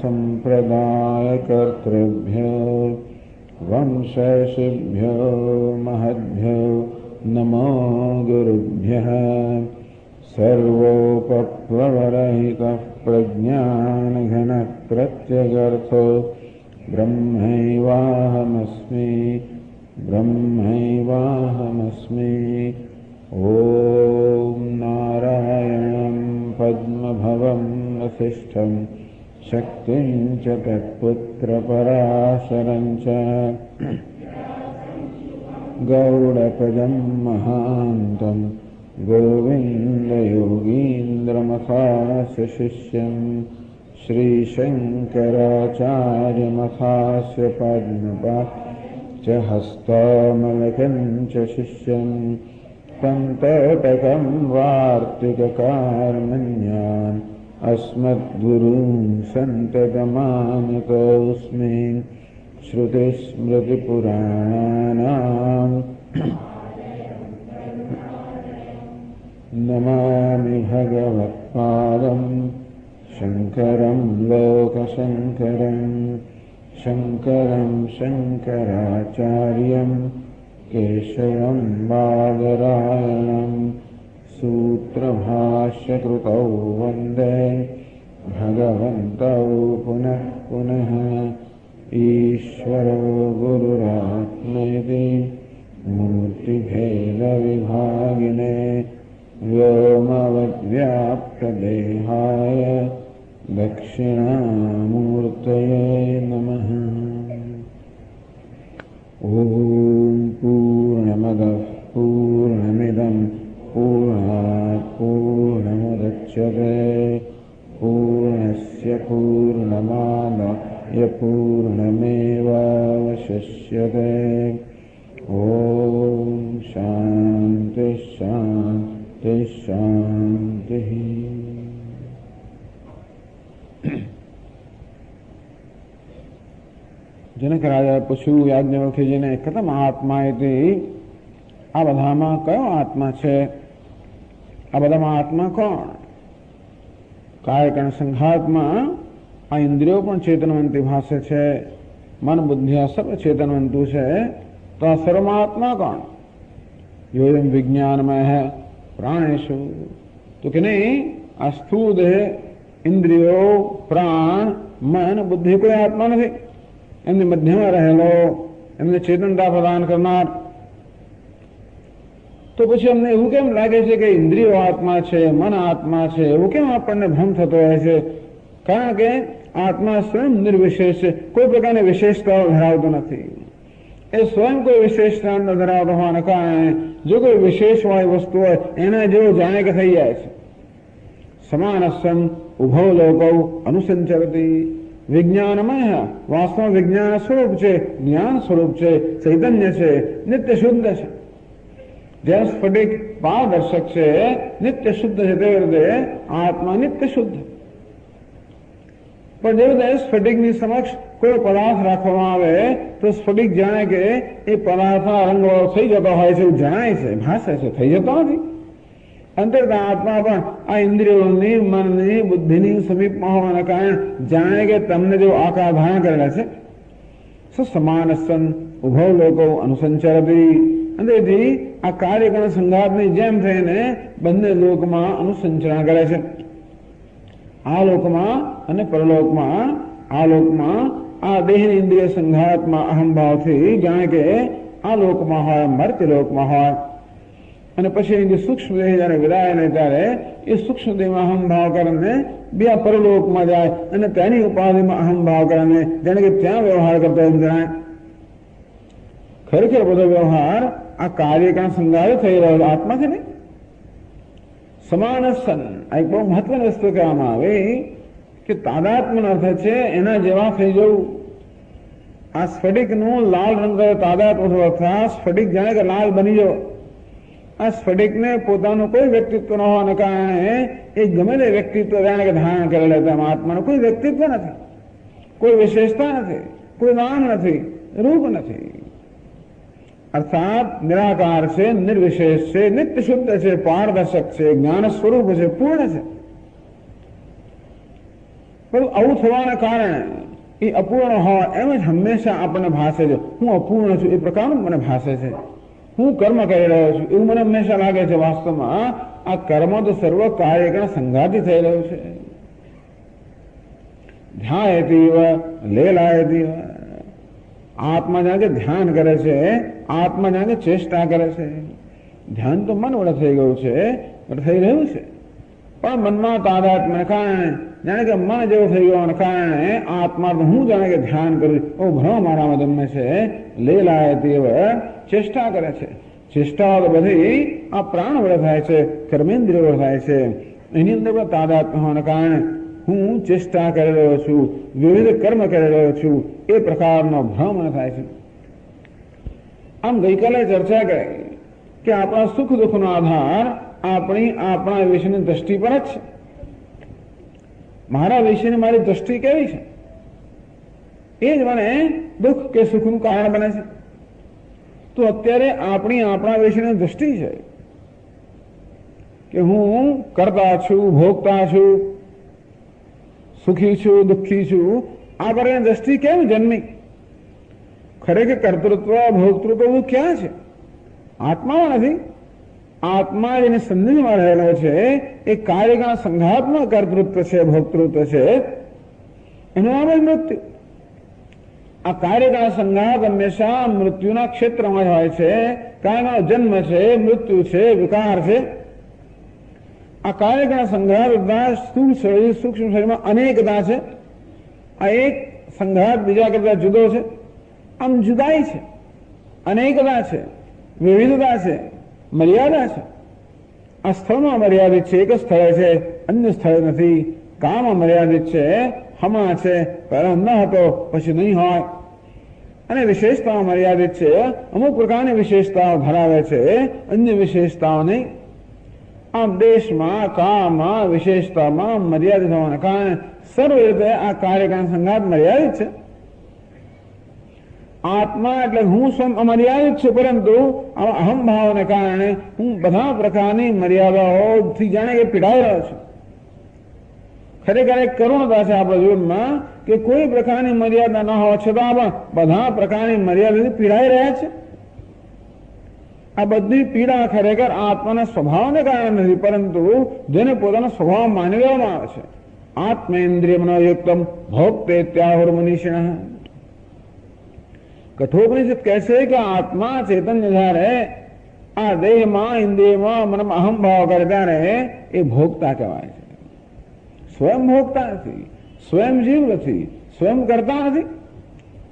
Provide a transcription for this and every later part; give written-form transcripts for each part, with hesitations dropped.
संप्रदायकर्तृभ्यो वंशर्षिभ्यो महद्भ्यो नमो गुरुभ्यः। सर्वोपप्लवरहितः प्रज्ञानघनः प्रत्यगर्थो ब्रह्मैवाहमस्मि ब्रह्मैवाहमस्मि। ॐ नारायणं पद्मभवं वसिष्ठं शक्तिं च तत्पुत्रपराशरं च गौडपदं महान्तं गोविन्दयोगीन्द्रमखास्य शिष्यं श्रीशङ्कराचार्यमखास्य पद्मपाद हस्तामलकं च शिष्यं तन्तटकं वार्तिककार्मण्यान् अस्मद्गुरून् सन्ततमानतोऽस्मि। श्रुतिस्मृतिपुराणानाम् नमामि भगवत्पादं शङ्करं लोकशङ्करं शङ्करं शङ्कराचार्यं केशवं बादरायणं सूत्रभाष्यकृतौ वन्दे भगवन्तौ पुनः पुनः। ईश्वरो गुरुरात्मेति मूर्तिभेदविभागिने व्योमवद्व्याप्तदेहाय दक्षिणामूर्तये नमः। ॐ पूर्णमदः पूर्णमिदं पूर्णात् पूर्णमुदच्यते पूर्णस्य पूर्णमादाय पूर्णमेवावशिष्यते। ॐ शान्ति शान्ति शान्तिः। जनक राजा पूछ्યું યાજ્ઞવલ્ક્યજીને કથમ આત્મા ઇતિ, આ બધામાં કયો આત્મા છે? આ બધામાં આત્મા કોણ? કાયકણ સંઘાતમાં આ ઇન્દ્રિયો પણ ચેતનવંતી ભાષે છે, મન બુદ્ધિ આ સર્વ ચેતનવંતું છે, તો આ સર્વમાં આત્મા કોણ? યોયમ વિજ્ઞાનમય હૈ પ્રાણેશુ, તો કે નહીં આ સ્થૂળ દેહ ઇન્દ્રિયો પ્રાણ મન બુદ્ધિ કોઈ આત્મા નથી, એમની મધ્યમાં રહેલો, એમને ચેતનતા પ્રદાન કરનાર. તો પછી અમને એવું કેમ લાગે છે કે ઇન્દ્રિયો આત્મા છે, મન આત્મા છે? એવું કેમ આપણને ભ્રમ થતો હોય છે? કારણ કે આત્મા સ્વયં નિર્વિશેષ છે, કોઈ પ્રકારની વિશેષતાઓ ધરાવતો નથી. એ સ્વયં કોઈ વિશેષતા ન ધરાવતો હોવાને કારણે જો કોઈ વિશેષ વાળી વસ્તુ હોય એના જેવો જાણે કે થઈ જાય છે. સમાનસ્સન ઉભો લોકો અનુસંચરતી. વિજ્ઞાનમય વાસ્તવ વિજ્ઞાન સ્વરૂપ છે, જ્ઞાન સ્વરૂપ છે, ચૈતન્ય છે, નિત્ય શુદ્ધ છે. જેમ સ્ફટિક પારદર્શક છે, નિત્ય શુદ્ધ છે, તે રીતે આત્મા નિત્ય શુદ્ધ. પણ જે રીતે સ્ફટિકની સમક્ષ કોઈ પદાર્થ રાખવામાં આવે તો સ્ફટિક જાણે કે એ પદાર્થના રંગવાળો થઈ જતો હોય છે એવું જણાય છે, ભાષે છે, થઈ જતો નથી. અંતર આત્મા પણ આ ઇન્દ્રિયોની મનની બુદ્ધિની સમીપમાં હોવાના કારણે જાણે કે તમને જેવો આકાર ધારણ કરેલા છે. સમાનસ્સન ઉભવ લોકો અનુસંચરતી, અંતેથી આ કાર્યકરણ સંઘાતની જેમ થઈને બંને લોકમાં અનુસંચરણ કરે છે. આ લોકમાં અને પરલોકમાં. આ લોકમાં આ દેહની ઇન્દ્રિય સંઘાતમાં અહંભાવથી જાણે કે આ લોકમાં હોય, મર્ત્ય લોકમાં હોય, અને પછી જે સૂક્ષ્મ દેહ જયારે વિદાય લે ત્યારે એ સૂક્ષ્મ દેહમાં અહંભાવ કરીને બીજા પરલોકમાં જાય અને તેની ઉપાધિમાં અહંભાવ કરીને જાણે કે ત્યાં વ્યવહાર કરતો એમ જણાય. ખરેખર બધો વ્યવહાર આ કાર્યકરણ સંઘાતે થઈ રહ્યો આત્માથી નહીં. સમાનસ્સન આ એક બહુ મહત્વની વસ્તુ કહેવામાં આવે કે તાદાત્મ્યનો અર્થ છે એના જેવા થઈ જવું. આ સ્ફટિકનું લાલ રંગ તાદાત્મ્ય અર્થાત સ્ફટિક જાણે કે લાલ બની જવો. આ સ્ફટિકને પોતાનું કોઈ વ્યક્તિત્વ ન હોવાને કારણે એ ગમે તે વ્યક્તિત્વ જાણે કે ધારણ કરેલા તેમ આત્માનું કોઈ વ્યક્તિત્વ નથી, કોઈ વિશેષતા નથી, કોઈ નામ નથી, રૂપ નથી. અર્થાત નિરાકાર છે, નિર્વિશેષ છે, નિત્ય શુદ્ધ છે, પારદર્શક છે, જ્ઞાન સ્વરૂપ છે, પૂર્ણ છે. પરંતુ આવું થવાના કારણે એ અપૂર્ણ હોય એમ જ હંમેશા આપણને ભાસે છે. હું અપૂર્ણ છું એ પ્રકારનું મને ભાસે છે. હું કર્મ કરી રહ્યો છું એવું મને હંમેશા લાગે છે. વાસ્તવમાં આ કર્મ તો સર્વ કાર્યકરણ સંઘાતી થઈ રહ્યું છે. ધ્યાયતીવ લેલાયતીવ, આત્મા જાણે કે ધ્યાન કરે છે, આત્મા જાણે કે ચેષ્ટા કરે છે. ધ્યાન તો મન વડે થઈ ગયું છે, થઈ રહ્યું છે, પણ મનમાં તાદાત્મ્યને કારણે જાણે કે મન જેવું થઈ ગયું કારણે આત્મા હું જાણે કે ધ્યાન કરું એવો ભ્રમ મારામાં જન્મે છે. લેલાયતીવ ચેષ્ટા કરે છે. ચેષ્ટાઓ તો બધી આ પ્રાણ વડે થાય છે, કર્મેન્દ્રિય વડે થાય છે. એની અંદર પણ તાદાત્મ્ય હોવાના કારણે હું ચેષ્ટા કરી રહ્યો છું, વિવિધ કર્મ કરી રહ્યો છું એ પ્રકારનો ભ્રમ મને થાય છે. આમ ગઈકાલે ચર્ચા કરી કે આપણા સુખ દુઃખનો આધાર આપણા વિશેની દ્રષ્ટિ પર જ છે. મારા વિશેની મારી દ્રષ્ટિ કેવી છે એ જ મને દુઃખ કે સુખનું કારણ બને છે. તો અત્યારે આપણા વિશેની દ્રષ્ટિ છે કે હું કરતા છું, ભોગતા છું, સુખી છું, દુઃખી છું, આ પ્રકારની દ્રષ્ટિ કેમ જન્મી? ખરેખર કર્તૃત્વ ભોગતૃત્વ ક્યાં છે? આત્મામાં નથી. આત્મા જેને સંધિમાં રહેલો છે એ કાર્યના સંઘાતમાં કર્તૃત્વ છે, ભોગતૃત્વ છે, એનું નામ જ મૃત્યુ. આ કાર્યના સંઘાત હંમેશા મૃત્યુના ક્ષેત્રમાં જ હોય છે. કારણ જન્મ છે, મૃત્યુ છે, વિકાર છે. આ કાર્યના સંઘાત સ્થૂળ શરીર, સૂક્ષ્મ શરીરમાં અનેકતા છે. આ એક સંઘાત બીજા કરતા જુદો છે. આમ જુદાઈ છે, અનેકતા છે, વિવિધતા છે, મર્યાદા છે. આ સ્થળમાં મર્યાદિત છે, એક જ સ્થળે છે, અન્ય સ્થળે નથી. કામમાં મર્યાદિત છે, હમણાં છે, પહેલા ન હતો, પછી નહીં હોય. અને વિશેષતાઓ મર્યાદિત છે, અમુક પ્રકારની વિશેષતાઓ ધરાવે છે, અન્ય વિશેષતાઓ નહીં. આમ દેશમાં, કામમાં, વિશેષતામાં મર્યાદિત હોવાના કારણે સર્વ રીતે આ કાર્યકાળ સંઘાત મર્યાદિત છે. આત્મા એટલે હું સ્વયં અમર્યાદિત છું, પરંતુ અહમ ભાવને કારણે હું બધા પ્રકારની મર્યાદાઓથી જાણે કે પીડાઈ રહ્યો છું. ખરેખર એક કરુણતા છે આપણા જીવનમાં કે કોઈ પ્રકારની મર્યાદા ન હોવા છતાં પણ બધા પ્રકારની મર્યાદાથી પીડાઈ રહ્યા છે. આ બધી પીડા ખરેખર આત્માના સ્વભાવને કારણે નથી, પરંતુ જેને પોતાનો સ્વભાવ માની લેવામાં આવે છે. આત્મેન્દ્રિય મનોયુક્તમ ભોક્તે ત્યાહુર મનીષિણ. કઠોપનિષદ કહે છે કે આત્મા ચૈતન્ય જયારે આ દેહમાં, ઇન્દ્રિયમાં, મનમાં અહમ ભાવ કરે ત્યારે એ ભોગતા કહેવાય છે. સ્વયં ભોગતા નથી, સ્વયં જીવ નથી, સ્વયં કરતા નથી.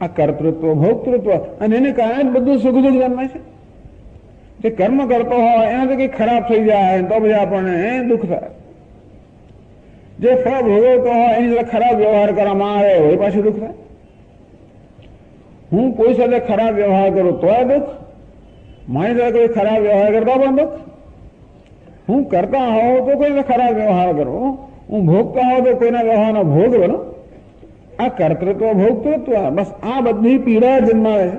આ કર્તૃત્વ, ભોગતૃત્વ, અને એને કારણે બધું સુખ દુઃખ જન્મે છે. જે કર્મ કરતો હોય એનાથી કંઈક ખરાબ થઈ જાય તો પછી આપણને દુઃખ થાય. જે ફળ ભોગવતો હોય એની સાથે ખરાબ વ્યવહાર કરવામાં આવે એ પાછું દુઃખ થાય. હું કોઈ સાથે ખરાબ વ્યવહાર કરું તો દુઃખ, મારી સાથે કોઈ ખરાબ વ્યવહાર કરતા પણ દુઃખ. હું કરતા હોઉં તો કોઈ સાથે ખરાબ વ્યવહાર કરું, હું ભોગતા હોઉં તો કોઈના વ્યવહારનો ભોગ બનો. આ કર્તૃત્વ, ભોગતૃત્વ, બસ આ બધી પીડા જન્માવે છે.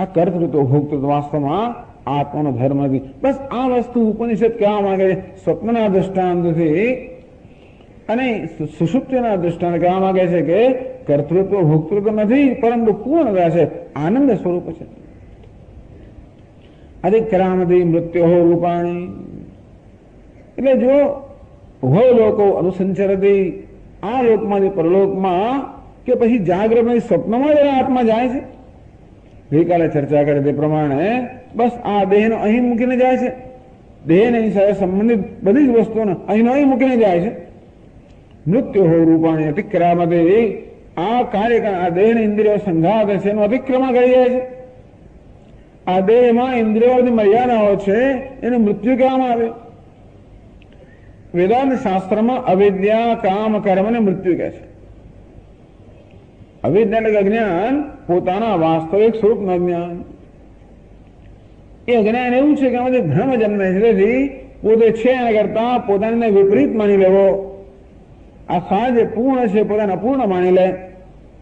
આ કર્તૃત્વ, ભોગતૃત્વ વાસ્તવમાં આત્માનો ધર્મ નથી. બસ આ વસ્તુ ઉપનિષદ કહેવા માંગે છે સ્વપ્નના દૃષ્ટાંતથી અને સુષુપ્તિના દૃષ્ટાંત કહેવા માંગે છે કે કર્તૃત્વ, ભોગતૃત્વ નથી, પરંતુ પૂર્ણતા છે, આનંદ સ્વરૂપ છે. અધિક્રામતી મૃત્યો રૂપાણી. એટલે જો ઉભય લોકો અનુસંચરતી, આ લોકમાંથી પરલોકમાં કે પછી જાગ્રત સ્વપ્નમાં જરા આત્મા જાય છે. ગઈકાલે ચર્ચા કરી તે પ્રમાણે બસ આ દેહનો અહીં મૂકીને જાય છે. દેહને સાથે સંબંધિત બધી જ વસ્તુઓને અહીંનો અહીં મૂકીને જાય છે. મૃત્યુ રૂપાણી અતિક્રામતી. આ કાર્ય આ દેહને ઇન્દ્રિયો સંઘાત છે એનું અતિક્રમણ કરી જાય છે. આ દેહમાં ઇન્દ્રિયોની મર્યાદાઓ છે એને મૃત્યુ કહેવામાં આવે. વેદાંત શાસ્ત્રમાં અવિદ્યા, કામ, કર્મને મૃત્યુ કહે છે. અવિદ્યા એટલે અજ્ઞાન, પોતાના વાસ્તવિક સ્વરૂપનું અજ્ઞાન. એ અજ્ઞાન એવું છે કે આમાંથી ભ્રમ જન્મે છે. તેથી પોતે છે એના કરતા પોતાને વિપરીત માની લેવો. આ સાજ પૂર્ણ છે પોતાને અપૂર્ણ માની લે.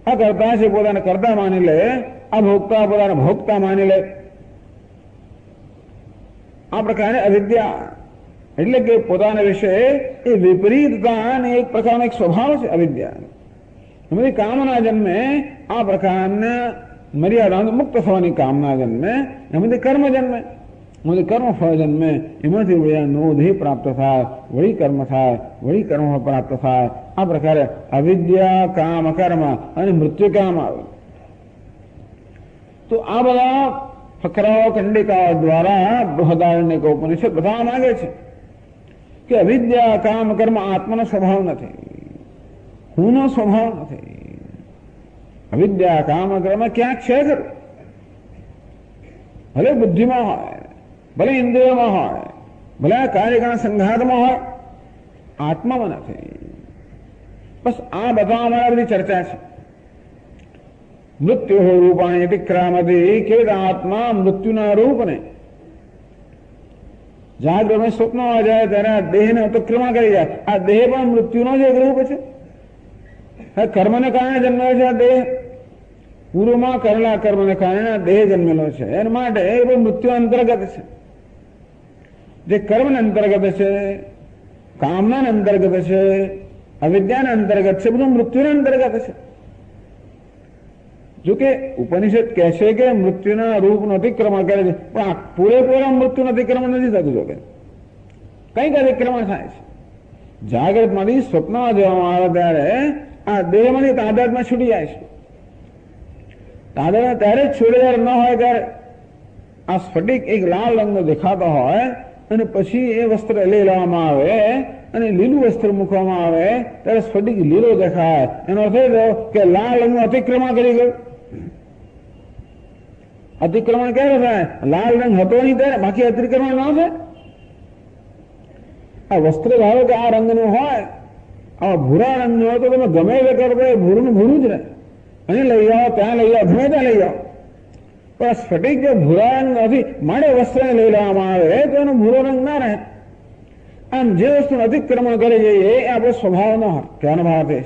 આ કરતા છે પોતાને કરતા માની લે. આ ભોગતા પોતાને ભોગતા માની લે. આ પ્રકારે અવિદ્યા. એટલે કે પોતાના વિશે એ વિપરીતતા અને એક પ્રકારનો એક સ્વભાવ છે અવિદ્યા. એમાંથી કામના જન્મે આ પ્રકારના મર્યાદા મુક્ત થવાની કામના જન્મે, એમાંથી કર્મ જન્મે, એમાંથી કર્મફળ જન્મે, એમાંથી વળી નોધ પ્રાપ્ત થાય, વળી કર્મ થાય, વળી કર્મફળ પ્રાપ્ત થાય. આ પ્રકારે અવિદ્યા, કામ, કર્મ અને મૃત્યુ કામ આવે. તો આ બધા ફકરાઓ, કંડિકાઓ દ્વારા બૃહદારણ્યક ઉપનિષદ બતાવવા માંગે છે કે અવિદ્યા, કામ, કર્મ આત્માનો સ્વભાવ નથી, હુંનો સ્વભાવ નથી. અવિદ્યા, કામ, કર્મ ક્યાંક છે ખરું, ભલે બુદ્ધિમાં હોય, ભલે ઇન્દ્રિયોમાં હોય, ભલે કાર્યકાળ સંઘાતમાં હોય, આત્મામાં નથી. બસ આ બધા અમારા બધી ચર્ચા છે. મૃત્યુ રૂપાણી અતિક્રામતી, કેવી આત્મા મૃત્યુના રૂપને જાગ્રત સ્વપ્નમાં જાય ત્યારે આ દેહને અતિક્રમણ કરી જાય. આ દેહ પણ મૃત્યુનો જ એક રૂપ છે. કર્મને કારણે જન્મેલો છે આ દેહ, પૂર્વમાં કરેલા કર્મને કારણે આ દેહ જન્મેલો છે. એના માટે એ બધું મૃત્યુ અંતર્ગત છે. જે કર્મને અંતર્ગત છે, કામના અંતર્ગત છે, અવિદ્યાના અંતર્ગત છે, બધું મૃત્યુના અંતર્ગત છે. જોકે ઉપનિષદ કહે છે કે મૃત્યુના રૂપનું અતિક્રમણ કરે છે, પણ આ પૂરેપૂરા મૃત્યુનું અતિક્રમણ નથી થતું. જોકે કંઈક અતિક્રમણ થાય છે. જાગ્રતમાંથી સ્વપ્નમાં જવામાં આવે ત્યારે આ દેહમાંથી તાદાદમાં છૂટી જાય છે. તાદાદમાં ત્યારે જ છોડેદાર ન હોય ત્યારે આ સ્ફટિક એક લાલ રંગનો દેખાતો હોય અને પછી એ વસ્ત્ર લઈ લેવામાં આવે અને લીલું વસ્ત્ર મૂકવામાં આવે ત્યારે સ્ફટિક લીલો દેખાય. એનો અર્થ એ થયો કે લાલ રંગનું અતિક્રમણ કરી ગયું. અતિક્રમણ ક્યારે થાય? લાલ રંગ હતો નહીં ત્યારે, બાકી અતિક્રમણ ન થાય. આ વસ્ત્ર ધારો કે આ રંગનું હોય, આ ભૂરા રંગનું હોય તો તમે ગમે તે કરો તો એ ભૂરું ભૂરું જ રહે. અહીં લઈ જાઓ, ત્યાં લઈ જાઓ, ગમે ત્યાં લઈ જાઓ. પણ સ્ફટિક જો ભૂરા રંગ નથી, મારે વસ્ત્રને લઈ લેવામાં આવે તો એનો ભૂરો રંગ ના રહે. આમ જે વસ્તુનું અતિક્રમણ કરી જઈએ એ આપણો સ્વભાવ ન હોય. કહેવાનો ભાવ છે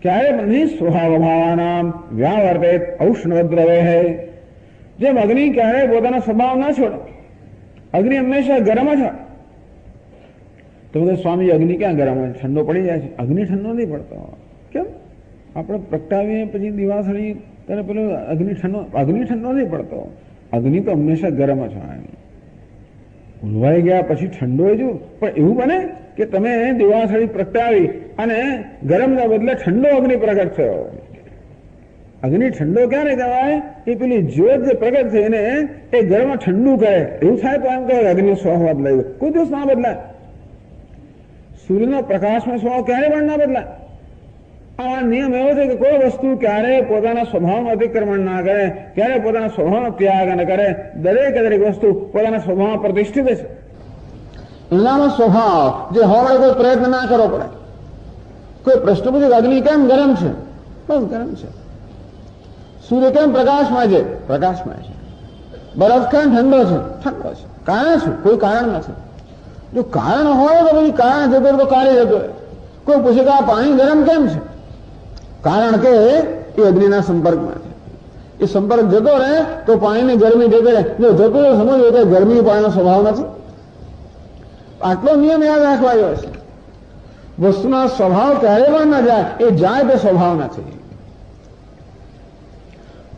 ક્યારે પણ સ્વભાવ ભાવાનામ વ્યાવર્તિત ઔષ્ણવદ્રવે હૈ. જેમ અગ્નિ ક્યારેય પોતાનો સ્વભાવ ના છોડે, અગ્નિ હંમેશા ગરમ જ હોય. તો બધા સ્વામી અગ્નિ ક્યાં ગરમ હોય? ઠંડો પડી જાય છે. અગ્નિ ઠંડો નહીં પડતો. કેમ? આપણે પ્રગટાવીએ પછી દિવાસળી ત્યારે પેલો અગ્નિ ઠંડો નહીં પડતો. અગ્નિ તો હંમેશા ગરમ જ હોય. ઉલવાઈ ગયા પછી ઠંડો જ. પણ એવું બને કે તમે દિવાસળી પ્રગટાવી અને ગરમના બદલે ઠંડો અગ્નિ પ્રગટ થયો. અગ્નિ ઠંડો ક્યારે કહેવાય? એ પેલી જ્યોત જે પ્રગટ થઈને એ ગરમ ઠંડુ કરે. એવું થાય તો એમ કહેવાય અગ્નિ સ્વભાવ બદલાય. કોઈ દિવસ ના બદલાય. સૂર્યનો પ્રકાશમાં સ્વભાવ ક્યારે પણ ના બદલાય. આ નિયમ એવો છે કે કોઈ વસ્તુ ક્યારે પોતાના સ્વભાવનું અતિક્રમણ ના કરે, ક્યારે પોતાના સ્વભાવનો ત્યાગ ન કરે. દરેક વસ્તુ પોતાના સ્વભાવમાં પ્રતિષ્ઠિત છે. એનાનો સ્વભાવ જે હોવા કોઈ પ્રયત્ન ના કરવો પડે. કોઈ પ્રશ્ન પૂછે અગ્નિ કેમ ગરમ છે? બસ ગરમ છે. સૂર્ય કેમ પ્રકાશમાં છે? પ્રકાશમાં છે. બરફ કેમ ઠંડો છે? ઠંડો છે. કારણ શું? કોઈ કારણ નથી. જો કારણ હોય તો પછી કારણ જતો તો કાર્ય જતો. કોઈ પૂછે કે આ પાણી ગરમ કેમ છે? કારણ કે એ અગ્નિના સંપર્કમાં છે. એ સંપર્ક જતો રહે તો પાણીની ગરમી જતો રહે. જો જતો તો સમજવું કે ગરમી પાણીનો સ્વભાવ નથી. આટલો નિયમ યાદ રાખવા જેવો છે. વસ્તુના સ્વભાવ ક્યારે પણ ના જાય. એ જાય તો સ્વભાવ નથી.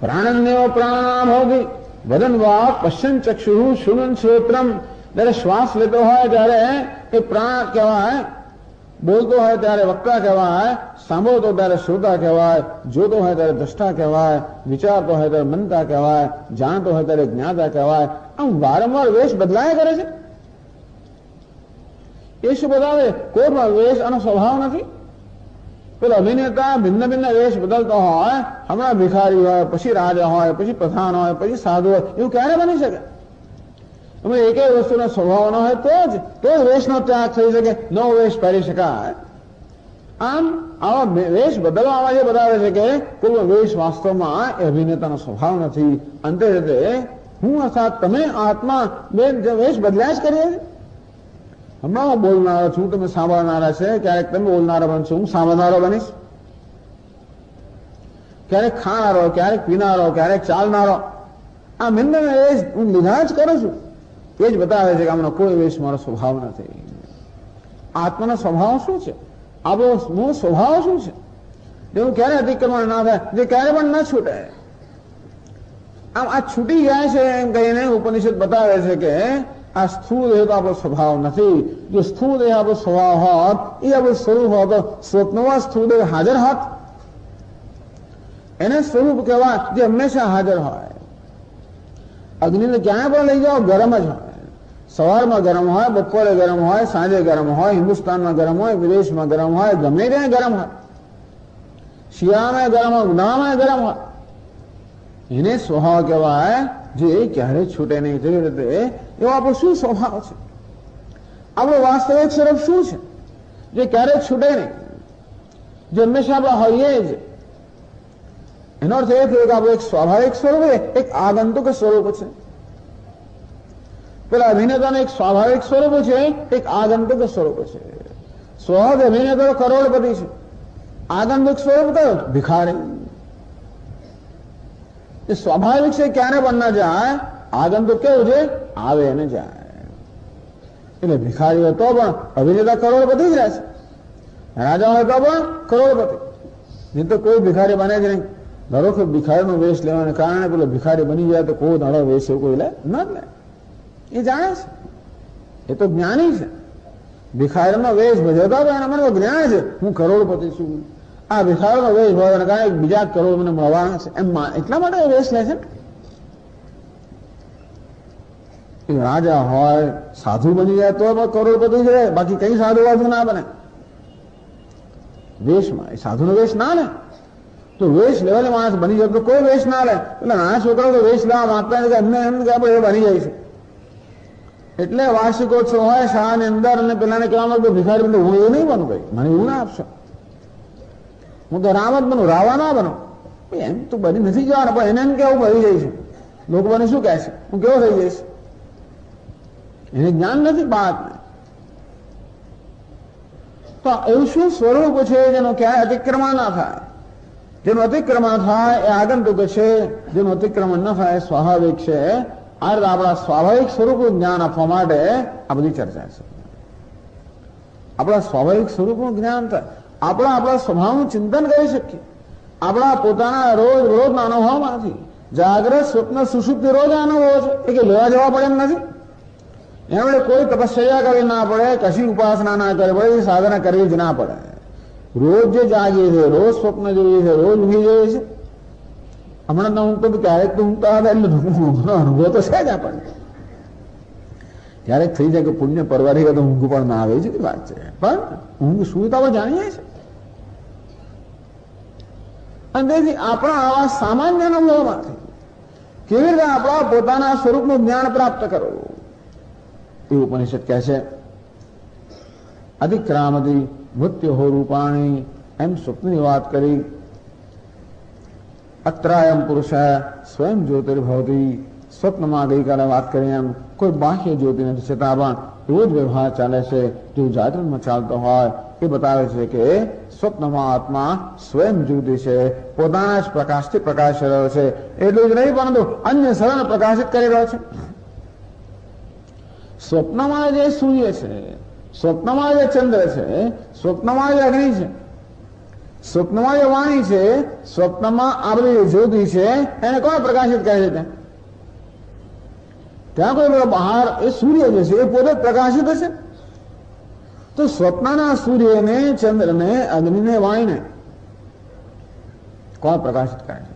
પ્રાણન્યો પ્રાણામ હોગી વદન વાક પશ્ચન ચક્ષુ શુનન શ્રોત્રમ. જયારે શ્વાસ લેતો હોય ત્યારે એ પ્રાણ કહેવાય, બોલતો હોય ત્યારે વક્તા કહેવાય, સાંભળતો ત્યારે શ્રોતા કહેવાય, જોતો હોય ત્યારે દ્રષ્ટા કહેવાય, વિચારતો હોય ત્યારે મનતા કહેવાય, જાણતો હોય ત્યારે જ્ઞાતા કહેવાય. આમ વારંવાર વેશ બદલાયા કરે છે. એ શું બતાવે? કોઈ પણ વેશ આનો સ્વભાવ નથી. પેલો અભિનેતા ભિન્ન ભિન્ન વેશ બદલતો હોય, હમણાં ભિખારી હોય, પછી રાજા હોય, પછી પ્રધાન હોય, પછી સાધુ હોય, એવું ક્યારે બની શકે? અમે એક વસ્તુનો સ્વભાવ ન હોય તો જ વેશનો ત્યાગ થઈ શકે, નવો વેશ પહેરી શકાય. આમ આવા વેશ બદલવામાં જે બતાવે છે કે પૂર્વ વેશ વાસ્તવમાં એ અભિનેતાનો સ્વભાવ નથી. અંતે જતે હું અર્થાત તમે આત્મા બે વેશ બદલ્યા જ કરીએ છીએ. હમણાં હું બોલનારો છું, તમે સાંભળનારા છે. ક્યારેક તમે બોલનારા બનશો, હું સાંભળનારો બનીશ. ક્યારેક ખાનારો, ક્યારેક પીનારો, ક્યારેક ચાલનારો. આ ભિન્ન વેશ હું લીધા જ કરું છું. એ જ બતાવે છે કે આમનો કોઈ વેશ મારો સ્વભાવ નથી. આત્માનો સ્વભાવ શું છે, આપણો મૂળ સ્વભાવ શું છે, જેનું ક્યારે અતિક્રમણ ના થાય, જે ક્યારે પણ ન છૂટે. આમ આ છૂટી જાય છે એમ કહીને ઉપનિષદ બતાવે છે કે આ સ્થૂળ દેહ તો આપણો સ્વભાવ નથી. જો સ્થૂળ દેહ આપણો સ્વભાવ હોત, એ આપણું સ્વરૂપ હોત, તો સ્વપ્નમાં સ્થૂળ દેહ હાજર હોત. એને સ્વરૂપ કહેવાય જે હંમેશા હાજર હોય. અગ્નિને ક્યાંય પણ લઈ જાઓ ગરમ જ હોય. સવારમાં ગરમ હોય, બપોરે ગરમ હોય, સાંજે ગરમ હોય, હિન્દુસ્તાનમાં ગરમ હોય, વિદેશમાં ગરમ હોય, ગમે ત્યાં ગરમ હોય, શિયાળામાં ગરમ હોય, ઉનાળામાં ગરમ હોય. એને સ્વભાવ કહેવાય જે ક્યારે છૂટે નહીં. જેવી રીતે એવો આપણો શું સ્વભાવ છે, આપણો વાસ્તવિક સ્વરૂપ શું છે જે ક્યારેય છૂટે નહીં, જે હંમેશા આપણે હોઈએ જ. એનો અર્થ એ થયો કે આપણું એક સ્વાભાવિક સ્વરૂપ છે, એક આગંતુક સ્વરૂપ છે. પેલા અભિનેતાનું એક સ્વાભાવિક સ્વરૂપ છે, એક આગંતુક સ્વરૂપ છે. સ્વભાવ અભિનેતા કરોડપતિ છે, આગંતુક સ્વરૂપ કયો? ભિખારી. એ સ્વાભાવિક છે, ક્યારે પણ ના જાય. આગંતુક કેવું છે? આવે અને જાય. એટલે ભિખારી હોય તો પણ અભિનેતા કરોડપતિ જ રહેશે, રાજા હોય તો પણ કરોડપતિ. નહીં તો કોઈ ભિખારી બને જ નહીં. ધારો કે ભિખારીનો વેશ લેવાને કારણે પેલો ભિખારી બની જાય તો કોઈ દાડો વેશ એવું કોઈ લે ન લે. એ જાણે છે, એ તો જ્ઞાની છે. ભિખારીનો વેશ ભજવતા હોય એના મને જ્ઞાન છે હું કરોડપતિ છું. આ ભિખારીનો વેશ ભજવવાને કારણે બીજા કરોડ મને મળવાના છે એમ એટલા માટે વેશ લે છે. રાજા હોય, સાધુ બની જાય તો કરોડપતિ છે, બાકી કઈ સાધુ વાધુ ના બને. વેશમાં એ સાધુનો વેશ ના લે તો વેશ લેવાને માણસ બની જાય તો કોઈ વેશ ના લે. એટલે નાના છોકરાઓ તો વેશ લેવા માંગતા નથી, એમને એમ કે આપણે એ બની જાય છે. એટલે વાર્ષિકોત્સવ હોય શાળાની અંદર અને પેલાને કહેવામાં કે ભિખારી હું એવું નહીં બનું, ભાઈ મને એવું ના આપશો, હું તો રામ જ બનું, રાવા ના બનો. એમ તો બની નથી જવાનું, પણ એને એમ કેવું બની જાય છે. લોકો મને શું કહે છે, હું કેવો થઈ જઈશ? એને જ્ઞાન નથી બાત. તો એવું શું સ્વરૂપ છે જેનું ક્યાંય અતિક્રમણ ના થાય? જેનું અતિક્રમણ થાય એ આગંતુક છે, જેનું અતિક્રમણ ન થાય એ સ્વાભાવિક છે. આ રીતે આપણા સ્વાભાવિક સ્વરૂપનું જ્ઞાન આપવા માટે આ બધી ચર્ચા છે. આપણા સ્વાભાવિક સ્વરૂપનું જ્ઞાન થાય, આપણા સ્વભાવનું ચિંતન કરી શકીએ. આપણા પોતાના રોજ રોજના અનુભવમાંથી જાગ્રત સ્વપ્ન સુષુપ્તિ રોજ અનુભવો છે, એ કે લેવા જવા પડે એમ નથી. એમણે કોઈ તપશ્ચર્યા કરવી ના પડે, કશી ઉપાસના ના કરવી પડે, સાધના કરવી જ ના પડે. રોજ જે જાગીએ છે, રોજ સ્વપ્ન જોઈએ છે, રોજ ઊંઘી જોઈએ છે. હમણાં તો ઊંઘતો તો ક્યારેક તો ઊંઘતા હતા એટલે અનુભવ તો છે જ આપણને. ક્યારેક થઈ જાય કે પુણ્ય પરવારી ગયા તો ઊંઘ પણ ના આવે છે વાત છે, પણ ઊંઘ સુવિધાઓ જાણીએ છે. અને તેથી આપણા આવા સામાન્ય અનુભવમાંથી કેવી રીતે આપણા પોતાના સ્વરૂપનું જ્ઞાન પ્રાપ્ત કરવું એ ઉપનિષદ કહે છે. અધિક્રામતી મૃત્યુહો રૂપાણી એમ સ્વપ્નની વાત કરી. અત્રાયમ પુરુષ સ્વયં જ્યોતિર્ભવતી, સ્વપ્નમાં ગઈકાલે વાત કરી એમ કોઈ બાહ્ય જ્યોતિ નથી, છતાં પણ એવો જ વ્યવહાર ચાલે છે જેવું જાગરણમાં ચાલતો હોય. એ બતાવે છે કે સ્વપ્નમાં આત્મા સ્વયં જ્યોતિ છે, પોતાના જ પ્રકાશથી પ્રકાશ રહ્યો છે. એટલું જ નહીં પરંતુ અન્ય સર્વને પ્રકાશિત કરી રહ્યો છે. સ્વપ્નમાં જે સૂર્ય છે, સ્વપ્નમાં જે ચંદ્ર છે, સ્વપ્નમાં જે અગ્નિ છે, સ્વપ્નમાં જે વાણી છે, સ્વપ્નમાં આપણી જે જ્યોતિ છે એને કોણ પ્રકાશિત કરે છે? ત્યાં કોઈ બહાર એ સૂર્ય જે છે એ પોતે પ્રકાશિત હશે. તો સ્વપ્નના સૂર્યને, ચંદ્રને, અગ્નિને, વાણીને કોણ પ્રકાશિત કરે છે?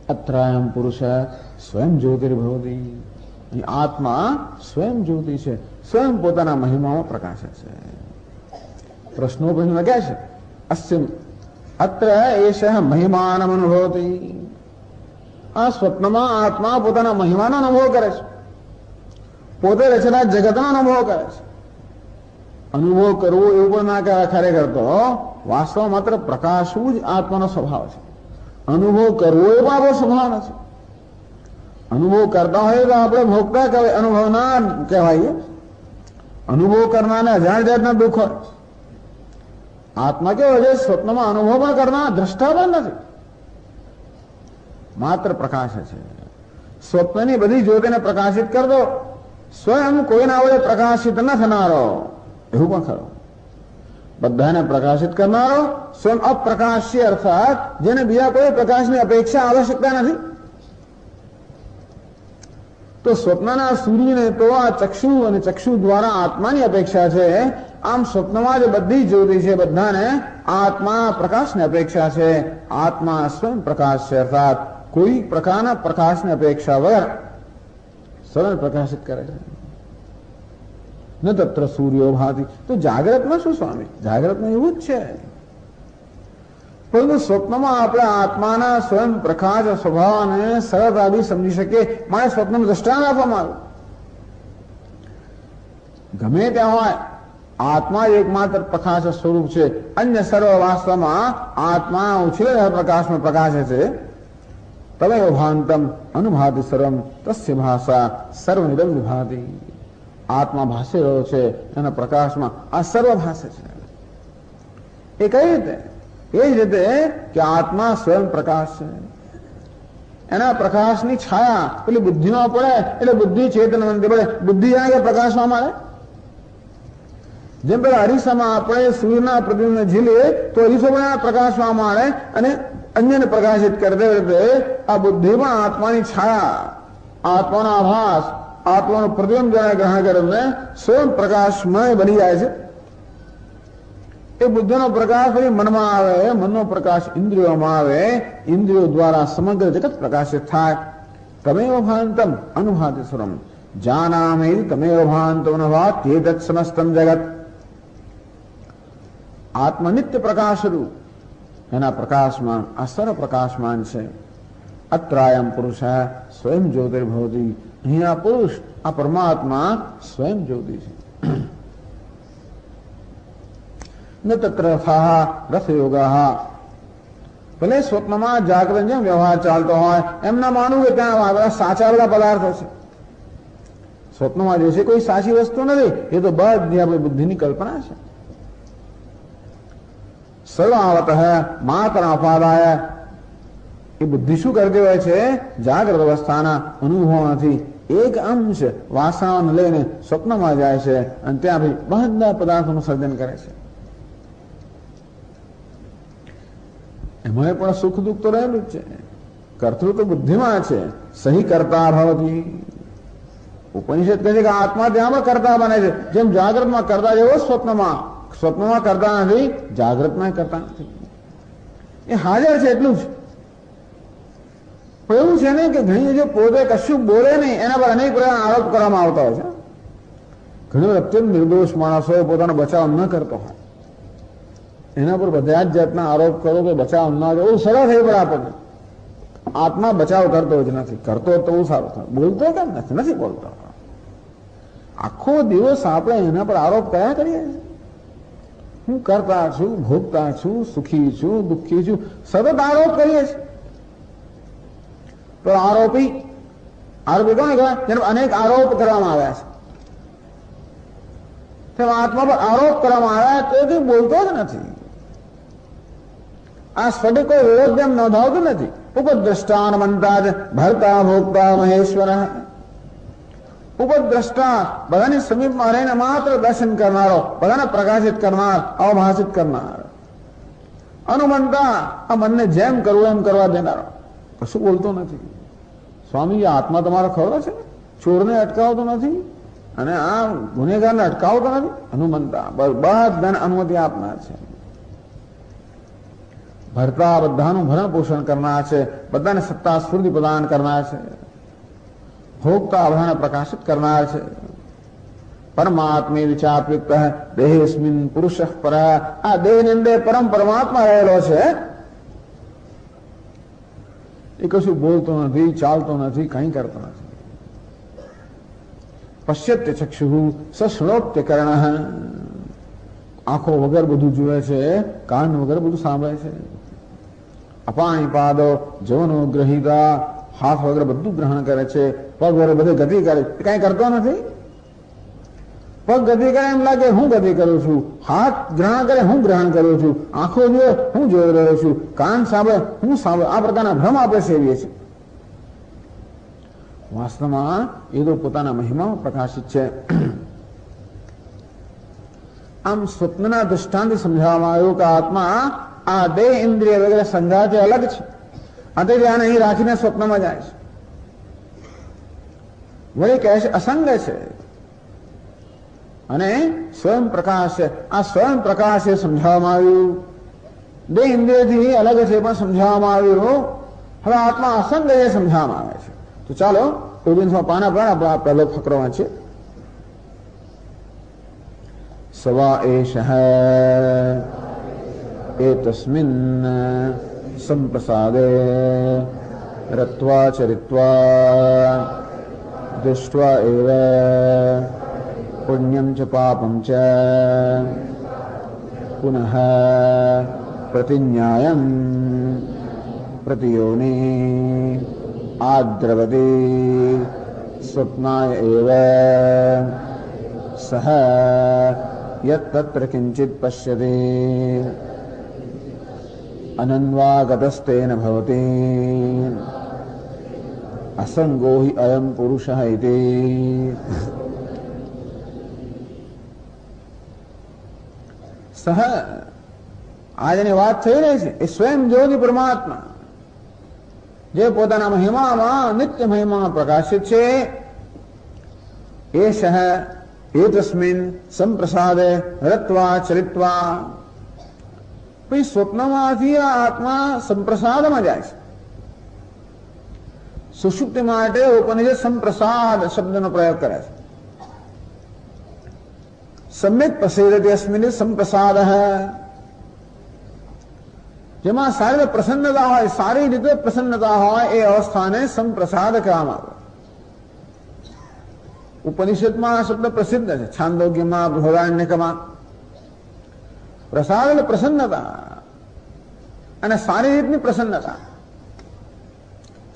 અત્રાયમ પુરુષ સ્વયં જ્યોતિર્ભવતી. આત્મા સ્વયં જ્યોતિ છે, સ્વયં પોતાના મહિમામાં પ્રકાશે છે. પ્રશ્નો પ્રશ્ન કહે છે અસ્યમ અત્ર એષ મહિમાન અનુભવતી. આ સ્વપ્નમાં આત્મા પોતાના મહિમાનો અનુભવ કરે છે, પોતે રચના જગતનો અનુભવ કરે છે. અનુભવ કરવો એવું પણ ના કહેવાય. ખરેખર તો વાસ્તવ માત્ર પ્રકાશવું જ આત્માનો સ્વભાવ છે. અનુભવ કરવો એ પણ આપણો સ્વભાવ નથી. અનુભવ કરતા હોય તો આપણે ભોગતા કહેવાય, અનુભવ ના કહેવાય. અનુભવ કરનારને હજાર જાતના દુઃખ હોય. આત્મા કેવો છે? સ્વપ્નમાં અનુભવ પણ કરનાર, દ્રષ્ટા પણ નથી, માત્ર પ્રકાશ છે. સ્વપ્નની બધી જ્યોતિને પ્રકાશિત કર દો, સ્વયં કોઈના વડે પ્રકાશિત ન થનારો, એવું પણ ખરો. બધાને પ્રકાશિત કરનારો, સ્વયં અપ્રકાશ્ય, અર્થાત જેને બીજા કોઈ પ્રકાશની અપેક્ષા આવશ્યકતા નથી. તો સ્વપ્નના સૂર્યને તો આ ચક્ષુ અને ચક્ષુ દ્વારા આત્માની અપેક્ષા છે. આમ સ્વપ્નમાં જે બધી જ્યોતિ છે બધાને આત્મા પ્રકાશની અપેક્ષા છે. આત્મા સ્વયં પ્રકાશ છે, અર્થાત કોઈ પ્રકારના પ્રકાશની અપેક્ષા વગર સ્વયં પ્રકાશિત કરે છે. ન તત્ર સૂર્યો ભાતિ. તો જાગ્રતમાં શું સ્વામી? જાગ્રતમાં એવું જ છે, પરંતુ સ્વપ્નમાં આપણે આત્માના સ્વયં પ્રકાશ સ્વભાવને સરળતાથી સમજી શકીએ માટે સ્વપ્નનું દ્રષ્ટાંત આપવામાં આવ્યું. ગમે ત્યાં હોય, આત્મા એકમાત્ર પ્રકાશ સ્વરૂપ છે. અન્ય સર્વ વાસ્તવમાં આત્મા ઉછળેલા પ્રકાશમાં પ્રકાશે છે. તમેવ ભાંતમ અનુભાતિ સર્વમ તસ્ય ભાષા સર્વમિદમ વિભાતિ. આત્મા ભાષી રહ્યો છે, એના પ્રકાશમાં આ સર્વ ભાષે છે. એ કઈ રીતે? એ જ રીતે કે આત્મા સ્વયં પ્રકાશ છે. એના પ્રકાશની છાયા પેલી બુદ્ધિમાં પડે એટલે બુદ્ધિ ચેતન બનતી પડે. બુદ્ધિ જાણે કે પ્રકાશમાં મળે. જેમ પેલા અરીસામાં આપણે સૂર્યના પ્રતિબિંબને ઝીલીએ તો અરીસો પણ પ્રકાશમાં મળે અને અન્યને પ્રકાશિત કરતે કરતે આ બુદ્ધિ પણ આત્માની છાયા, આત્માનો આભાસ, આત્માનું પ્રતિબિંબ જયારે ગ્રહણ કરીને સ્વયં પ્રકાશમય બની જાય છે. એ બુદ્ધિનો પ્રકાશ પછી મનમાં આવે, મનનો પ્રકાશ ઇન્દ્રિયોમાં આવે, ઇન્દ્રિયો દ્વારા સમગ્ર જગત પ્રકાશિત થાય. તમેવ ભાંતમ અનુભાતિ સર્વમ જાનામે તમેવ ભાંતમ અનુભાત ચેતત સમસ્તમ જગત. આત્મનિત્ય પ્રકાશરૂપ એના પ્રકાશમાં આ સર્વ પ્રકાશમાન છે. અત્રાયમ પુરુષ સ્વયં જ્યોતિર્ભવતી. અહીંયા પુરુષ આ પરમાત્મા સ્વયં જ્યોતિ છે. ન તત્ર રથયોગા. ભલે સ્વપ્નમાં જાગરણ જેમ વ્યવહાર ચાલતો હોય એમ ના માનવું કે ત્યાં સાચા બધા પદાર્થો છે. સ્વપ્નમાં જે છે કોઈ સાચી વસ્તુ નથી, એ તો બધી આપણી બુદ્ધિની કલ્પના છે. સર્વાવત માત્ર અપાદાય. એ બુદ્ધિ શું કરતી હોય છે? જાગ્રત અવસ્થાના અનુભવોથી એક અંશ વાસણાઓને લઈને સ્વપ્નમાં જાય છે અને ત્યાં બધા પદાર્થોનું સર્જન કરે છે. એમાં પણ સુખ દુઃખ તો રહેલું જ છે. કર્તૃત્વ બુદ્ધિમાં છે. સહી કરતા ભવતી. ઉપનિષદ કહે છે કે આત્મા ત્યાં પણ કરતા બને છે. જેમ જાગ્રતમાં કરતા જેવો સ્વપ્નમાં કરતા નથી, જાગ્રતમાં કરતા નથી. એ હાજર છે એટલું જ. એવું છે ને કે ઘણી જો પોતે કશું બોલે નહીં એના પર અનેક પ્રકારના આરોપ કરવામાં આવતા હોય છે. ઘણી અત્યંત નિર્દોષ માણસો પોતાનો બચાવ ન કરતો હોય એના પર બધા જ જાતના આરોપ કરો કે બચાવ ન કરે, બહુ સરળ થઈ પડે આપણને. આત્મા બચાવ કરતો જ નથી. કરતો તો બહુ સારું થાય. બોલતો કેમ નથી બોલતો? આખો દિવસ આપણે એના પર આરોપ કયા કરીએ? હું કરતા છું, ભોગતા છું, સુખી છું, દુઃખી છું, સતત આરોપ કરીએ છીએ. તો આરોપી કોને કહેવાય? જેને અનેક આરોપ કરવામાં આવ્યા છે. આત્મા પર આરોપ કરવામાં આવ્યા તો બોલતો જ નથી. આ સ્ફટિક કોઈ વિરોધ જેમ નોંધાવતો નથી. ઉપદ્રષ્ટાન મનતા જ ભરતા ભોગતા મહેશ્વર. ઉપદ્રષ્ટા બધાની સમીપમાં રહીને માત્ર દર્શન કરનારો, બધાને પ્રકાશિત કરનાર, અવભાષિત કરનાર. અનુમંતા આ મનને જેમ કરવું એમ કરવા દેનારો. કશું બોલતો નથી. સ્વામી આત્મા તમારો ખરો છે? ચોરને અટકાવતો નથી અને આ ગુનેગારને અટકાવતો નથી. હનુમંતા બધાને અનુમતિ આપનાર છે. ભરતા બધાનું ભરણ પોષણ કરનાર છે. બધાને સત્તા સ્ફૂર્તિ પ્રદાન કરનાર છે. ભોગતા બધાને પ્રકાશિત કરનાર છે. પરમાત્મે વિચારયુક્ત દેહેસ્મિન પુરુષ પર. આ દેહની અંદર પરમ પરમાત્મા રહેલો છે. એ કશું બોલતો નથી, ચાલતો નથી, કંઈ કરતો નથી. પશ્યત્ય ચક્ષુ સશ્રોત્ય કર્ણ. આંખો વગર બધું જુએ છે, કાન વગર બધું સાંભળે છે. અપાણી પાદો જવનો ગ્રહિતા. હાથ વગર બધું ગ્રહણ કરે છે. પગ વગર બધે ગતિ કરે. કઈ કરતો નથી. પગ ગતિ કરે એમ લાગે હું ગતિ કરું છું. હાથ ગ્રહણ કરે હું ગ્રહણ કરું છું. આંખો જોવે હું જોઈ રહ્યો છું. કાન સાંભળે હું સાંભળે. આ પ્રકારના ભ્રમ આપણે સેવીએ છીએ. વાસ્તવમાં એ તો પોતાના મહિમામાં પ્રકાશિત છે. આમ સ્વપ્નના દૃષ્ટાંત સમજાવવામાં આવ્યું કે આત્મા આ દેહ ઇન્દ્રિય વગેરે સંઘાથી અલગ છે. આથી ધ્યાન અહીં રાખીને સ્વપ્નમાં જાય છે. વળી કહે છે અસંગ છે અને સ્વયં પ્રકાશ છે. આ સ્વયં પ્રકાશ એ સમજાવવામાં આવ્યું. દેહ ઇન્દ્રિયથી અલગ છે પણ સમજાવવામાં આવ્યું. હવે આત્મા અસંગ એ સમજાવવામાં આવે છે. તો ચાલો 19 પાના પર આપણે પહેલો ફકરો વાંચીએ. સવા એષઃ એતસ્મિન સંપ્રસાદે રત્વા ચરિત્વા દૃષ્ટ્વા એવ પુણ્યં ચ પાપં ચ પુનઃ પ્રતિજ્ઞાયં પ્રતિયોનિ આદ્રવતી સ્વપ્નાય એવ સહ યત્તત્ર કિંચિત પશ્યતિ અનન્વાગતસ્તેન ભવતિ અસંગો હિ અયં પુરુષઃ ઇતિ. સહ આ જેની વાત થઈ રહી છે એ સ્વયં જ્યોતિ પરમાત્મા જે પોતાના મહિમામાં નિત્ય મહિમામાં પ્રકાશિત છે. એષઃ એતસ્મિન સંપ્રસાદે રત્વા ચરિત્વા. પછી સ્વપ્નમાંથી આ આત્મા સંપ્રસાદમાં જાય છે. સુષુપ્તિ માટે ઉપનિષદ સંપ્રસાદ શબ્દનો પ્રયોગ કરે છે. સમ્યક પ્રસિદ્ધતિ અસ્મિન સંપ્રસાદ, જેમાં સારી રીતે પ્રસન્નતા હોય, સારી રીતે પ્રસન્નતા હોય એ અવસ્થાને સંપ્રસાદ કહેવામાં આવે. ઉપનિષદમાં આ શબ્દ પ્રસિદ્ધ છે. છાંદોગ્યમાં, બૃહદારણ્યકમાં પ્રસાદ એટલે પ્રસન્નતા અને સારી રીતની પ્રસન્નતા,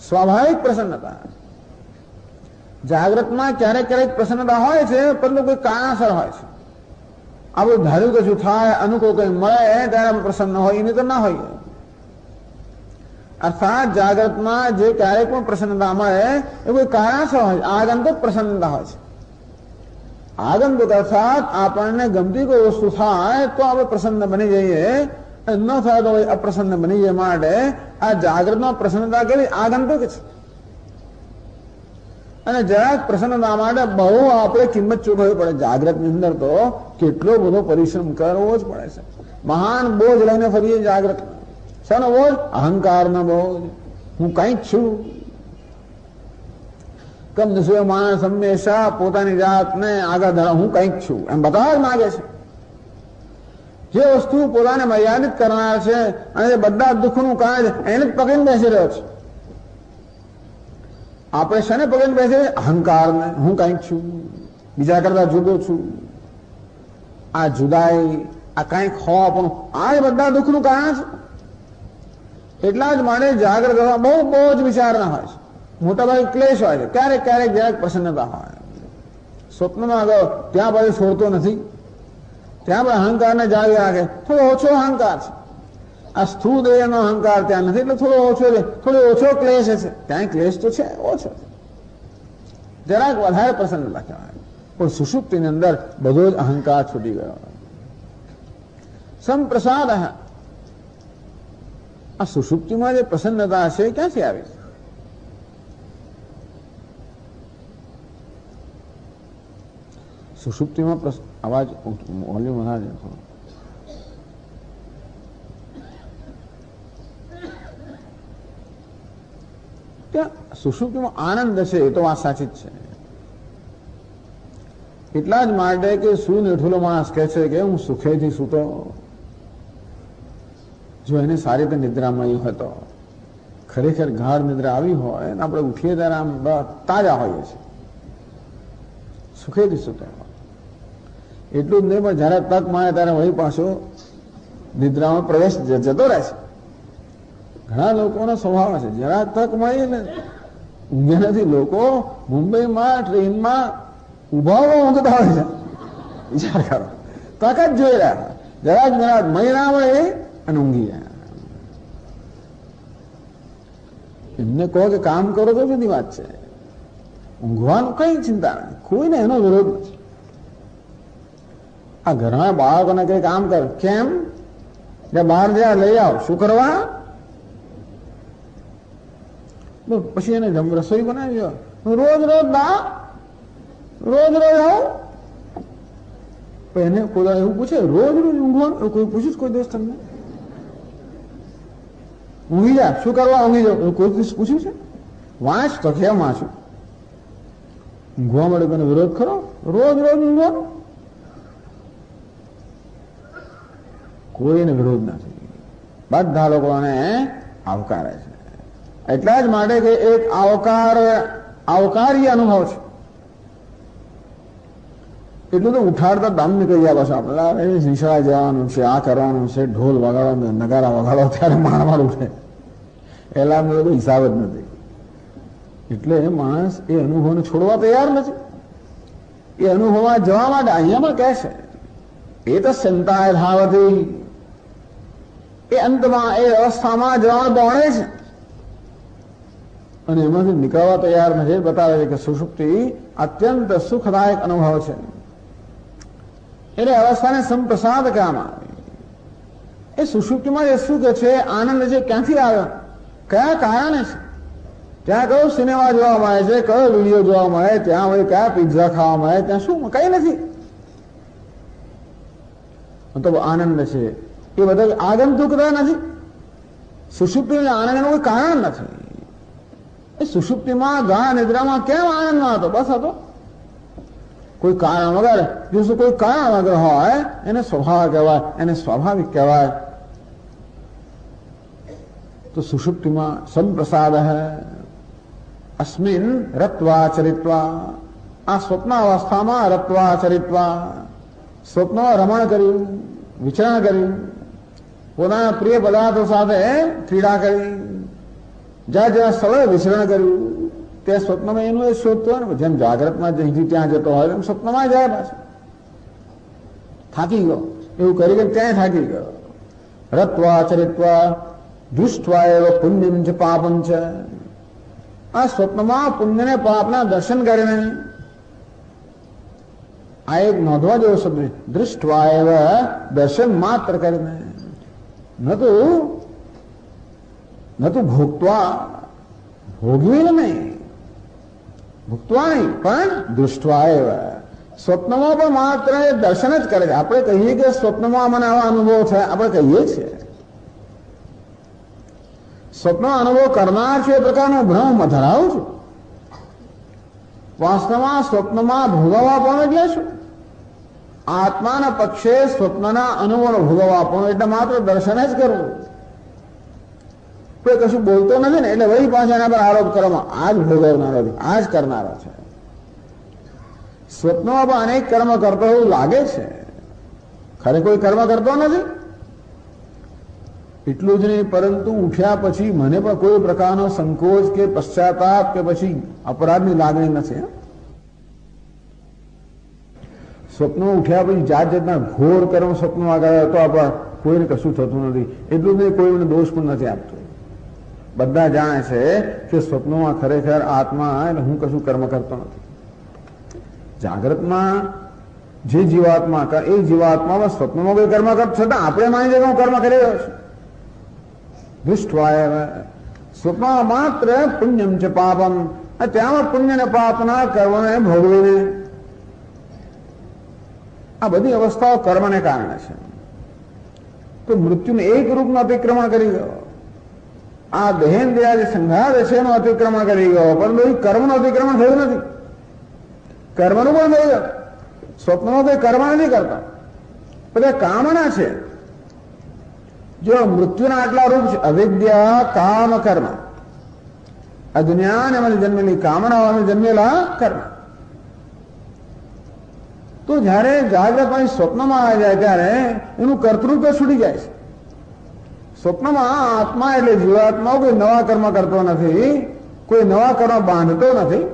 સ્વાભાવિક પ્રસન્નતા. જાગ્રતમાં ક્યારેક ક્યારેક પ્રસન્નતા હોય છે પરંતુ કોઈ કારણસર હોય છે. આપણે ધાર્યું કશું થાય, અનુકૂળ કઈ મળે ત્યારે પ્રસન્ન હોય, એની તો ના હોય. અર્થાત જાગ્રતમાં જે ક્યારેક પણ પ્રસન્નતા મળે એ કોઈ કારણસર હોય, આગંતુક પ્રસન્નતા હોય છે. આગંતુક અર્થાત આપણને ગમતી કોઈ વસ્તુ થાય તો આપણે પ્રસન્ન બની જઈએ, ન થાય તો અપ્રસન્ન બની જાય. માટે આ જાગ્રતમાં પ્રસન્નતા કેવી આગંતુક છે. અને જરાક પ્રસન્નતા માટે બહુ આપણે કિંમત ચૂકવવી પડે. જાગ્રતની અંદર તો કેટલો બધો પરિશ્રમ કરવો જ પડે છે. મહાન બોજ લઈને ફરીએ જાગ્રત. શાનો બોજ? અહંકારનો બોજ. હું કંઈક છું. કમનસીબ માણસ હંમેશા પોતાની જાતને આગળ ધરા, હું કંઈક છું એમ બતાવવા જ માંગે છે. જે વસ્તુ પોતાને મર્યાદિત કરનાર છે અને જે બધા દુઃખનું કારણ છે એને જ પકડીને બેસી રહ્યો છે. આપણે શેને પકડીને બેસીએ? અહંકારને. હું કંઈક છું, બીજા કરતા જુદો છું. આ જુદાઈ, આ કંઈક હોવા પણ આ જ બધા દુઃખનું કારણ છે. એટલા જ માટે જાગ્રત બહુ બહુ જ વિચારના હોય છે. મોટાભાગે ક્લેશ હોય છે. ક્યારેક ક્યારેક જરાક પ્રસન્નતા હોય. સ્વપ્નમાં ગયો ત્યાં પછી છોડતો નથી, ત્યાં પણ અહંકારને જાળવી રાખે. થોડો ઓછો અહંકાર છે. આ સ્થૂળ દેહનો અહંકાર ત્યાં નથી એટલે થોડો ઓછો છે. થોડો ઓછો ક્લેશ છે. ત્યાં ક્લેશ તો છે, ઓછો છે. જરાક વધારે પ્રસન્નતા કહેવાય. પણ સુષુપ્તિની અંદર બધો જ અહંકાર છૂટી ગયો. સંપ્રસાદ. આ સુષુપ્તિમાં જે પ્રસન્નતા છે ક્યાંથી આવી? સુષુપ્તિમાં અવાજ વોલ્યુમ વધારે થોડો. ત્યાં સુષુપ્તિમાં આનંદ છે એ તો વાત સાચી જ છે. એટલા જ માટે કે સૂઈને ઉઠેલો માણસ કહે છે કે હું સુખેથી સૂતો. જો એને સારી રીતે નિદ્રા મળી હોય તો, ખરેખર ગાઢ નિદ્રા આવી હોય અને આપણે ઉઠીએ ત્યારે આમ તાજા હોઈએ છીએ, સુખેથી સૂતો. એટલું જ નહીં પણ જયારે તક મળે ત્યારે વળી પાછો નિદ્રામાં પ્રવેશ જતો રહે છે. ઘણા લોકોનો સ્વભાવ છે જરા તક મળી ને ઊંઘે નથી. લોકો મુંબઈમાં ટ્રેનમાં ઉભા ઊંઘતા હોય છે. વિચાર કરો, તક જ જોઈ રહ્યા. જરાક મળી ના મળે અને ઊંઘી જાય. એમને કહો કે કામ કરો તો બધી વાત છે. ઊંઘવાનું કઈ ચિંતા નથી, કોઈને એનો વિરોધ નથી. આ ઘરના બાળકોને કઈ કામ કરે, કેમ બહાર જ્યાં લઈ આવો, શું કરવા? પછી એને રસોઈ બનાવી, રોજ રોજ ના, રોજ રોજ આવો. એને કોઈ એવું પૂછે, રોજ રોજ ઊંઘવાનું? કોઈ પૂછ્યું કોઈ દિવસ તમને? ઊંઘી જા, શું કરવા ઊંઘી જાવ? કોઈ દિવસ પૂછ્યું છે? વાંચ તો કેમ વાંચું? ઊંઘવા મળે કોઈને વિરોધ ખરો? રોજ રોજ ઊંઘવાનું કોઈને વિરોધ નથી. બધા લોકોને આવકારે છે. એટલા જ માટે કે એક આવકારી અનુભવ છે. એટલું તો ઉઠાડતા દમ નીકળી જાય. બસ આપણા નિશાળા જવાનું છે, આ કરવાનું છે, ઢોલ વગાડો, નગારા વગાડો, ત્યારે માણમાં ઉઠે. એલાર્મ નો હિસાબ જ નથી. એટલે માણસ એ અનુભવને છોડવા તૈયાર નથી. એ અનુભવમાં જવા માટે અહીંયામાં કહે છે એ તો સંતાય ધાવતી, એ અંતમાં એ અવસ્થામાં જવા દોડે છે અને એમાંથી નીકળવા તૈયાર નથી. બતાવે છે કે સુષુપ્તિ અત્યંત સુખદાયક અનુભવ છે. એટલે અવસ્થાને સંપ્રસાદ કહેવામાં આવે. એ સુષુપ્તિમાં જે સુખ છે, આનંદ છે, ક્યાંથી આવ્યો, કયા કારણે છે? ત્યાં કયો સિનેમા જોવા મળે છે, કયો વિડીયો જોવા મળે, ત્યાં હોય કયા પિઝા ખાવા મળે, ત્યાં શું કઈ નથી. મતલબ આનંદ છે એ બધા આગંતુકતા નથી. સુષુપ્તિ આનંદનું કોઈ કારણ નથી. એ સુષુપ્તિમાં ગાઢ નિદ્રામાં કેમ આનંદ ન હતો? બસ હતો. કોઈ કારણ વગર, જો કોઈ કારણ વગર હોય એને સ્વભાવ કહેવાય, એને સ્વાભાવિક કહેવાય. તો સુષુપ્તિમાં સંપ્રસાદ હૈ. અસ્મિન રત્વા ચરિત્વા, આ સ્વપ્નાવસ્થામાં રત્વા ચરિત્વા, સ્વપ્નો રમણ કર્યું, વિચરણ કર્યું, પોતાના પ્રિય પદાર્થો સાથે ક્રીડા કરી, જ્યાં જ્યાં સ્થળે વિચરણ કર્યું તે સ્વપ્નમાં એનું એ શોધતો હોય ને. જેમ જાગ્રતમાં અહીંથી ત્યાં જતો હોય એમ સ્વપ્નમાં જાય પાછું. થાકી ગયો એવું કરી કે ત્યાં થાકી ગયો. રત્વા ચરિત્વા દૃષ્ટવા એવ પુણ્યમ ચ પાપમ છે. આ સ્વપ્નમાં પુણ્ય ને પાપના દર્શન કરીને, આ એક નોંધવા જેવો શબ્દ, દૃષ્ટવા એવ દર્શન માત્ર કરીને, નતું ભોગત્વા, ભોગવીને નહીં, ભોગત્વા નહીં, પણ દૃષ્ટવા એવ સ્વપ્નમાં પણ માત્ર દર્શન જ કરે છે. આપણે કહીએ કે સ્વપ્નમાં મને આવા અનુભવ થયા, આપણે કહીએ છીએ. સ્વપ્ન અનુભવ કરનાર છે એ પ્રકારનો ભ્રમ ધરાવું છું. વાસ્તવમાં સ્વપ્નમાં ભોગવવા પણ એટલે શું? આત્માના પક્ષે સ્વપ્નના અનુભવનો ભોગવવા પણ એટલે માત્ર દર્શન જ કરવું. કોઈ કશું બોલતો નથી ને એટલે વળી પાછા એના પર આરોપ કરવામાં, આ જ ભોગવનારો છે, આ જ કરનારો છે. સ્વપ્નમાં પણ અનેક કર્મ કરતો એવું લાગે છે, ખરે કોઈ કર્મ કરતો નથી. એટલું જ નહીં, પરંતુ ઉઠ્યા પછી મને પણ કોઈ પ્રકારનો સંકોચ કે પશ્ચાતાપ કે પછી અપરાધની લાગણી નથી. સ્વપ્નમાં ઉઠ્યા પછી જાત જાતના ઘોર કર્મ સ્વપ્નમાં કરે તો પણ કોઈને કશું થતું નથી. એટલું જ નહીં, કોઈ મને દોષ પણ નથી આપતું. બધા જાણે છે કે સ્વપ્નમાં ખરેખર આત્મા એટલે હું કશું કર્મ કરતો નથી. જાગ્રતમાં જે જીવાત્મા એ જીવાત્મામાં સ્વપ્નમાં કોઈ કર્મ કરતો છતાં આપણે માની છે કે હું કર્મ કરી રહ્યો છું. દૃષ્ટવાય સ્વપ્નમાં માત્ર પુણ્યમ છે પાપમ, ત્યાં પુણ્ય ને પાપના કર્મને ભોગવીને, આ બધી અવસ્થાઓ કર્મને કારણે છે. તો મૃત્યુને એક રૂપનું અતિક્રમણ કરી ગયો. આ દેહેન્દ્રિયા જે સંઘાત છે એનું અતિક્રમણ કરી ગયો, પરંતુ એ કર્મનું અતિક્રમણ થયું નથી. કર્મનું પણ થઈ ગયું. સ્વપ્નમાં કોઈ કર્મ નથી કરતા, બધા કામના છે. જો મૃત્યુના આટલા રૂપ છે, અવિદ્યા, કામ, કર્મ. અજ્ઞાન એમાં જન્મેલી કામનાઓમાં જન્મેલા કર્મ. તો જયારે જાગ્રત સ્વપ્નમાં આવી જાય ત્યારે એનું કર્તૃત્વ છૂટી જાય છે. સ્વપ્નમાં આત્મા એટલે જીવાત્મા કોઈ નવા કર્મ કરતો નથી, કોઈ નવા કર્મ બાંધતો નથી.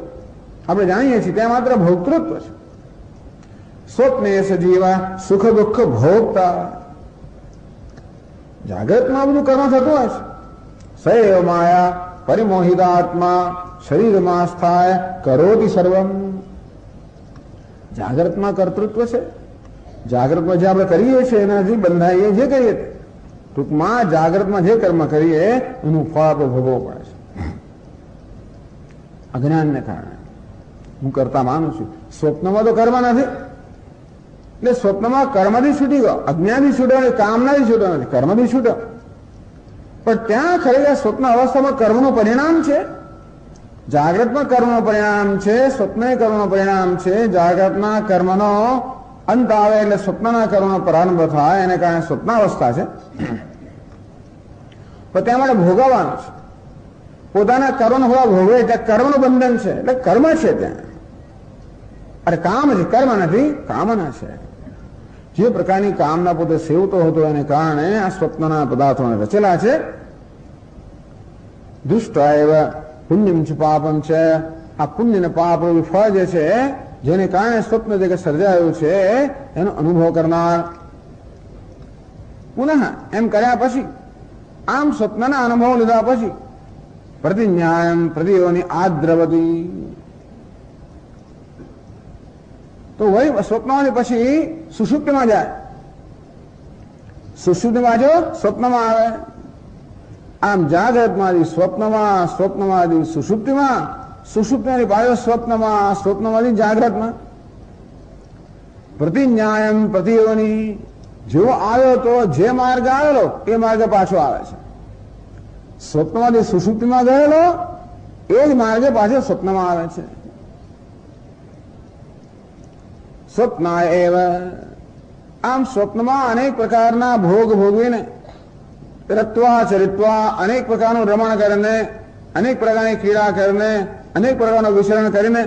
આપણે જાણીએ છીએ ત્યાં માત્ર ભોક્તૃત્વ છે. સ્વપ્ને સજીવા સુખ દુઃખ ભોગતા. જાગ્રતમાં બધું કર્મ થતું હોય છે. સૈવ માયા પરિમોહિત આત્મા શરીરમાં સ્થાય કરોતિ સર્વમ. જાગ્રતમાં કર્તૃત્વ છે, જાગ્રતમાં જે આપણે કરીએ છીએ એનાથી બંધાઈએ જે કરીએ, ટૂંકમાં જાગ્રતમાં જે કર્મ કરીએ એનું ફળ આપણે ભોગવવું પડે છે અજ્ઞાનને કારણે. હું કરતા માનું છું, સ્વપ્નમાં તો કર્મ નથી, એટલે સ્વપ્નમાં કર્મથી છૂટી ગયો, અજ્ઞાનથી છૂટ્યો નથી, કામનાથી છૂટ્યો નથી, કર્મથી છૂટ્યો. પણ ત્યાં ખરેખર સ્વપ્ન અવસ્થામાં કર્મનું પરિણામ છે, જાગ્રતમાં કર્મનું પરિણામ છે, સ્વપ્ન કર્મનું પરિણામ છે. જાગ્રતના કર્મનો અંત આવે એટલે સ્વપ્નના કર્મનો પ્રારંભ થાય, એને કારણે સ્વપ્નાવસ્થા છે. પણ ત્યાં માટે ભોગવવાનું છે, પોતાના કર્મનો ભોગવે ત્યાં કર્મનું બંધન છે, એટલે કર્મ છે ત્યાં. અરે કામ છે, કર્મ નથી, કામના છે. જે પ્રકારની કામના પોતે સેવતો હતો એને કારણે આ સ્વપ્નના પદાર્થોને રચેલા છે. દુષ્ટ એવા પુણ્યમ છે પાપમ છે, આ પુણ્ય ને પાપ ફળ જે છે જેને કારણે સ્વપ્ન જે સર્જાયું છે એનો અનુભવ કરનાર. પુનઃ એમ કર્યા પછી, આમ સ્વપ્નના અનુભવ લીધા પછી પ્રતિજ્ઞાયમ પ્રતિયોની આદ્રવતી, તો વહી સ્વપ્નમાંથી પછી સુષુપ્તિમાં જાય. સુષુપ્તિમાં જો સ્વપ્નમાં આવે, આમ જાગ્રતમાંથી સ્વપ્નમાં, સ્વપ્નમાંથી સુષુપ્તિમાં, સુષુપ્તિમાંથી પાછો સ્વપ્નમાં, સ્વપ્નમાંથી જાગ્રતમાં. પ્રતિજ્ઞાયમ પ્રતિયોની, જેવો આવ્યો તો જે માર્ગ આવેલો એ માર્ગે પાછો આવે છે. સ્વપ્નમાંથી સુષુપ્તિમાં ગયેલો એ જ માર્ગે પાછો સ્વપ્નમાં આવે છે. સ્વપ્ના એવ, આમ સ્વપ્નમાં અનેક પ્રકારના ભોગ ભોગવીને, રત્વા ચરિત્વા, અનેક પ્રકારનું રમણ કરીને, અનેક પ્રકારની ક્રીડા કરીને, અનેક પ્રકારનું વિચરણ કરીને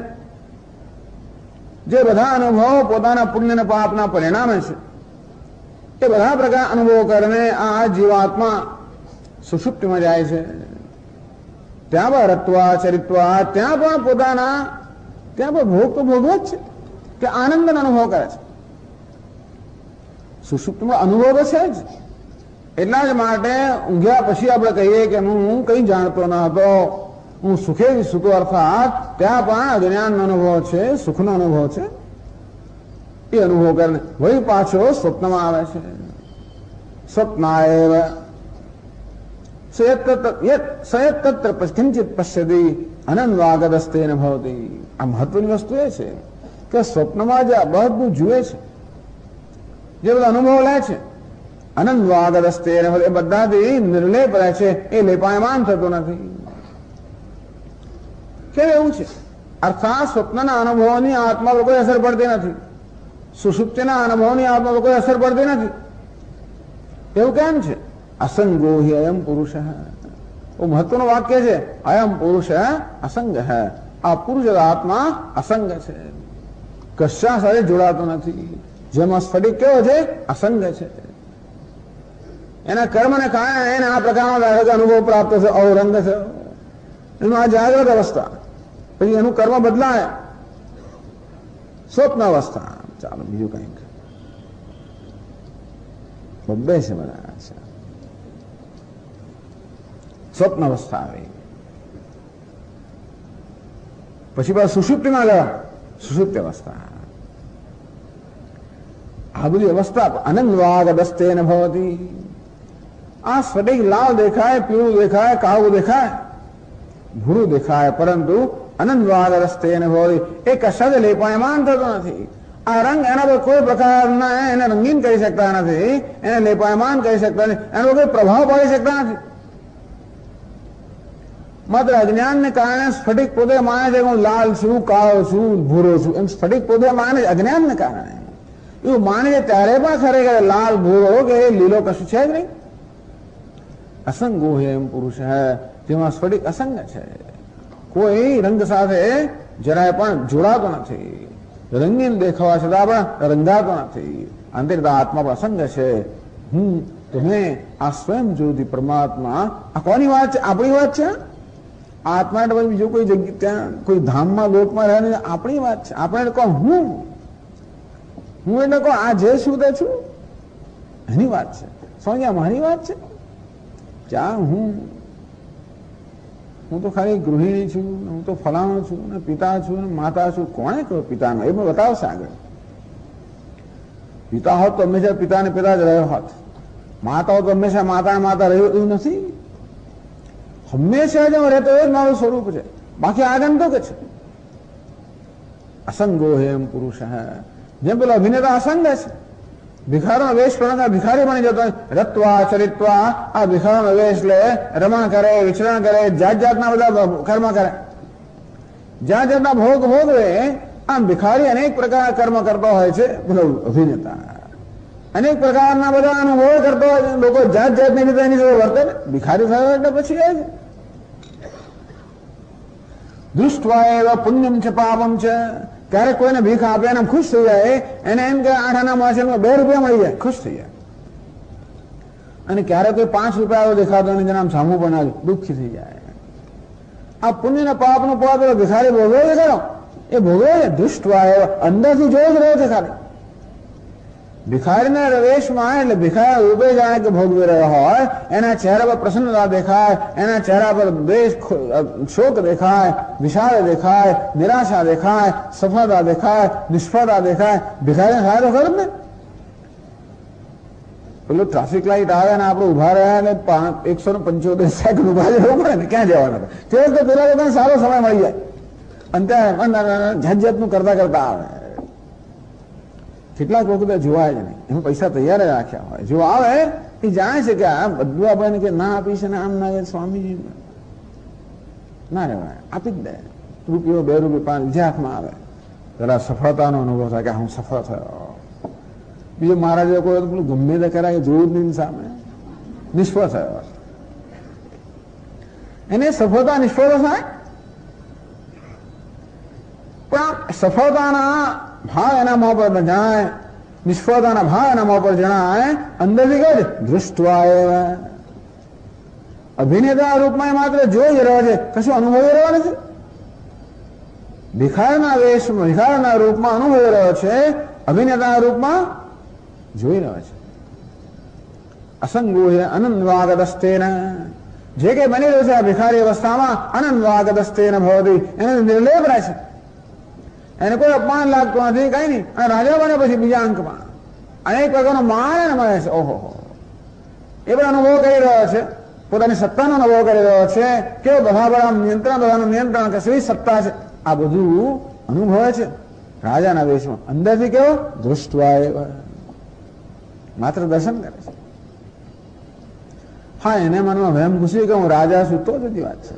જે બધા અનુભવો પોતાના પુણ્ય અને પાપના પરિણામે છે એ બધા પ્રકાર અનુભવો કરીને આ જીવાત્મા સુષુપ્તિમાં જાય છે. ત્યાં પણ રત્વા ચરિત્વા, ત્યાં પણ પોતાના, ત્યાં પણ ભોગ તો ભોગવો જ છે કે આનંદનો અનુભવ કરે છે. સુષુપ્તિમાં અનુભવ તો છે જ. એટલા જ માટે ઊંઘ્યા પછી આપણે કહીએ કે હું કઈ જાણતો ન હતો, હું સુખે સુતો, અર્થાત ત્યાં પણ અજ્ઞાનનો અનુભવ છે, સુખનો અનુભવ છે. એ અનુભવ કરીને વહી પાછો સ્વપ્નમાં આવે છે. સ્વપ્નાએવ સયત્ર કિંચિત પશ્યતિ અનન્વાગદસ્તેન ભવતી. આ મહત્વની વસ્તુ એ છે કે સ્વપ્નમાં જે બધું જુએ છે, જે બધા અનુભવ લે છે, અનન્વાગદસ્તેન એ બધાથી નિર્લેપ રહે છે, એ લેપાયમાન થતો નથી. કેમ એવું છે? અર્થાત સ્વપ્નના અનુભવોની આત્મા પર કોઈ અસર પડતી નથી, સુષુપ્તિના અનુભવની આત્મા પર કોઈ અસર પડતી નથી. એવું કેમ છે? અસંગો હિ અયમ પુરુષ. वो महत्वનું વાક્ય છે, અયમ પુરુષ અસંગ હૈ. આ પુરુષ આત્મા અસંગ છે, કશા સાથે જોડાતો નથી. જેમાં સ્ફટિક કેવો છે? અસંગ છે. એના કર્મને કારણે એને આ પ્રકારનો અનુભવ પ્રાપ્ત છે, અવરંગ છે. એનું આ જાગ્રત અવસ્થા, પછી એનું કર્મ બદલાય સ્વપ્ન અવસ્થા. ચાલો બીજું કંઈક બબ્બે છે બધા છે. સ્વપ્ન અવસ્થા આવી પછી બસ સુષુપ્તિમાં ગયા, સુષુપ્તિ અવસ્થા. આ બધી અવસ્થા અનન્વાગદસ્તેન ભવતી. આ સ્ફટિક લાલ દેખાય, પીળું દેખાય, કાળું દેખાય, ભૂરું દેખાય, પરંતુ અનન્વાગદસ્તેન ભવતી એ કશાથી લેપાયમાન થતો નથી. આ રંગ એના પર કોઈ પ્રકારના એને રંગીન કરી શકતા નથી, એને લેપાયમાન કરી શકતા નથી, એનો કોઈ પ્રભાવ પાડી શકતા નથી. માત્ર અજ્ઞાનને કારણે સ્ફટિક પોતે માને છે કે હું લાલ છું, કાળો છું, ભૂરો છું, એમ સ્ફટિક પોતે માને છે અજ્ઞાનને કારણે. એવું માને છે ત્યારે પણ ખરેખર લાલ, ભૂરો કે લીલો કશું છે જ નહીં. અસંગો હે એમ પુરુષ હે, જેમાં સ્ફટિક અસંગ છે, કોઈ રંગ સાથે જરાય પણ જોડાતો નથી, રંગીન દેખાવા છતાં પણ રંગાતો નથી. આંતરિક આત્મા પણ અસંગ છે. હું તમે આ સ્વયં જ્યોતિ પરમાત્મા, આ કોની વાત છે? આપણી વાત છે. આત્મા એટલે બીજું કોઈ જગ્યા, ત્યાં કોઈ ધામમાં લોકમાં રહે, આપણી વાત છે. આપણે એટલે કહો હું, હું એટલે કહો આ જે શું તે છું, એની વાત છે. સમજ્યા? મારી વાત છે. ક્યાં હું હું તો ખાલી ગૃહિણી છું, હું તો ફલાણો છું ને પિતા છું ને માતા છું. કોણે કહ્યું પિતાનો? એ પણ બતાવશે આગળ. પિતા હોત તો હંમેશા પિતાને પિતા જ રહ્યો હોત, માતા હોત તો હંમેશા માતા માતા રહ્યો, એવું નથી. હંમેશા જેમ રહેતો એ જ મારું સ્વરૂપ છે, બાકી આગંતુક છે. અસંગો હે એમ પુરુષ હે. જેમ પેલો અભિનેતા અસંગ છે, ભિખારનો વેશ પ્રમાણે ભિખારી બની જતો, રત્વા ચરિત્વા, આ ભિખારનો વેશ લે, રમણ કરે, વિચરણ કરે, જાત જાતના બધા કર્મ કરે, જાત જાતના ભોગ ભોગવે. આમ ભિખારી અનેક પ્રકારના કર્મ કરતો હોય છે, પેલો અભિનેતા અનેક પ્રકારના બધા અનુભવો કરતો હોય છે. લોકો જાત જાતની રીતે એની જોડે વર્તે ને. ભિખારી થયો એટલે પછી એ જ દૃષ્ટવા એવા પુણ્યમ છે પાપમ છે. ક્યારેક કોઈને ભીખ આપે એને ખુશ થઈ જાય, એને એમ કે 8 આના માસમાં 2 રૂપિયા મળી જાય, ખુશ થઈ જાય. અને ક્યારેક કોઈ 5 રૂપિયા દેખાતો અને જેના સામું પણ દુઃખી થઈ જાય. આ પુણ્ય ને પાપ નો પાપ ભિખારી ભોગવે છે ખરો, એ ભોગવે છે. દૃષ્ટવા એવા અંદરથી જોઈ જ રહ્યો છે ખાલી. ભિખારીના વેશમાં એટલે ભિખારી રૂપે જાણે કે ભોગવી રહ્યો હોય, એના ચહેરા પર પ્રસન્નતા દેખાય, એના ચહેરા પર દ્વેષ શોક દેખાય, વિષાદ દેખાય, નિરાશા દેખાય, સફળતા દેખાય, નિષ્ફળતા દેખાય. ભિખારી થાય તો ખરું ને. પેલું ટ્રાફિક લાઈટ આવે ને આપણે ઉભા રહ્યા ને 175 સેકન્ડ ઉભા રહેવું પડે ને, ક્યાં જવાના? તે વખતે પેલા લોકોને સારો સમય મળી જાય અને ત્યાં જાત જાતનું કરતા કરતા આવે. કેટલાક લોકો તો જોવાય જ નહીં, એમાં પૈસા તૈયાર જ રાખ્યા હોય. જો આવે એ જાણે છે કે આ બધું આપણને કે ના આપીશ ને આમ ના સ્વામીજી ના રહેવાય, આપી જ દે. રૂપિયો 2 રૂપિયા 5 જે હાથમાં આવે, પેલા સફળતાનો અનુભવ થાય કે હું સફળ થયો. બીજો મહારાજ કોઈ પેલું ગમે તે કરાય જોયું જ નહીં સામે, નિષ્ફળ થયો. એને સફળતા નિષ્ફળતા થાય, પણ સફળતાના ભાવ એના મોં પર જણાય, નિષ્ફળતાના ભાવ એના મોં પર જણાય. અંદરથી કહે છે દૃષ્ટવા. અભિનેતા રૂપમાં માત્ર જોઈ રહ્યો છે, કશું અનુભવી રહ્યો નથી. ભિખારના વેશમાં ભિખારના રૂપમાં અનુભવી રહ્યો છે, અભિનેતાના રૂપમાં જોઈ રહ્યો છે. અસંગો અનંતવાગદસ્તેન. જે કઈ બની રહ્યું છે આ ભિખારી અવસ્થામાં અનંતવાગદસ્તેન ભવતી, એને નિર્લેપ રહે છે, એને કોઈ અપમાન લાગતું નથી, કઈ નહીં. અને રાજા બને પછી બીજા અંકમાં અનેક પ્રકારનો માન એને મળે છે. ઓહો, એ પણ અનુભવ કરી રહ્યો છે, પોતાની સત્તાનો અનુભવ કરી રહ્યો છે. કેવો બધા નિયંત્રણ, બધાનું નિયંત્રણ, કશી સત્તા છે, આ બધું અનુભવે છે રાજાના વેશમાં. અંદરથી કેવો દૃષ્ટવા, માત્ર દર્શન કરે છે. હા, એને મનમાં વહેમ ઘૂસી કે હું રાજા છું તો જુદી વાત છે.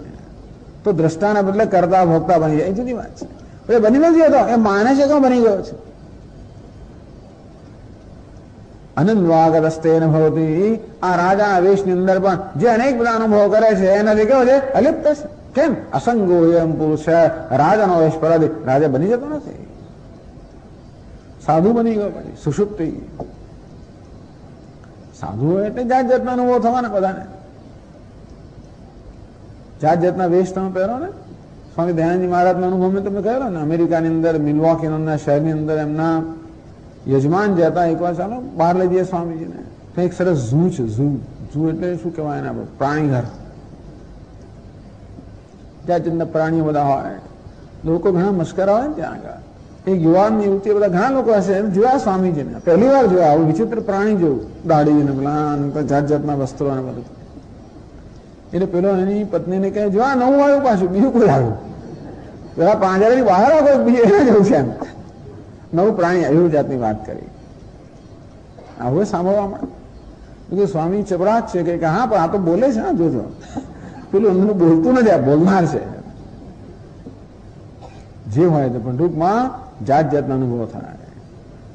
તો દ્રષ્ટાના બદલે કરતા ભોગતા બની જાય, એ જુદી વાત છે. એ બની નથી હતો, એ માને છે કે બની ગયો છે. અનંતવાગદસ્તેન ભવતી. આ રાજાના વેશની અંદર પણ જે અનેક બધા અનુભવ કરે છે એનાથી કેવો છે? અલિપ્ત છે. કેમ? અસંગો એમ પુરુષ રાજાનો વેશ પરાધી રાજા બની જતો નથી, સાધુ બની ગયો. પછી સુષુપ્તિ. સાધુ એટલે જાત જાતના અનુભવ થવાના બધાને. જાત જાતના વેશ તમે પહેરો ને. સ્વામી દયાનંદજી મહારાજનો અનુભવ મેં તમને કહ્યો ને, અમેરિકાની અંદર મિલ્વોકી નામના શહેરની અંદર એમના યજમાન જે હતા, એકવાર ચાલો બહાર લઈ જઈએ સ્વામીજીને, તો એક સરસ ઝૂ છે. ઝૂ એટલે શું કહેવાય એના? પ્રાણી ઘર. જાત જાતના પ્રાણીઓ બધા હોય, લોકો ઘણા મસ્કરા હોય ને ત્યાં આગળ. એક યુવાન યુવતી બધા ઘણા લોકો હશે, જોયા સ્વામીજીને પહેલી વાર જોયા. આવું વિચિત્ર પ્રાણી જોયું, દાઢી ને પેલા જાત જાતના વસ્ત્રો ને બધું. એટલે પેલો એની પત્નીને કહે, જો આ નવું આવ્યું, પાછું બીજું કોઈ આવ્યું. પેલા પાંજરાની બહાર કોઈ બીજું એના જેવું છે એમ, નવું પ્રાણી આવ્યું, જાતની વાત કરી. આવું સાંભળવા મળે. સ્વામી ચપરાત છે કે હા, પણ આ તો બોલે છે. હા, જોજો પેલું અંદર બોલતું નથી, આ બોલનાર છે. જે હોય તો પણ ટૂંકમાં જાત જાતના અનુભવ થાય.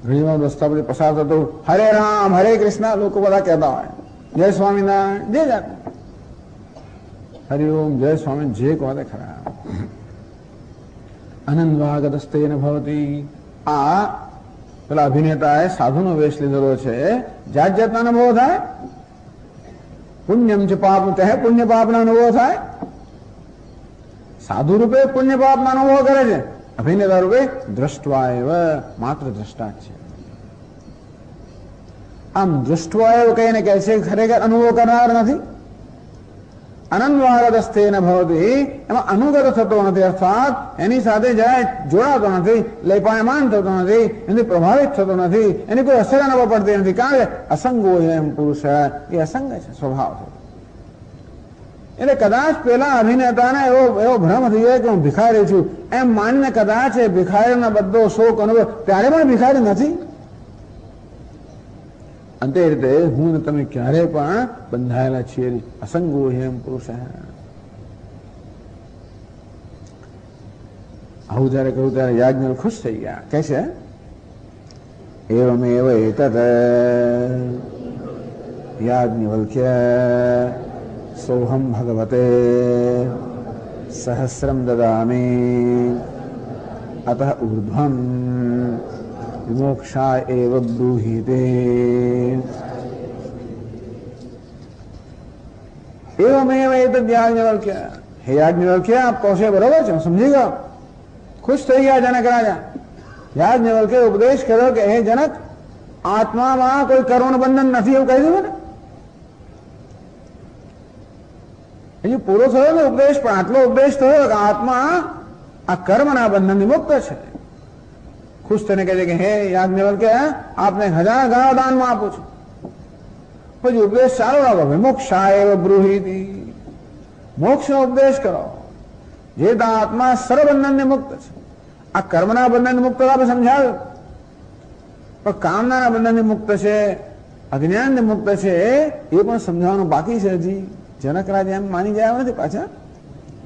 ઘણી વાર રસ્તા પરથી પસાર થતો હરે રામ હરે કૃષ્ણ લોકો બધા કહેતા હોય, જય સ્વામિનારાયણ, જે જાત હરિઓમ જય સ્વામી જે કહો તે ખરા. અનંતવાગદસ્તેન ભવતી. આ પેલા અભિનેતાએ સાધુનો વેશ લીધેલો છે, જાત જાતના અનુભવ થાય. પુણ્યમ છે પાપ, તે પુણ્ય પાપના અનુભવ થાય. સાધુ રૂપે પુણ્ય પાપના અનુભવ કરે છે, અભિનેતા રૂપે દ્રષ્ટવા એવ, માત્ર દ્રષ્ટા છે. આમ દ્રષ્ટવા એવ કહીને કહે છે, ખરેખર અનુભવ કરનાર નથી. અનન્વારદસ્થે ન ભવતી, એમાં અનુગત થતો નથી, અર્થાત એની સાથે જાય જોડાતો નથી, લયપાયમાન થતો નથી, એની પ્રભાવિત થતો નથી, એની કોઈ અસર ન પડતી નથી. કારણ કે અસંગો એમ પુરુષ એ અસંગ છે સ્વભાવ છે. એટલે કદાચ પેલા અભિનેતાને એવો ભ્રમ થઈ જાય કે હું ભિખારી છું એમ માનીને કદાચ એ ભિખારીનો બધો શોક અનુભવ, ત્યારે પણ ભિખારી નથી. અંતે રીતે હું ને તમે ક્યારે પણ બંધાયેલા છીએ નહીં. અસંગો હેમ પુરુષ. આવું જયારે કહ્યું ત્યારે યાજ્ઞવલ્ક ખુશ થઈ ગયા. કહે છે એવમેવ એતત યાજ્ઞવલ્ક્ય સોહમ ભગવતે સહસ્રમ દદામી અતઃ ઊર્ધ્વમ વિમોક્ષા એવ બ્રૂહીતે. એવમેવ એતદ યાજ્ઞવલ્ક્ય. હે યાજ્ઞવલ્ક્ય, આપ કહો છો બરોબર છે, હું સમજી ગયો. ખુશ થઈ ગયા જનક રાજા. યાજ્ઞવલ્કે ઉપદેશ કર્યો કે હે જનક, આત્મામાં કોઈ કર્મનું બંધન નથી એવું કહી દીધું ને. હજી પૂરો થયો ને ઉપદેશ, પણ આટલો ઉપદેશ થયો કે આત્મા આ કર્મના બંધનથી મુક્ત છે. ખુશ થઈને કહે છે કે હે યાજ્ઞવલ્કે, આપને 1000 ગણા દાનમાં આપું છું. પછી ઉપદેશ ચાલુ રાખો. વિમોક્ષા એવ બ્રૂહીતિ, મોક્ષનો ઉપદેશ કરો. જે આત્મા સર્વબંધનને મુક્ત છે. આ કર્મના બંધનથી મુક્ત આપણે સમજાવ્યું, પણ કામના બંધનથી મુક્ત છે, અજ્ઞાનથી મુક્ત છે, એ પણ સમજાવવાનું બાકી છે. હજી જનક રાજા એમ માની ગયા નથી. પાછા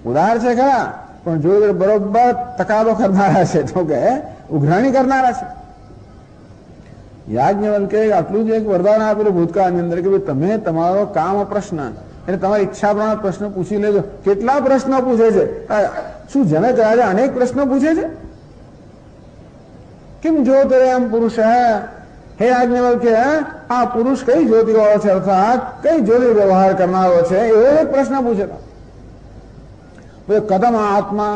ઉદાર છે ખરા, પણ જો બરોબર તકાદો કરનારા છે, તો કે ઉઘરાણી કરનારા છે. યાજ્ઞવલ્કે આટલું જ એક વરદાન આપેલું ભૂતકાળની અંદર કે ભાઈ તમે તમારો કામ પ્રશ્ન એટલે તમારી ઈચ્છા પ્રમાણે પ્રશ્ન પૂછી લેજો. કેટલા પ્રશ્નો પૂછે છે? શું જનક રાજા અનેક પ્રશ્નો પૂછે છે? કેમ જોતે એમ પુરુષ હે યાજ્ઞવલ્કે, આ પુરુષ કઈ જ્યોતિ વાળો છે, અર્થાત કઈ જ્યોતિ વ્યવહાર કરનારો છે, એવો એક પ્રશ્ન પૂછેલો. કદમ આત્મા,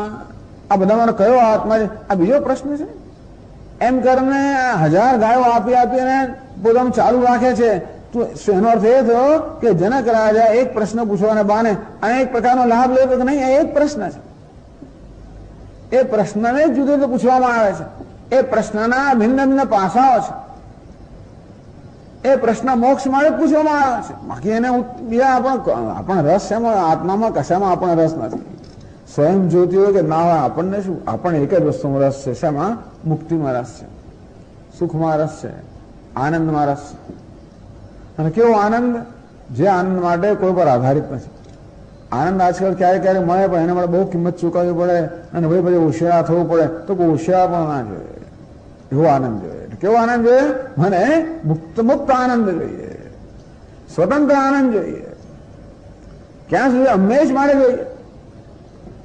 આ બધામાં કયો આત્મા છે, આ બીજો પ્રશ્ન છે. એમ કરીને 1000 ગાયો આપી આપીને પોતાનું ચાલુ રાખે છે. તો એનો અર્થ એ થયો કે જનક રાજા એક પ્રશ્ન પૂછવાને બહાને અનેક પ્રકારનો લાભ લેતો કે નહીં. એક પ્રશ્ન છે, એ પ્રશ્નને જુદો જુદો પૂછવામાં આવે છે. એ પ્રશ્નના ભિન્ન ભિન્ન પાસાઓ છે. એ પ્રશ્ન મોક્ષ માટે પૂછવામાં આવે છે. બાકી એને બીજા આપણને રસ છે આત્મામાં, કશામાં આપણને રસ નથી. સ્વયં જ્યોતિ હોય કે ના હોય, આપણને શું, આપણને એક જ વસ્તુમાં રસ છે. શેમાં? મુક્તિમાં રસ છે, સુખમાં રસ છે, આનંદમાં રસ છે. અને કેવો આનંદ? જે આનંદ માટે કોઈ પર આધારિત નથી. આનંદ આજકાલ ક્યારેક ક્યારેક મળે, પણ એના માટે બહુ કિંમત ચૂકવવી પડે, અને ભાઈ પછી હોશિયાર થવું પડે. તો કોઈ હોશિયાર પણ ના જોઈએ, એવો આનંદ જોઈએ. કેવો આનંદ જોઈએ? મને મુક્ત આનંદ જોઈએ, સ્વતંત્ર આનંદ જોઈએ. ક્યાં સુધી? હંમેશ માટે જોઈએ.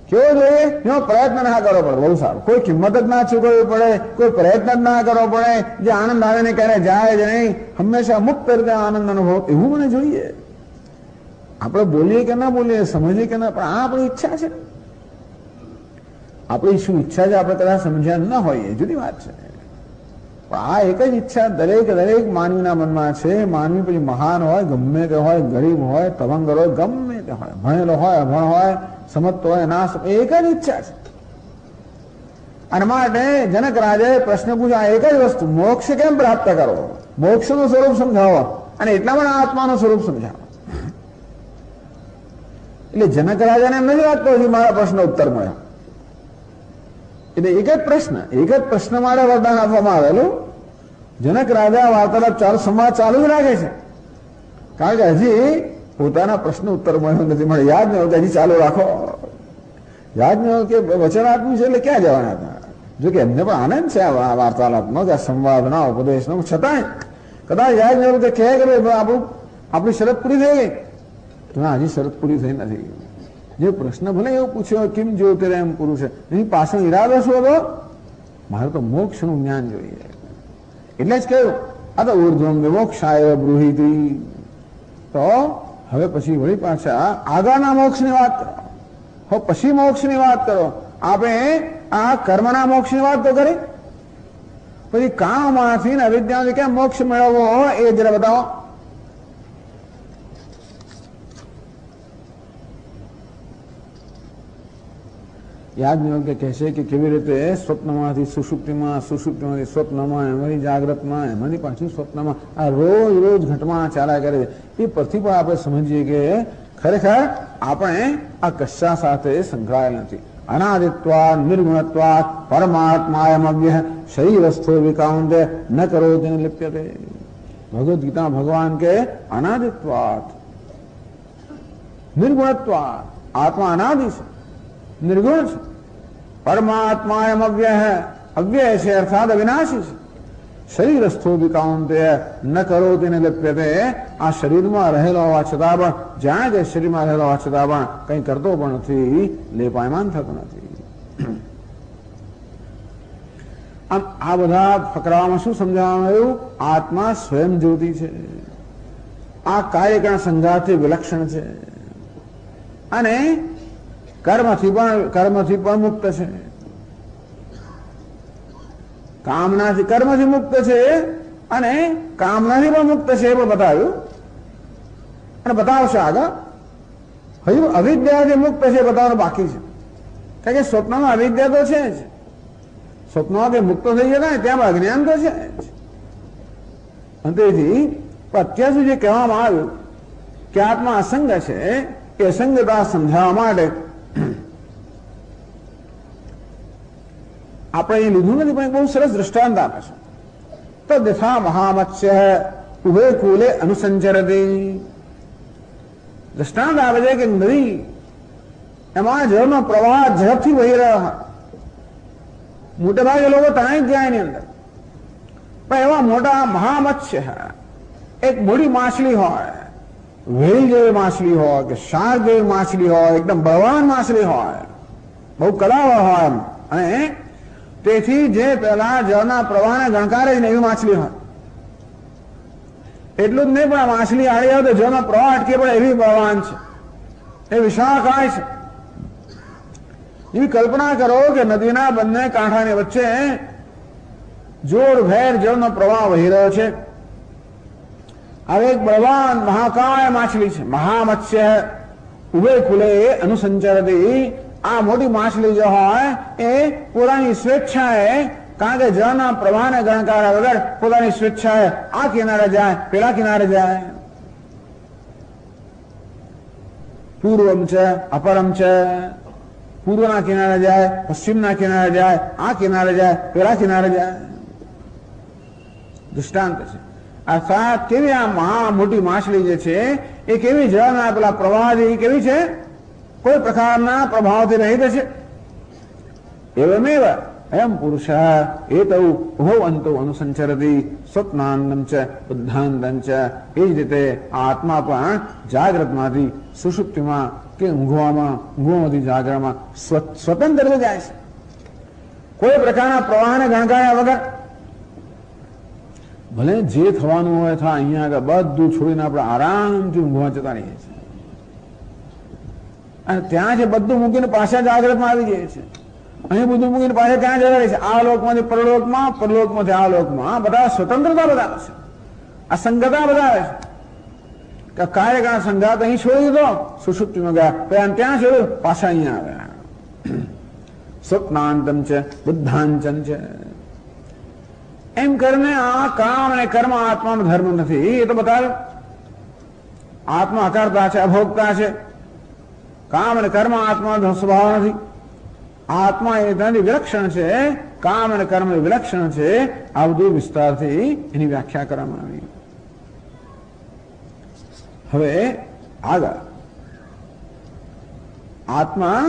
કેવો જોઈએ? એનો પ્રયત્ન ના કરવો પડે. બહુ સારું. કોઈ કિંમત જ ના ચૂકવવી પડે, કોઈ પ્રયત્ન જ ના કરવો પડે. જે આનંદ આવે ને ક્યારે જાય જ નહીં, હંમેશા મુક્ત રીતે આનંદ અનુભવ, એવું મને જોઈએ. આપણે બોલીએ કે ના બોલીએ, સમજીએ કે ના, પણ આ આપણી ઈચ્છા છે. આપણી શું ઈચ્છા છે આપણે કદાચ સમજ્યા ન હોઈએ, જુદી વાત છે. પણ આ એક જ ઈચ્છા દરેક માનવીના મનમાં છે. માનવી પછી મહાન હોય, ગમે તે હોય, ગરીબ હોય, તવંગર હોય, ગમે તે હોય, ભણેલો હોય, અભણ હોય, સમજતો હોય, ના સમજ, એક જ ઈચ્છા છે. અને માટે જનક રાજાએ પ્રશ્ન પૂછ્યો એક જ વસ્તુ, મોક્ષ કેમ પ્રાપ્ત કરવો? મોક્ષનું સ્વરૂપ સમજાવો, અને એટલામાં આત્માનું સ્વરૂપ સમજાવો. એટલે જનક રાજાને એમ નથી વાંચતો હજી મારા પ્રશ્ન ઉત્તર મળ્યો. એટલે એક જ પ્રશ્ન માટે વરદાન આપવામાં આવેલું. જનક રાજા વાર્તાલાપ સંવાદ ચાલુ જ રાખે છે, કારણ કે હજી પોતાના પ્રશ્ન ઉત્તર મળ્યો નથી. મને યાદ ન હોય, હજી ચાલુ રાખો. યાદ ન હોય કે વચન આપ્યું છે એટલે ક્યાં જવાના હતા? જો કે એમને પણ આનંદ છે આ વાર્તાલાપનો, કે આ સંવાદના ઉપદેશનો, છતાંય કદાચ યાદ ન હોય કે કહે કે આપણી શરત પૂરી થઈ ગઈ. તો હજી શરત પૂરી થઈ નથી. જે પ્રશ્ન ભલે એવો પૂછ્યો, કેમ જોતે એમ પુરુષ છે, એની પાછળ ઈરાદો શું હતો? મારે તો મોક્ષનું જ્ઞાન જોઈએ. એટલે જ કહ્યું આ તો ઉર્ધ્વમ વિમોક્ષાય બ્રૂહીતિ. તો હવે પછી વળી પાછા આગળના મોક્ષની વાત કરો, હવે પછી મોક્ષની વાત કરો. આપણે આ કર્મના મોક્ષની વાત તો કરી, પછી કામમાંથી અવિદ્યામાંથી કેમ મોક્ષ મેળવવો એ જરા બતાવો. યાજ્ઞવલ્ક્ય કહે છે કે કેવી રીતે સ્વપ્નમાંથી સુષુપ્તિમાં, સુષુપ્તિમાંથી સ્વપ્નમાં, એમાંથી જાગ્રતમાં, એમાંથી પાછું સ્વપ્નમાં, આ રોજ રોજ ઘટમાં ચાલ્યા કરે છે. એ પરથી પણ આપણે સમજીએ કે ખરેખર આપણે આ કશા સાથે સંકળાયેલ નથી. અનાદિત્વાદ નિર્ગુણત્વાદ પરમાત્માયમવ્ય શરીરસ્થો વિકાંતે ન કરો તેને લિપ્યતે. ભગવદ ગીતા ભગવાન કે અનાદિત્વાદ નિર્ગુણત્વાદ, આત્મા અનાદિ છે, निर्गुण છે. परमात्मा एम अव्यय है, अव्यय છે अर्थात अविनाशी છે. શરીરસ્થો વિકાંતે ન કરો તેને લપ્યતે. આ શરીરમાં રહેલો હોવા છતાં પણ, જાણે કે શરીરમાં રહેલો હોવા છતાં પણ કંઈ કરતો પણ નથી, લેપાયમાન થતો નથી. આમ આ બધા ફકરામાં શું સમજાવવામાં આવ્યું? આત્મા સ્વયં જ્યોતિ છે, આ કાર્યકરણ સંઘાતથી વિલક્ષણ છે અને કર્મથી પણ મુક્ત છે. કર્મથી મુક્ત છે અને કામનાથી પણ મુક્ત છે એ પણ બતાવ્યું અને બતાવશે આગળ. હજુ અવિદ્યાથી મુક્ત છે બતાવવાનું બાકી છે. કારણ કે સ્વપ્નમાં અવિદ્યા તો છે જ. સ્વપ્નમાં કે મુક્ત થઈ જતા ને ત્યાં અજ્ઞાન તો છે જ. અને તેથી અત્યાર સુધી જે કહેવામાં આવ્યું કે આત્મા અસંગ છે, એ અસંગતા સમજાવવા માટે આપણે એ લીધું નથી, પણ બહુ સરસ દ્રષ્ટાંત આપે છે. તદ્યથા મહામત્સ્ય ઉભય કુલે અનુસંચરતી. દ્રષ્ટાંત આવે છે કે નદી, એમાં જળનો પ્રવાહ ઝડપથી વહી રહ્યો હોય, મોટા ભાગે લોકો તણાઈ જ જાય એની અંદર. પણ એવા મોટા મહામત્સ્ય, એક મોટી માછલી હોય, વેલ જેવી માછલી હોય કે શાર્ક જેવી માછલી હોય, એકદમ બળવાન માછલી હોય, બહુ કલાવર હોય એમ, અને તેથી જે પેલા જળના પ્રવાહને ગણકારે જ ને એવી માછલી હોય. એટલું જ નહીં, પણ આ માછલી આડી આવે તો જળનો પ્રવાહ અટકે પડે એવી બળવાન છે, એ વિશાળકાય છે. એવી કલ્પના કરો કે નદીના બંને કાંઠાની વચ્ચે જોરભેર જળનો પ્રવાહ વહી રહ્યો છે. હવે એક બળવાન મહાકાય માછલી છે, મહામત્સ્ય ઉભે ખુલે અનુસંચરતી. આ મોટી માછલી જે હોય એ પોતાની સ્વેચ્છાએ, કારણ કે જળના પ્રવાહને ગણકાર્યા વગર પોતાની સ્વેચ્છાએ આ કિનારે જાય, પેલા કિનારે જાય. પૂર્વમ છે, અપરમ છે, પૂર્વના કિનારે જાય, પશ્ચિમના કિનારે જાય, આ કિનારે જાય, પેલા કિનારે જાય. દૃષ્ટાંત છે. અર્થાત કેવી આ મહા મોટી માછલી જે છે એ કેવી જળના પેલા પ્રવાહથી કેવી છે, કોઈ પ્રકારના પ્રભાવથી રહિત છે. એવમેવ અયમ પુરુષ એતૌ ઉભવંતો અનુસંચરતી સ્વપ્નાંતમ ચ બુદ્ધાંતમ ચ. એ જ રીતે આત્મા પણ જાગ્રતમાંથી સુષુપ્તિમાં કે ઊંઘવામાંથી જાગરણમાં સ્વતંત્ર જાય છે, કોઈ પ્રકારના પ્રવાહને ગણકાર્યા વગર. ભલે જે થવાનું હોય થાય, અહીંયા આગળ બધું છોડીને આપણે આરામથી ઊંઘવા જતા રહીએ છીએ અને ત્યાં જે બધું મૂકીને પાછા જાગ્રતમાં આવી જાય છે. અહીં બધું મૂકીને પાછા ત્યાં જતા રહે છે, આ લોકમાંથી પરલોકમાં, પરલોકમાંથી આ લોકમાં. બધા સ્વતંત્રતા બતાવે છે, અસંગતા બતાવે છે કે કાર્યકાળ સંઘાત અહીં છોડી દીધો, સુષુપ્તિમાં ગયા, પછી ત્યાં છોડ્યું, પાછા અહીંયા આવ્યા. સ્વપ્નાંતમ છે, બુદ્ધાંચન છે. એમ કરીને આ કામ અને કર્મ આત્માનો ધર્મ નથી, એ તો બતાવે. આત્મા અકર્તા છે, અભોગતા છે. કામ અને કર્મ આત્માનો સ્વભાવ નથી. આત્મા એ ત્યાંથી વિલક્ષણ છે, કામ અને કર્મ વિલક્ષણ છે. આ બધું વિસ્તારથી એની વ્યાખ્યા કરવામાં આવી. હવે આગળ આત્મા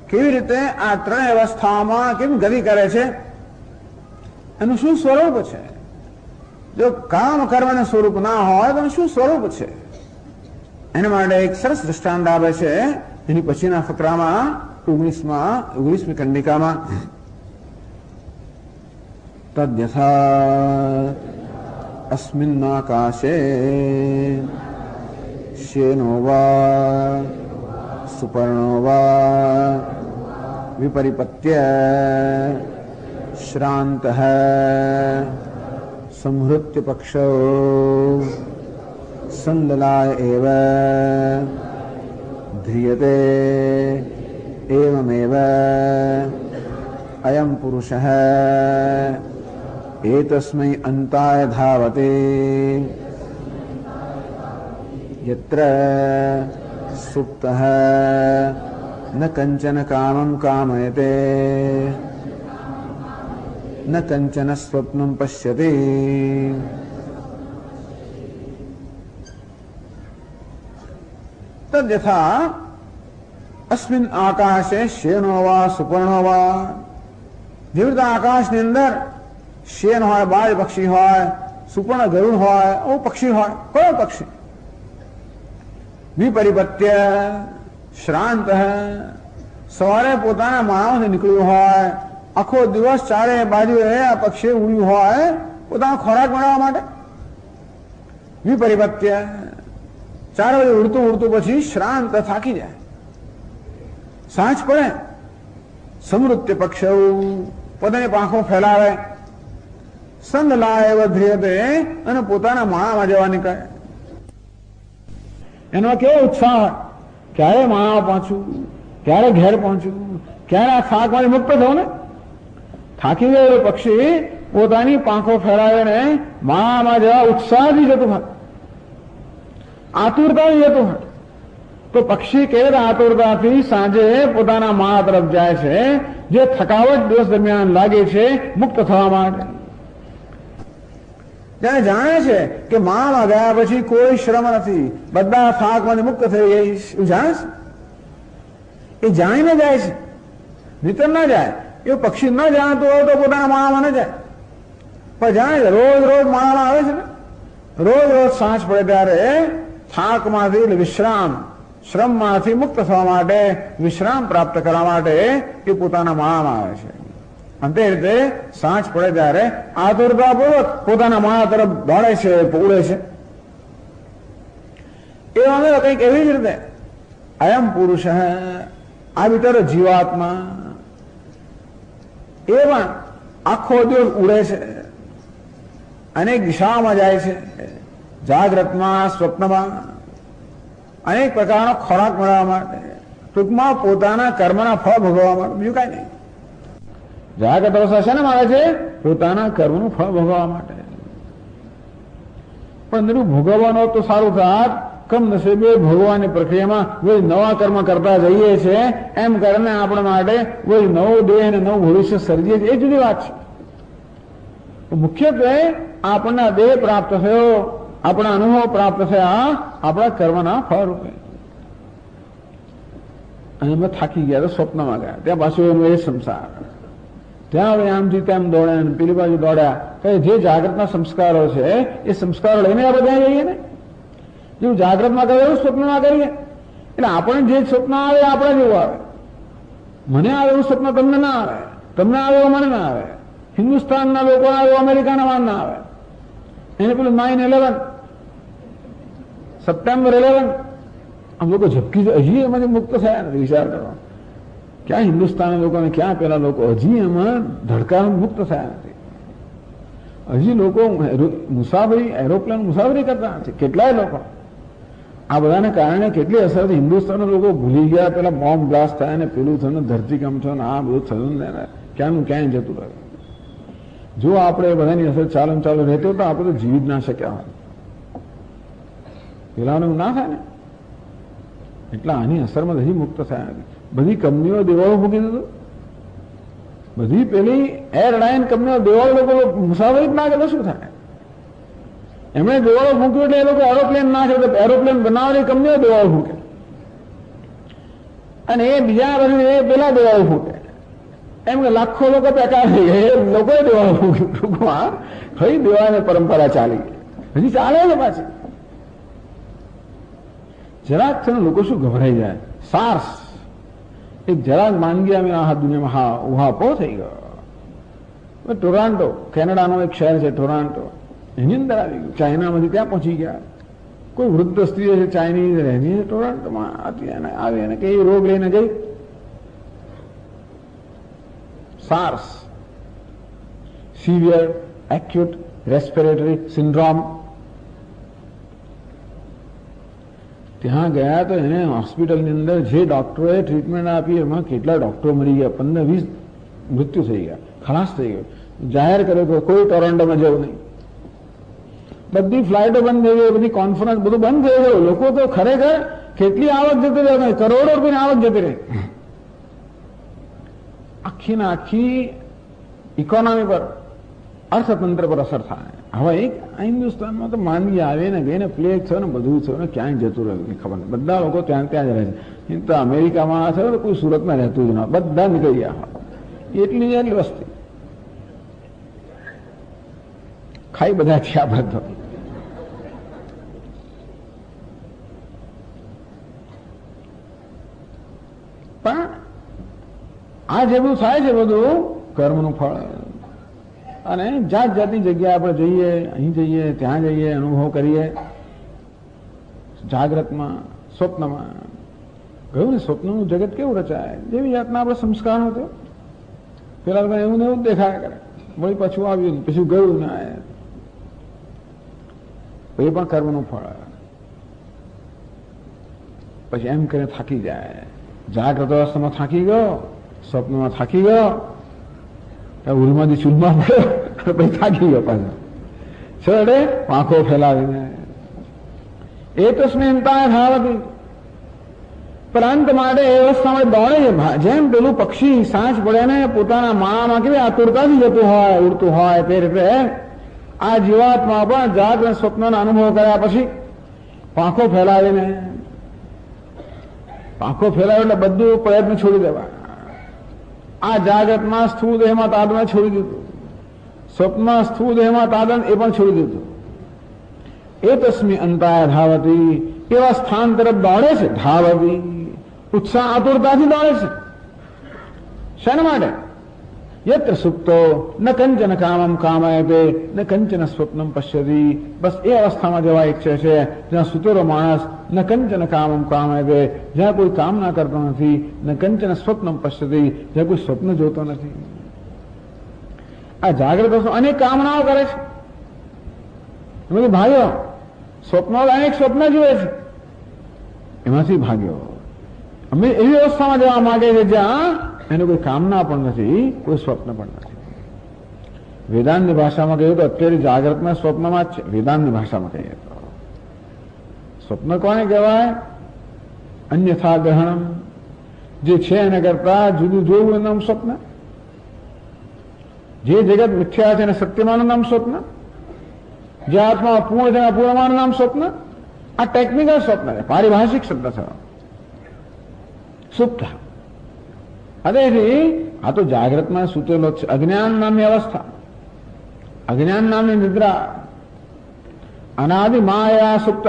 કેવી રીતે આ ત્રણેય અવસ્થામાં કેમ ગતિ કરે છે, એનું શું સ્વરૂપ છે. જો કામ કર્મનું સ્વરૂપ ના હોય તો શું સ્વરૂપ છે, એના માટે એક સરસ દ્રષ્ટાંત આવે છે એની પછીના ફકરામાં 19મી કંડિકામાં. તદ્યથા અસ્મિન્નાકાશે શેનો વા સુપર્ણો વા વિપરિપત્ય શ્રાંત સંહૃત્ય પક્ષો સંદલાય એવ ધ્રિયતે एवमेव अयं पुरुषः एतस्मै अन्ताय धावते यत्र सुप्तः न कंचन कामं कामयते न कंचन स्वप्नं पश्यति। तद्यथा अस्मिन् आकाशे शयनो वा सुपर्णो वा જેવી આકાશની અંદર શેન હોય, બાજ પક્ષી હોય, સુપર્ણ ગરુડ હોય, ઓ પક્ષી હોય, કયો પક્ષી વિપરિપત્ય શ્રાંત સવારે પોતાના માળામાંથી નીકળ્યું હોય, આખો દિવસ ચારે બાજુએ આ પક્ષી ઉડ્યું હોય પોતાનો ખોરાક મેળવવા માટે, વિપરિપત્ય 4 વાગે ઉડતું ઉડતું પછી શ્રાંત થાકી જાય, સાંજ પડે સમૃત્ય પક્ષ પોતાની પાંખો ફેલાવે, સંગ લાય વધ્રિયતે અને પોતાના માળામાં જવા નીકળે. એનો કેવો ઉત્સાહ હોય, ક્યારે માળા પહોંચું, ક્યારે ઘેર પહોંચું, ક્યારે આ થાકમાંથી મુક્ત થવું ને. થાકી ગયેલો પક્ષી પોતાની પાંખો ફેલાવીને માળામાં જવા ઉત્સાહથી જતું હોય, આતુરતાથી જતું હોય. તો પક્ષી કેવી રીતે આતુરતાથી સાંજે પોતાના માળા તરફ જાય છે, જે થકાવટ દિવસ દરમિયાન લાગે છે મુક્ત થવા માટે. ત્યારે જાણે છે કે માળામાં ગયા પછી કોઈ શ્રમ નથી, બધા થાકમાંથી મુક્ત થઈ જઈશ, એવું જાણે છે. એ જાણીને જાય છે, ભીતર ના જાય. એ પક્ષી ન જાણતું હોય તો પોતાના માળામાં ન જાય, પણ જાણે છે. રોજ રોજ માળામાં આવે છે ને, રોજ રોજ સાંજ પડે ત્યારે થાકમાંથી એટલે વિશ્રામ, શ્રમમાંથી મુક્ત થવા માટે, વિશ્રામ પ્રાપ્ત કરવા માટે એ પોતાના માળામાં આવે છે. અને તે રીતે સાંજ પડે ત્યારે આતુરતાપૂર્વક પોતાના માળા તરફ દોડે છે, ઉડે છે. એ અમે કંઈક એવી જ રીતે અયમ પુરુષ આ ભીતર જીવાત્મા એ પણ આખો દિવસ ઉડે છે, અનેક દિશામાં જાય છે, જાગ્રતમાં સ્વપ્નમાં અનેક પ્રકારનો ખોરાક મેળવવા માટે, ટૂંકમાં પોતાના કર્મના ફળ ભોગવવા માટે, બીજું કાંઈ નહીં. જાગ્રત અવસ્થા શેને મળે છે? પોતાના કર્મનું ફળ ભોગવવા માટે. પણ એનું ભોગવવાનો તો સારું થાત, કમનસીબે ભોગવવાની પ્રક્રિયામાં કોઈ નવા કર્મ કરતા જઈએ છે, એમ કરીને આપણા માટે કોઈ નવો દેહ અને નવું ભવિષ્ય સર્જીએ છીએ, એ જુદી વાત છે. મુખ્યત્વે આપણને દેહ પ્રાપ્ત થયો, આપણા અનુભવ પ્રાપ્ત થયા આપણા કર્મના ફળ રૂપે. અને અમે થાકી ગયા તો સ્વપ્નમાં ગયા, ત્યાં પાછું એનો એ સંસાર, ત્યાં હવે આમથી તેમ દોડ્યા, પેલી બાજુ દોડ્યા. જે જાગ્રતના સંસ્કારો છે એ સંસ્કારો લઈને આપણે ત્યાં જઈએ ને, જેવું જાગ્રતમાં કરે એવું સ્વપ્નમાં કરીએ. એટલે આપણે જે સ્વપ્ન આવે આપણે જેવું આવે. મને આવે એવું સ્વપ્ન તમને ના આવે, તમને આવે એવું મને ના આવે, હિન્દુસ્તાનના લોકો આવે એવું અમેરિકાના માન ના આવે. એને પેલું 9/11 સપ્ટેમ્બર 11 આમ લોકો ઝપકી હજી એમાંથી મુક્ત થયા નથી. વિચાર કરો, ક્યાં હિન્દુસ્તાનના લોકોને ક્યાં પેલા લોકો હજી એમાં ધડકાનો મુક્ત થયા નથી. હજી લોકો મુસાફરી, એરોપ્લેન મુસાફરી કરતા નથી. કેટલાય લોકો આ બધાને કારણે કેટલી અસર હતી. હિન્દુસ્તાનના લોકો ભૂલી ગયા, પેલા બોમ્બ બ્લાસ્ટ થયા ને પેલું થયું ને ધરતીકંપ થયો ને આ બધું થયું ને ક્યાંનું ક્યાંય જતું રહ્યું. જો આપણે બધાની અસર ચાલુ રહેતી હોય તો આપણે તો જીવી જ ના શક્યા હોય. પેલાનું ના થાય ને, એટલે આની અસરમાં હજી મુક્ત થયા નથી. બધી કંપનીઓ દેવાળો મૂકી દીધું, બધી પેલી એરલાઇન કંપનીઓ દેવાળો લોકો મુસાફરી જ ના કરે તો શું થાય? એમણે દેવાળો મૂક્યું એટલે એ લોકો એરોપ્લેન ના છે, એરોપ્લેન બનાવવાની કંપનીઓ દેવાળો ફૂંકે, અને એ બીજા પછી એ પેલા દેવાળો ફૂંકે. એમ કે લાખો લોકો પેકાર થઈ ગયા, એ લોકોએ દેવાળો ફૂંક્યું. ટૂંકમાં ફરી દેવાની પરંપરા ચાલી હજી ચાલે છે પાછી. જરાક છે ને લોકો શું ગભરાઈ જાય. સાર્સ એક જરાક માંગી અમે આ દુનિયામાં ઉહાપો થઈ ગયો. ટોરાન્ટો કેનેડાનો એક શહેર છે ટોરાન્ટો, એની અંદર આવી ગયું. ચાઇનામાંથી ત્યાં પહોંચી ગયા. કોઈ વૃદ્ધ સ્ત્રી છે ચાઇનીઝ રહેની છે ટોરાન્ટોમાં, આવી અને કઈ રોગ લઈને ગઈ. SARS, severe acute respiratory syndrome. ત્યાં ગયા તો એને હોસ્પિટલની અંદર જે ડોક્ટરોએ ટ્રીટમેન્ટ આપી એમાં કેટલા ડોક્ટરો મરી ગયા, 15-20 મૃત્યુ થઈ ગયા, ખલાસ થઈ ગયો. જાહેર કર્યો કે કોઈ ટોરન્ટોમાં જવું નહીં, બધી ફ્લાઇટો બંધ થઈ ગઈ, બધી કોન્ફરન્સ બધું બંધ થઈ ગયું. લોકો તો ખરેખર કેટલી આવક જતી રહે, કરોડો રૂપિયાની આવક જતી રહે. આખી ને આખી ઇકોનોમી પર, અર્થતંત્ર પર અસર થાય. હવે એક હિન્દુસ્તાનમાં તો માંદગી આવે ને ગઈ ને, પ્લેગ થયો ને, બધું થયું ને, ક્યાંય જતું રહ્યું ખબર નહીં. બધા લોકો ત્યાં જ રહે છે. તો અમેરિકામાં થયો તો કોઈ સુરતમાં રહેતું જ ન, બધા નીકળી ગયા. એટલી એટલી વસ્તી ખાઈ બધા થયા. આપણે તો પણ આ જે બધું થાય છે બધું કર્મનું ફળ. અને જાત જાતની જગ્યાએ આપણે જઈએ, અહીં જઈએ, ત્યાં જઈએ, અનુભવ કરીએ. જાગ્રતમાં, સ્વપ્નમાં ગયું ને, સ્વપ્નનું જગત કેવું રચાય, જેવી જાતના આપણે સંસ્કાર હતો. પેલા તો એવું ને એવું જ દેખાયા કરે, વળી પાછું આવ્યું, પછી ગયું ને, એ પણ કર્મનું ફળ. પછી એમ કરીને થાકી જાય. જાગ્રત અવસ્થામાં થાકી ગયો, સ્વપ્નમાં થાકી ગયો, ઉલમાંથી ચૂલમાં પડ્યો, પછી થાકી ગયો પાછો. છેડે પાંખો ફેલાવીને એ તસ્મિનતા ધાવતી, પ્રાંત માટે એ અવસ્થામાં દોડે છે. જેમ પેલું પક્ષી સાંજ પડે ને પોતાના માળામાં કેવી આતુરતાથી જતું હોય, ઉડતું હોય, તે રીતે આ જીવાત્મા પણ જાગ્રત સ્વપ્નનો અનુભવ કર્યા પછી પાંખો ફેલાવીને, પાંખો ફેલાવે એટલે બધું પ્રયત્ન છોડી દેવા. આ જાગ્રતમાં સ્થૂળ દેહમાં તાદન છોડી દીધું, સ્વપ્નમાં સ્થૂળ દેહમાં તાદન એ પણ છોડી દીધું. એ તસ્મી અંતાય ધાવતી, એવા સ્થાન તરફ દોડે છે. ધાવતી ઉત્સાહ આતુરતાથી દોડે છે. શેના માટે? યત્ર સુપ્તો ન કંચન કામમ કામયતે ન કંચન સ્વપ્નમ પશ્યતિ. બસ એ અવસ્થામાં જવા ઈચ્છે છે જ્યાં સુતેલો માણસ ન કંચન કામમ કામયતે, જ્યાં કોઈ કામના કરતો નથી, ન કંચન સ્વપ્નમ પશ્યતિ, જ્યાં કોઈ સ્વપ્ન જોતો નથી. આ જાગ્રત અનેક કામનાઓ કરે છે. એમાંથી ભાગ્યો સ્વપ્નો, અનેક સ્વપ્ન જુએ છે, એમાંથી ભાગ્યો. અમે એવી અવસ્થામાં જવા માંગે છે જ્યાં એનું કોઈ કામના પણ નથી, કોઈ સ્વપ્ન પણ નથી. વેદાંતની ભાષામાં કહીએ તો અત્યારે જાગ્રતમાં સ્વપ્નમાં જ છે. વેદાંતની ભાષામાં કહીએ તો સ્વપ્ન કોને કહેવાય? અન્યથા ગ્રહણમ, જે છે એને કરતા જુદું જોવું એનું નામ સ્વપ્ન. જે જગત મિથ્યા છે એને સત્યમાનું નામ સ્વપ્ન. જે આત્મા પૂર્ણ છે એના પૂર્ણમાનું નામ સ્વપ્ન. આ ટેકનિકલ સ્વપ્ન છે, પારિભાષિક શબ્દ થયો સુપ્ત. હૃદયથી આ તો જાગ્રતમાં સૂતેલો છે. અજ્ઞાન નામની અવસ્થા, અજ્ઞાન નામની નિદ્રા, અનાદિ માયા સુપ્ત.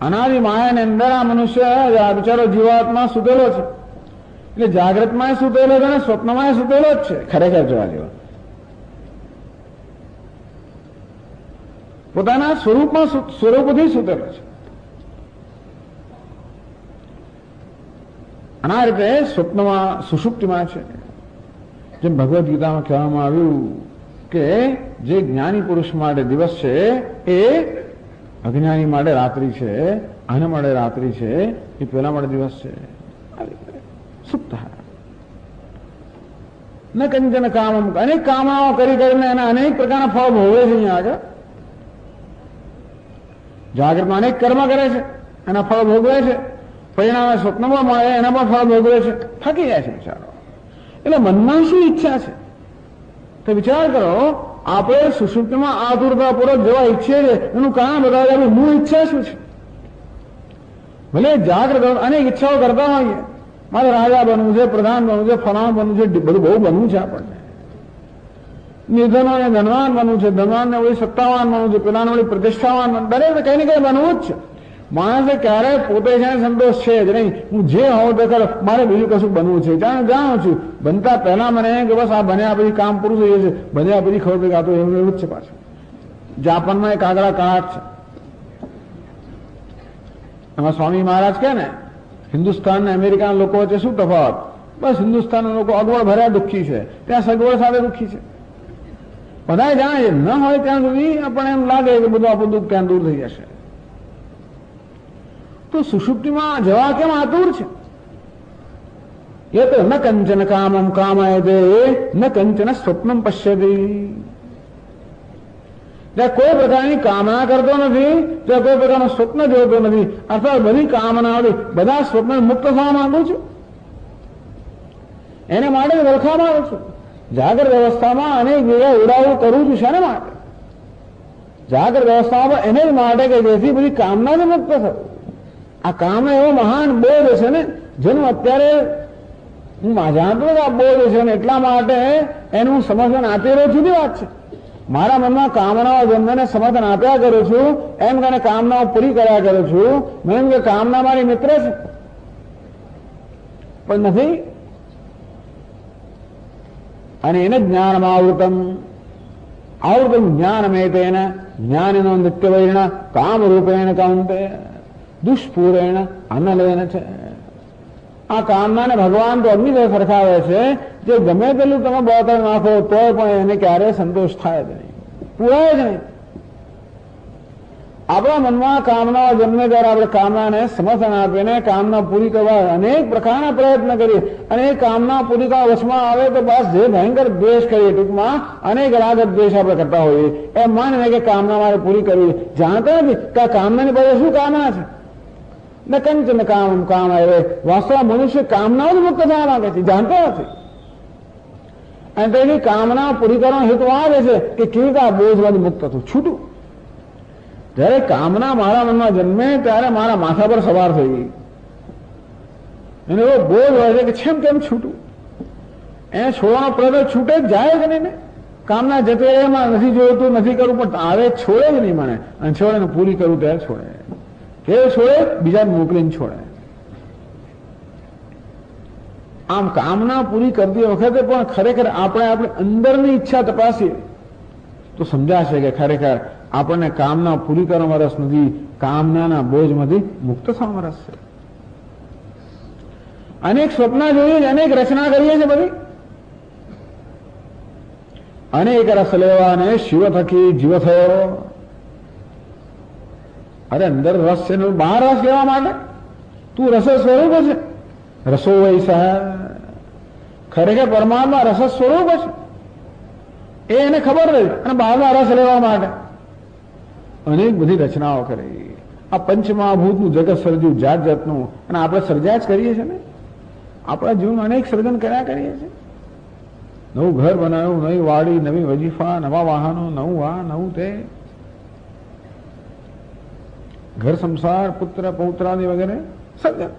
અનાદિ માયાની અંદર આ મનુષ્ય બિચારો જીવાત્મા સૂતેલો છે. એટલે જાગ્રતમાં સૂતેલો છે અને સ્વપ્નમાં સૂતેલો જ છે. ખરેખર જોવા જેવા પોતાના સ્વરૂપમાં, સ્વરૂપથી સૂતેલો છે. અને આ રીતે સ્વપ્નમાં, સુષુપ્તિમાં છે. જેમ ભગવદ્ ગીતામાં કહેવામાં આવ્યું કે જે જ્ઞાની પુરુષ માટે દિવસ છે એ અજ્ઞાની માટે રાત્રિ છે, આના માટે રાત્રિ છે, એ પેલા માટે દિવસ છે. સુપ્ત ન કંચન કામમ, અનેક કામનાઓ કરી કરીને એના અનેક પ્રકારના ફળ ભોગવે છે. અહીંયા આગળ જાગ્રતમાં અનેક કર્મ કરે છે, એના ફળ ભોગવે છે. પરિણામે સ્વપ્નમાં મળે એના પણ ફળ ભોગવે છે. થાકી જાય છે વિચારો. એટલે મનમાં શું ઈચ્છા છે તો વિચાર કરો. આપણે સુષુપ્તિમાં આતુરતાપૂર્વક જવા ઈચ્છીએ છીએ, એનું કારણ બતાવે મૂળ ઈચ્છા શું છે? ભલે જાગ્રત અનેક ઈચ્છાઓ કરતા હોઈએ, મારે રાજા બનવું છે, પ્રધાન બનવું છે, ફલાણ બનવું છે, બધું બહુ બનવું છે. આપણને નિધનોને ધનવાન બનવું છે, ધનવાનને વળી સત્તાવાન બનવું છે, પેલાને વળી પ્રતિષ્ઠાવાન બનવું, દરેક કઈ ને કઈ બનવું જ છે. માણસે ક્યારેય પોતે છે સંતોષ છે જ નહીં. હું જે હોઉં તે કરો, મારે બીજું કશું બનવું છે. જાણું છું બનતા પહેલા મને કે બસ આ બન્યા પછી કામ પૂરું થઈ જશે, બન્યા પછી ખબર પડી આ તો એવું એવું જ છે. પાછું જાપાનમાં એક આંકડા કળાટ છે. એમાં સ્વામી મહારાજ કહે ને, હિન્દુસ્તાન ને અમેરિકાના લોકો વચ્ચે શું તફાવત? બસ હિન્દુસ્તાનના લોકો અગવડ ભર્યા દુઃખી છે, ત્યાં સગવડ સાથે દુઃખી છે. બધા જાણે છે, ન હોય ત્યાં સુધી આપણને એમ લાગે કે બધું આપણું દુઃખ ત્યાં દૂર થઈ જશે. તો સુષુપ્તિમાં જવા કેમ આતુર છે? એ તો ન કંચન કામમ કામયતે ન કંચન સ્વપ્નમ પશ્યતિ. ત્યાં કોઈ પ્રકારની કામના કરતો નથી, ત્યાં કોઈ પ્રકારનું સ્વપ્ન જોતો નથી. અર્થાત બધી કામનાઓથી બધા સ્વપ્ન મુક્ત થવા માંગુ છું, એને માટે વલખામાં આવે છું. જાગ્રત વ્યવસ્થામાં અનેક જગ્યાએ ઉડાવું કરું છું. શાને માટે? જાગ્રત વ્યવસ્થામાં એને જ માટે કે જેથી બધી કામનાથી મુક્ત થવું. આ કામના એવો મહાન બોધ છે ને, જેનું અત્યારે હું જાણતો આ બોધ છે ને, એટલા માટે એનું સમર્થન આપી રહ્યો જુદી વાત છે. મારા મનમાં કામનાઓ જન્મને સમર્થન આપ્યા કરું છું, એમ કરીને કામનાઓ પૂરી કર્યા કરું છું. મેં એમ કે કામના મારી મિત્ર છે, પણ નથી. અને એને જ્ઞાનમાં આવૃતમ જ્ઞાનમેતેન જ્ઞાનિનો નિત્યવૈર્ણ કામરૂપેણ કાંતે દુષ્પૂરેણ અનલેન છે. આ કામનાને ભગવાન તો અગ્નિ સરખાવે છે, જે ગમે તેટલું તમે બળતણ નાખો તોય પણ એને ક્યારેય સંતોષ થાય જ નહીં, પૂરાય જ નહીં. આપણા મનમાં કામનાઓ જન્મે ત્યારે આપણે કામનાને સમર્થન આપીને કામના પૂરી કરવા અનેક પ્રકારના પ્રયત્ન કરીએ, અને એ કામના પૂરી કરવા વચમાં આવે તો બસ જે ભયંકર દ્વેષ કરીએ, ટૂંકમાં અનેક રાગ દ્વેષ આપણે કરતા હોઈએ. એમ માનીને કે કામના મારે પૂરી કરવી, જાણતા નથી કે આ કામનાની પાસે શું કામના છે. ન કંચન કામમ કામયતે. વાસ્તવમાં મનુષ્ય કામનાઓ જ મુક્ત થવા માંગે છે, જાણતો નથી. અને તેની કામના પૂરી કરવાનો હેતુ આવે છે કે કેવી રીતે આ બોધમાંથી મુક્ત થવું, છૂટું. જયારે કામના મારા મનમાં જન્મે ત્યારે મારા માથા પર સવાર થઈ ગઈ. એને એવો બોધ હોય છે કે છેમ કેમ છૂટું. એને છોડવાનો પ્રયત્ન છૂટે જ જાય જ નહીં ને. કામના જતે એમાં નથી જોઈતું, નથી કરવું, પણ આવે છોડે જ નહીં મને. અને છોડે પૂરી કરવું ત્યારે છોડે. કે છોડે બીજાને મોકલીને છોડે. આમ કામના પૂરી કરતી વખતે પણ ખરેખર આપણે આપણી અંદરની ઈચ્છા તપાસીએ તો સમજાશે કે ખરેખર આપણને કામના પૂરી કરવામાં રસ નથી, કામનાના બોજમાંથી મુક્ત થવામાં રસ છે. અનેક સ્વપ્ન જોઈએ, અનેક રચના કરીએ છીએ બધી. અનેક રસ લેવાને શિવ થકી જીવ થયો. અરે અંદર રસ છે ને બહાર રસ લેવા માટે તું રસ સ્વરૂપ છે. રસો વૈસા ખરેખર પરમાત્મા રસ સ્વરૂપ છે, એ એને ખબર રહી. અને બહારના રસ લેવા માટે અનેક બધી રચનાઓ કરી. આ પંચમહાભૂતનું જગત સર્જ્યું જાત જાતનું, અને આપણે સર્જ્યા જ કરીએ છીએ ને. આપણા જીવનમાં અનેક સર્જન કર્યા કરીએ છીએ. નવું ઘર બનાવ્યું, નવી વાડી, નવી વજીફા, નવા વાહનો, નવું આ નવું તે, ઘર સંસાર, પુત્ર પૌત્રાદિ વગેરે સર્જન.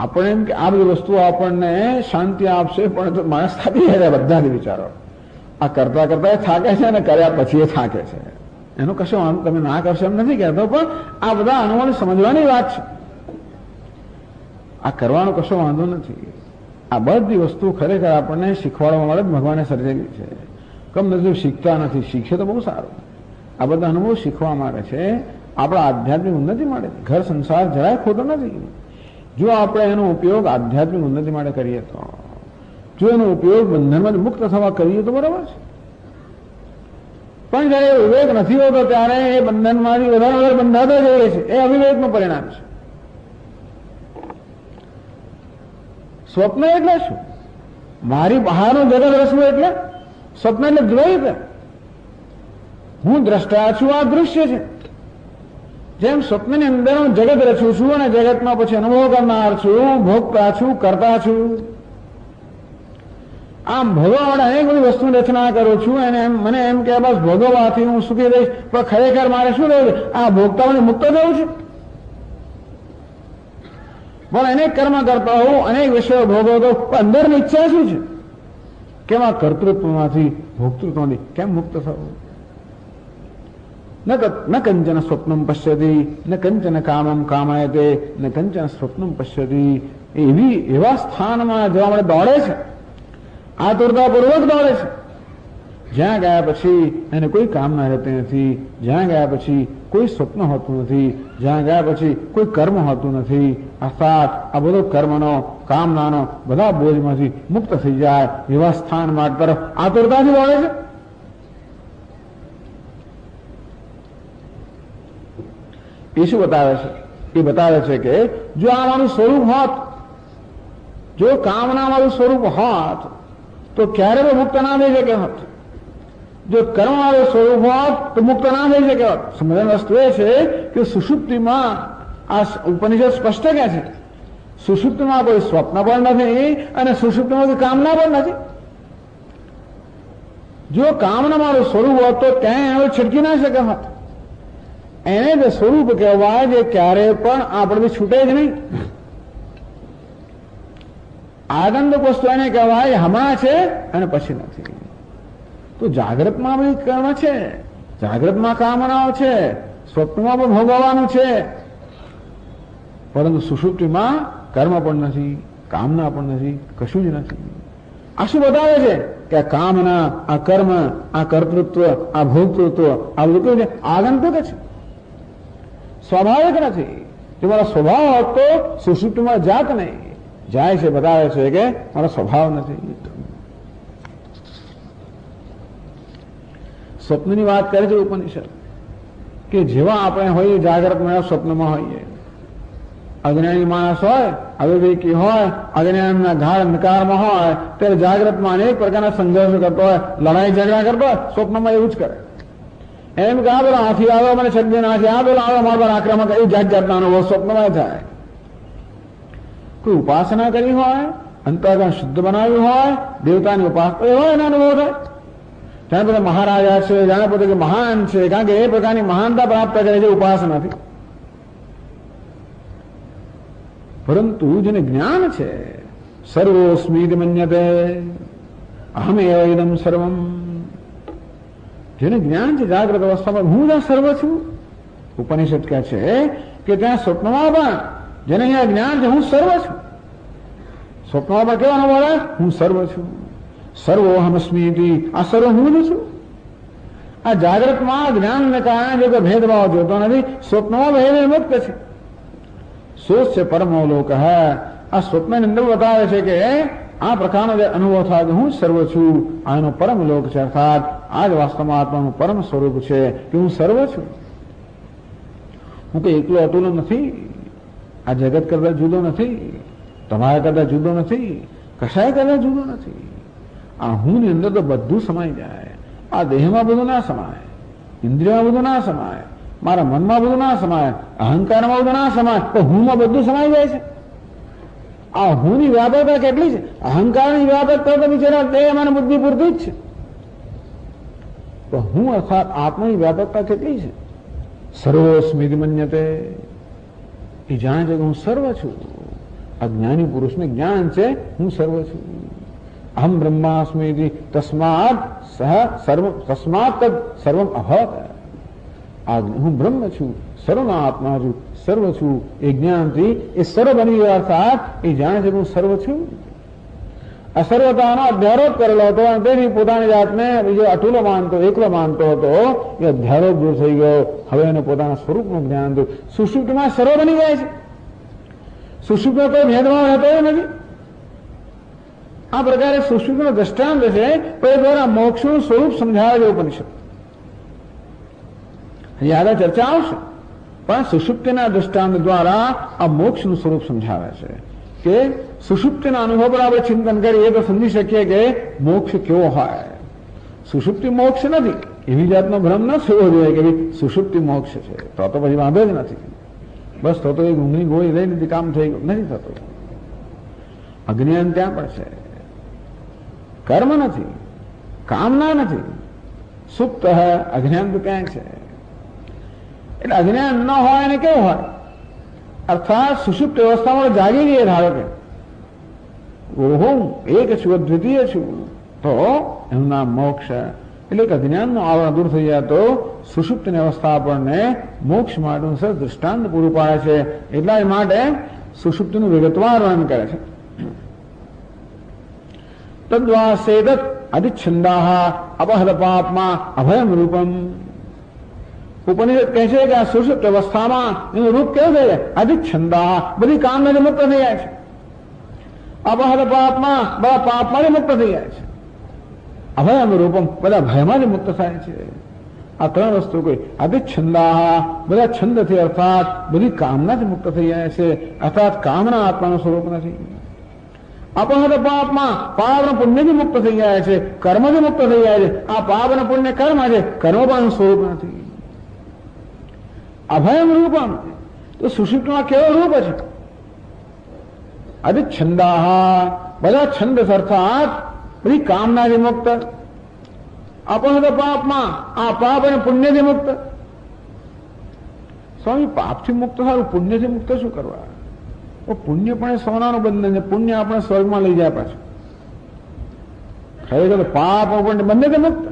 આપણે એમ કે આ બધી વસ્તુઓ આપણને શાંતિ આપશે, પણ માણસ થાકી જાય બધા જ વિચારો. આ કરતા કરતા થાકે છે અને કર્યા પછી એ થાકે છે. એનો કશો તમે ના કરશો એમ નથી કહેતો, પણ આ બધા અનુભવને સમજવાની વાત છે. આ કરવાનો કશો વાંધો નથી. આ બધી વસ્તુ ખરેખર આપણને શીખવાડવા માટે ભગવાને સર્જેલી છે. કમ નથી શીખતા નથી, શીખે તો બહુ સારું. આ બધા અનુભવ શીખવા માટે છે, આપણા આધ્યાત્મિક ઉન્નતિ માટે. ઘર સંસાર જરાય ખોટો નથી જો આપણે એનો ઉપયોગ આધ્યાત્મિક ઉન્નતિ માટે કરીએ તો. જો એનો ઉપયોગ બંધનમાં મુક્ત થવા કરીએ તો બરાબર છે. પણ જયારે વિવેક નથી હોતો ત્યારે એ બંધનમાંથી વધારે વધારે બંધાતો જઈએ છે. એ અવિવેકનું પરિણામ છે. સ્વપ્ન એટલે શું? મારી બહારનું જગત રસવું એટલે સ્વપ્ન એટલે દ્વૈત. હું દ્રષ્ટા છું, આ દૃશ્ય છે. જેમ સ્વપ્નની અંદર હું જગત રચું છું અને જગતમાં પછી અનુભવ કરનાર છું, ભોગતા છું, કરતા છું. આમ ભોગવા માટે અનેક બધી વસ્તુની રચના કરું છું. અને મને એમ કે બસ ભોગવવાથી હું સુખી રહીશ, પણ ખરેખર મારે શું રહેવું? આ ભોગતાઓને મુક્ત થવું છે. પણ અનેક કર્મ કરતા હોઉં, અનેક વિષયો ભોગવતો, પણ અંદરની ઈચ્છા શું છે? કેમ આ કર્તૃત્વમાંથી, ભોગતૃત્વમાંથી કેમ મુક્ત થવું? ન કંચન સ્વપ્નમ પશ્યતિ ન કંચન કામમ કામયતે ન કંચન સ્વપ્નમ પશ્યતિ. એવા સ્થાનમાં જવા માટે દોડે છે, આતુરતાપૂર્વક દોડે છે. જ્યાં ગયા પછી એને કોઈ કામના રહેતી નથી, જ્યાં ગયા પછી કોઈ સ્વપ્ન હોતું નથી, જ્યાં ગયા પછી કોઈ કર્મ હોતું નથી. અર્થાત આ બધો કર્મનો, કામનાનો બધા બોજમાંથી મુક્ત થઈ જાય એવા સ્થાન માટે તરફ આતુરતાથી દોડે છે. એ શું બતાવે છે? એ બતાવે છે કે જો આ મારું સ્વરૂપ હોત, જો કામના મારું સ્વરૂપ હોત તો ક્યારે તો મુક્ત ના થઈ શકે હોત. જો કર્મ વાળું સ્વરૂપ હોત તો મુક્ત ના થઈ શકે હોત. સમજણ વસ્તુ એ છે કે સુષુપ્તિમાં આ ઉપનિષદ સ્પષ્ટ કહે છે, સુષુપ્તિમાં કોઈ સ્વપ્ન પણ નથી અને સુષુપ્તિમાં કોઈ કામના પણ નથી. જો કામના મારું સ્વરૂપ હોત તો ત્યાં હવે છટકી ના શકે હોત. એને જે સ્વરૂપ કહેવાય જે ક્યારે પણ આપણથી છૂટે જ નહીં. આગંતુક વસ્તુ એને કહેવાય હમણાં છે અને પછી નથી. તો જાગ્રતમાં બી કર્મ છે, જાગ્રતમાં કામનાઓ છે, સ્વપ્નમાં પણ ભોગવવાનું છે, પરંતુ સુષુપ્તિમાં કર્મ પણ નથી, કામના પણ નથી, કશું જ નથી. આ શું બતાવે છે કે આ કામના, આ કર્મ, આ કર્તૃત્વ, આ ભોગતૃત્વ આ બધું કેવું છે? આગંતુક છે, સ્વાભાવિક નથી. જો મારો સ્વભાવ હોત તો સુષુપ્તિમાં જાત નહીં. જાય છે બતાવે છે કે મારો સ્વભાવ નથી. સ્વપ્નની વાત કરે છે ઉપનિષદ કે જેવા આપણે હોઈએ જાગ્રતમાં સ્વપ્નમાં હોઈએ. અજ્ઞાની માણસ હોય, અવિવેકી હોય, અજ્ઞાનના ગાઢ અંધકારમાં હોય ત્યારે જાગ્રતમાં અનેક પ્રકારના સંઘર્ષ કરતો હોય, લડાઈ ઝઘડા કરતો હોય, સ્વપ્નમાં એવું જ કરે. એમ કે આ પેલો હાથી આવ્યો મને છગી નાખી, આ પેલો આવ્યો મારા પર આક્રમણ કરે, એ જાત જાતના અનુભવ સ્વપ્નમાં થાય. કોઈ ઉપાસના કરી હોય, અંતઃકરણ શુદ્ધ બનાવ્યું હોય, દેવતાની ઉપાસના હોય, એનો અનુભવ થાય. જાણે બધા મહારાજા છે, જાણે પોતે કે મહાન છે, કારણ કે એ પ્રકારની મહાનતા પ્રાપ્ત કરે છે ઉપાસનાથી. પરંતુ જેને જ્ઞાન છે, સર્વોસ્મિ મન્યતે અહમ એવ ઇદમ સર્વમ, જેને જ્ઞાન છે જાગ્રત અવસ્થામાં હું જ સર્વ છું. ઉપનિષદ કહે છે કે ત્યાં સ્વપ્નમાં પણ જેને અહીંયા જ્ઞાન છે હું સર્વ છું. સ્વપ્નમાં પણ કેવાનો બોલે? હું સર્વ છું. સર્વોહમસ્મી, આ સર્વ હું જ છું. આ જાગ્રતમાં જ્ઞાનને કારણે જો કોઈ ભેદભાવ જોતો નથી, સ્વપ્નમાં ભેદ મુક્ત છે. સોચ છે પરમોલોક હે. આ સ્વપ્નની અંદર બતાવે છે કે આ પ્રકારનો જે અનુભવ થાય કે હું સર્વ છું, આ એનો પરમ લોક છે. અર્થાત આ જ વાસ્તવમાં આત્માનું પરમ સ્વરૂપ છે કે હું સર્વ છું. હું કઈ એકલો અતુલો નથી, આ જગત કરતા જુદો નથી, તમારા કરતા જુદો નથી, કશાય કરતા જુદો નથી. આ હું ની અંદર તો બધું સમાઈ જાય. આ દેહમાં બધું ના સમાય, ઇન્દ્રિયમાં બધું ના સમાય, મારા મનમાં બધું ના સમાય, અહંકારમાં બધું ના સમાય, તો હુંમાં બધું સમાઈ જાય છે. આ હુંની વ્યાપકતા કેટલી છે? અહંકારની વ્યાપકતા તો બિચારા દેહ અને બુદ્ધિ પૂરતી જ છે. તો હું અર્થાત આત્માની વ્યાપકતા કેટલી છે? સર્વોસ્મિ મન્યતે, એ જાણે છે કે હું સર્વ છું. અજ્ઞાની પુરુષને જ્ઞાન છે હું સર્વ છું. અહમ બ્રહ્માસ્મિ તસ્માત તસ્માત તદ સર્વમ અભવત. હું બ્રહ્મ છું, સર્વના આત્મા છું, સર્વ છું. એ જ્ઞાનથી એ સર્વ બની ગયા. અર્થાત એ જાણે છે કે હું સર્વ છું. અસર્વતાનો અધ્યારોપ કરેલો હતો અને તેથી પોતાની જાતને બીજો અટુલો માનતો, એકલો માનતો હતો. એ અધ્યારોપ દૂર થઈ ગયો. હવે એને પોતાના સ્વરૂપનું જ્ઞાન થયું. સુષુપ્તિમાં સર્વ બની જાય છે. સુષુપ્તિમાં કોઈ ભેદભાવ રહેતો નથી. આ પ્રકારે સુષુપ્તિનો દ્રષ્ટાંત છે તો એ દ્વારા મોક્ષનું સ્વરૂપ સમજાવે છે ઉપનિષદ. હજી આગળ ચર્ચા આવશે, પણ સુષુપ્તિના દ્રષ્ટાંત દ્વારા આ મોક્ષનું સ્વરૂપ સમજાવે છે કે સુષુપ્તિના અનુભવ પર આપણે ચિંતન કરીએ તો સમજી શકીએ કે મોક્ષ કેવો હોય. સુષુપ્તિ મોક્ષ નથી એવી જાતનો ભ્રમ ન થવો જોઈએ કે સુષુપ્તિ મોક્ષ છે, તો પછી વાંધો જ નથી. બસ તો એક ઊંઘની ગોળી લઈ લીધી, કામ થઈ ગયું. નથી થતું. અજ્ઞાન ત્યાં પણ છે, કર્મ નથી, કામના નથી, સુપ્ત હે, અજ્ઞાન તો ક્યાંય છે. એટલે અજ્ઞાન ન હોય અને કેવું હોય? અર્થાત સુષુપ્ત અવસ્થામાં જાગી ગયે ધારો કે હું એક છું, અદ્વિતીય છું, તો એનું નામ મોક્ષ. એટલે કે અજ્ઞાનનો આવરણ દૂર થઈ જાય તો સુષુપ્તની અવસ્થા આપણને મોક્ષ માટેનું સરસ દૃષ્ટાંત પૂરું પાડે છે. એટલા જ માટે સુષુપ્તિનું વિગતવાર વર્ણન કરે છે. તદ્વા સેદત અધિચ્છંદાહ અપહલપાપમાં અભયમ રૂપમ. ઉપનિષદ કહે છે કે આ સુષુપ્ત અવસ્થામાં એનું રૂપ કેવું થઈ જાય? અધિચ્છંદાહ, બધી કામમાંથી મુક્ત થઈ જાય છે. અપહલપાપમાં, બધા પાપમાંથી મુક્ત થઈ જાય છે. અભયમ રૂપમ, બધા ભયમાંથી મુક્ત થાય છે. આ ત્રણ વસ્તુ કોઈ અભિચ્છંદા, બધા છંદથી અર્થાત બધી કામનાથી મુક્ત થઈ જાય છે, અર્થાત કામના આત્માનું સ્વરૂપ નથી. આપણને પાપમાં પાપ અને પુણ્યથી મુક્ત થઈ જાય છે, કર્મથી મુક્ત થઈ જાય છે. આ પાપ અને પુણ્ય કર્મ છે, કર્મ પણ સ્વરૂપ નથી. અભયમ રૂપમ, તો સુષુપ્તમાં કેવો રૂપ છે? અભિચ્છંદા, બધા છંદ અર્થાત બધી કામનાથી મુક્ત. આપણને પાપમાં આ પાપ અને પુણ્યથી મુક્ત. સ્વામી, પાપથી મુક્ત સારું, પુણ્યથી મુક્ત શું કરવા? પુણ્ય પણ સોનાનું બંધન છે, પુણ્ય આપણે સ્વર્ગમાં લઈ જાય પાછું. ખરેખર પાપ પુણ્ય બંને મુક્ત.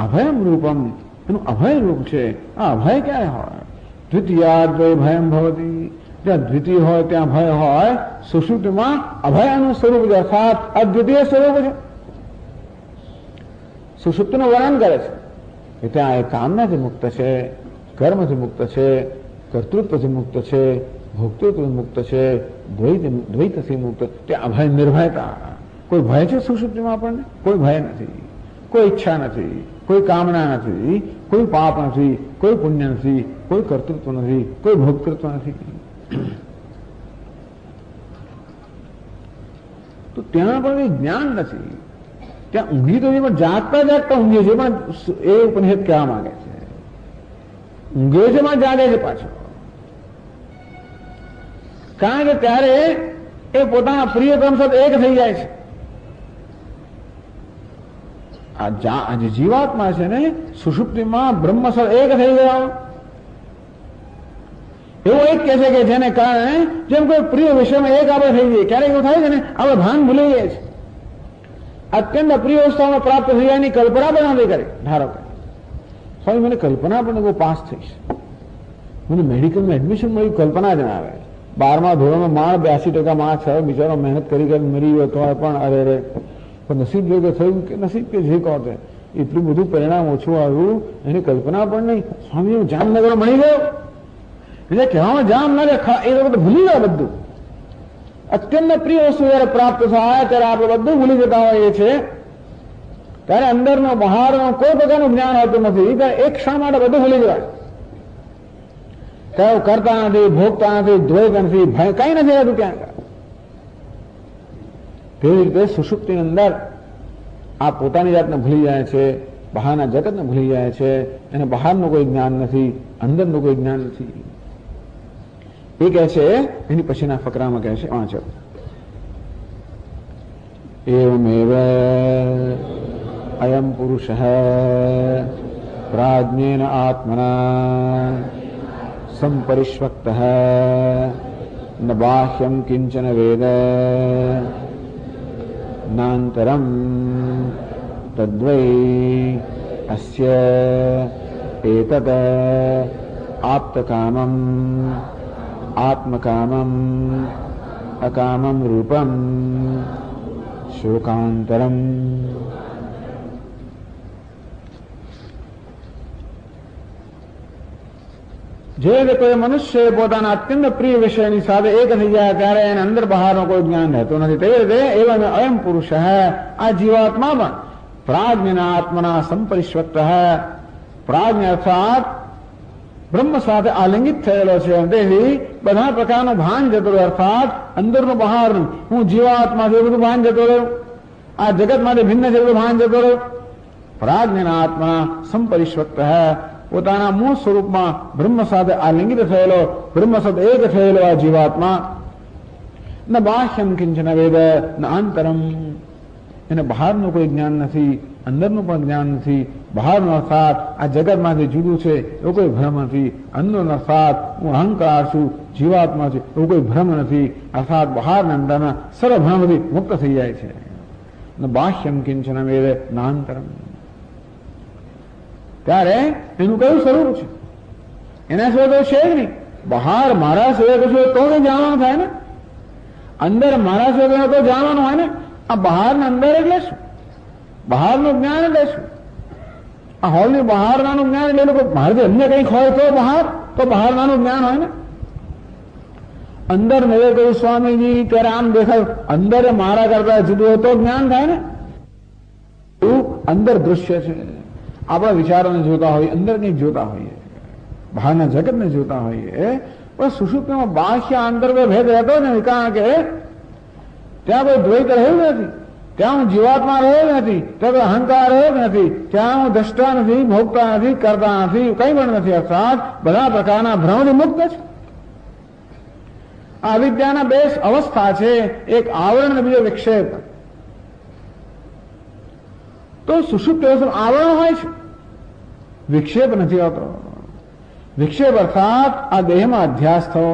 અભયમ રૂપમ, એનું અભય રૂપ છે. આ અભય ક્યારે હોય? દ્વિતીયાદ્વય ભયમ ભવતી, જ્યાં દ્વિતીય હોય ત્યાં ભય હોય. સુષુપ્તિમાં અભયનું સ્વરૂપ છે, અર્થાત અદ્વિતીય સ્વરૂપ છે. સુષુપ્તિનું વર્ણન કરે છે કે ત્યાં એ કામનાથી મુક્ત છે, કર્મથી મુક્ત છે, કર્તૃત્વથી મુક્ત છે, ભોક્તૃત્વ મુક્ત છે, દ્વૈતથી મુક્ત. ત્યાં અભય નિર્ભયતા. કોઈ ભય છે સુષુપ્તિમાં? આપણને કોઈ ભય નથી, કોઈ ઈચ્છા નથી, કોઈ કામના નથી, કોઈ પાપ નથી, કોઈ પુણ્ય નથી, કોઈ કર્તૃત્વ નથી, કોઈ ભોક્તૃત્વ નથી. તો ત્યાં પણ જ્ઞાન નથી. ત્યાં ઊંઘી તો પણ જાગતા જાગતા ઊંઘે છે, પણ એ ઉપનિષદ કહેવા માંગે છે ઊંઘે છે પણ જાગે છે પાછો. કારણ કે ત્યારે એ પોતાના પ્રિયતમ સાથે એક થઈ જાય છે. આ જે જીવાત્મા છે ને, સુષુપ્તિમાં બ્રહ્મ સાથે એક થઈ ગયો. એવું એક કહે છે કે જેને કારણે જેમ કોઈ પ્રિય વિષયમાં એક આપણે થઈ જઈએ. ક્યારેક એવું થાય છે ને, આપણે ભાન ભૂલી જાય છે. અત્યંત પ્રિય વસ્તુઓમાં પ્રાપ્ત થઈ જાય એની કલ્પના પણ નથી કરી. ધારો કે સ્વામી, મને કલ્પના પણ હું પાસ થઈશ, મને મેડિકલમાં એડમિશન મળ્યું, કલ્પના જ ના આવે. 12મા ધોરણમાં માણ 82% માર્ક્સ આવે, બિચારો મહેનત કરી મરી ગયો તો પણ અરે પણ નસીબ જોઈ થયું કે નસીબ કે જે કહો તે એટલું બધું પરિણામ ઓછું આવ્યું, એની કલ્પના પણ નહીં. સ્વામી, હું જામનગર મળી ગયો એટલે કહેવામાં જામનગર એ લોકો ભૂલી ગયા બધું. અત્યંત પ્રિય વસ્તુ જયારે પ્રાપ્ત થાય ત્યારે આપણે બધું ભૂલી જતા હોઈએ છીએ. ત્યારે અંદરનો બહારનો કોઈ પ્રકારનું જ્ઞાન હોતું નથી. એક ક્ષણ માટે બધું ભૂલી જવાય. કયો કરતા નથી, ભોગતા નથી, દ્વૈત નથી, ભય કઈ નથી રહેતું ક્યાંક. તેવી રીતે સુષુપ્તિની અંદર આ પોતાની જાતને ભૂલી જાય છે, બહારના જગતને ભૂલી જાય છે. એને બહારનું કોઈ જ્ઞાન નથી, અંદરનું કોઈ જ્ઞાન નથી. એ કહે છે, એની પછીના ફકરામાં કહે છે, વાંચો. એવમેવ અયમ પુરુષ પ્રાજ્ઞેન આત્મના સંપરિષ્વક્ત ન બાહ્યમ કિંચન વેદ નાંતરમ તદ્વૈ અસ્ય એતદ આપ્તકામમ આત્મકામમ અકામમ રૂપમ શોકાંતરમ. જે કોઈ મનુષ્ય પોતાના અત્યંત પ્રિય વિષયની સાથે એક થઈ જાય ત્યારે એને અંદર બહારનો કોઈ જ્ઞાન રહેતું નથી. તે રીતે એવં અયમ પુરુષ આ જીવાત્મા પણ પ્રાજ્ઞના આત્મના સંપરિષ્વક્ત પ્રાજ્ઞ અર્થાત બ્રહ્મ સાથે આલિંગિત થયેલો છે. તેથી બધા પ્રકારનું ભાન જતો રહ્યો, અર્થાત અંદરનું બહારનું. હું જીવાત્મા છે બધું ભાન જતો રહ્યો, આ જગતમાંથી ભિન્ન છે બધું ભાન જતો રહ્યો. પ્રાજ્ઞના આત્મા સંપરિષ્વક્ત પોતાના મૂળ સ્વરૂપમાં બ્રહ્મ સાથે આલિંગિત થયેલો, બ્રહ્મ સાથે એક થયેલો આ જીવાત્મા. ન બાહ્યમ કિંચન વેદ ન આંતરમ, એને બહારનું કોઈ જ્ઞાન નથી, અંદરનું પણ જ્ઞાન નથી. બહારનું અર્થાત આ જગતમાંથી જુદું છે એવો કોઈ ભ્રમ નથી. અંદરનો અર્થાત હું અહંકાર છું, જીવાત્મા છું એવો કોઈ ભ્રમ નથી. અર્થાત બહારના અંદરના સર્વ ભ્રમથી મુક્ત થઈ જાય છે. ન બાહ્યમ કિંચન વેદ નાંતરમ. ત્યારે એનું કયું સ્વરૂપ છે? એના સિવાય તો છે જ નહીં. બહાર મારા સિવાય કશું તો કઈ જાણવાનું થાય ને, અંદર મારા સિવાય તો જાણવાનું હોય ને. આ બહારના અંદર એટલે શું? બહારનું જ્ઞાન એટલે શું? આ હોલની બહારનાનું જ્ઞાન એટલે લોકો મારે અન્ય કંઈક હોય તો બહારનાનું જ્ઞાન હોય ને. અંદર મેં કહ્યું સ્વામીજી ત્યારે આમ દેખાયું, અંદર મારા કરતા જુદું હોય તો જ્ઞાન થાય ને. અંદર દૃશ્ય છે, આપણા વિચારોને જોતા હોઈએ, અંદર કંઈક જોતા હોઈએ, બહારના જગતને જોતા હોઈએ, પણ સુષુપ્તિમાં બાહ્ય આંતરનો ભેદ રહેતો નથી. કારણ કે ત્યાં કોઈ દ્વૈત રહ્યું નથી, ત્યાં હું જીવાત્મા રહ્યો નથી, ત્યાં કોઈ અહંકાર રહ્યો નથી, ત્યાં હું દ્રષ્ટા નથી, ભોગતા નથી, કરતા નથી, કંઈ પણ નથી. અર્થાત બધા પ્રકારના ભ્રમથી મુક્ત છે. આ અવિદ્યાના બે અવસ્થા છે, એક આવરણ અને બીજો વિક્ષેપ. તો સુષુપ્ત આવરણ હોય છે, વિક્ષેપ નથી હોતો. વિક્ષેપ અર્થાત આ દેહમાં અધ્યાસ થવો.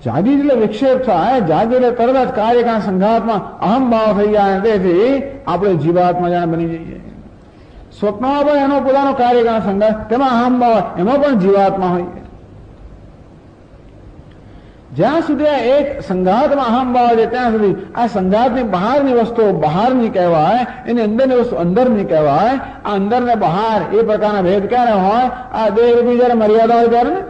જાગી એટલે વિક્ષેપ થાય, જાગી એટલે તરત જ કાર્યકાળ સંઘાતમાં અહમભાવ થઈ જાય. તેથી આપણે જીવાત્મા જાણે બની જઈએ. સ્વપ્નમાં પણ એનો પોતાનો કાર્યકાળ સંઘાત, તેમાં અહમભાવ, એમાં પણ જીવાત્મા હોય. જ્યાં સુધી આ એક સંઘાતમાં અહમભાવ છે ત્યાં સુધી આ સંઘાતની બહારની વસ્તુઓ બહારની કહેવાય, એની અંદરની વસ્તુ અંદરની કહેવાય. આ અંદર ને બહાર એ પ્રકારના ભેદ ક્યારે હોય? આ દેહ રૂપી જયારે મર્યાદા હોય ત્યારે ને.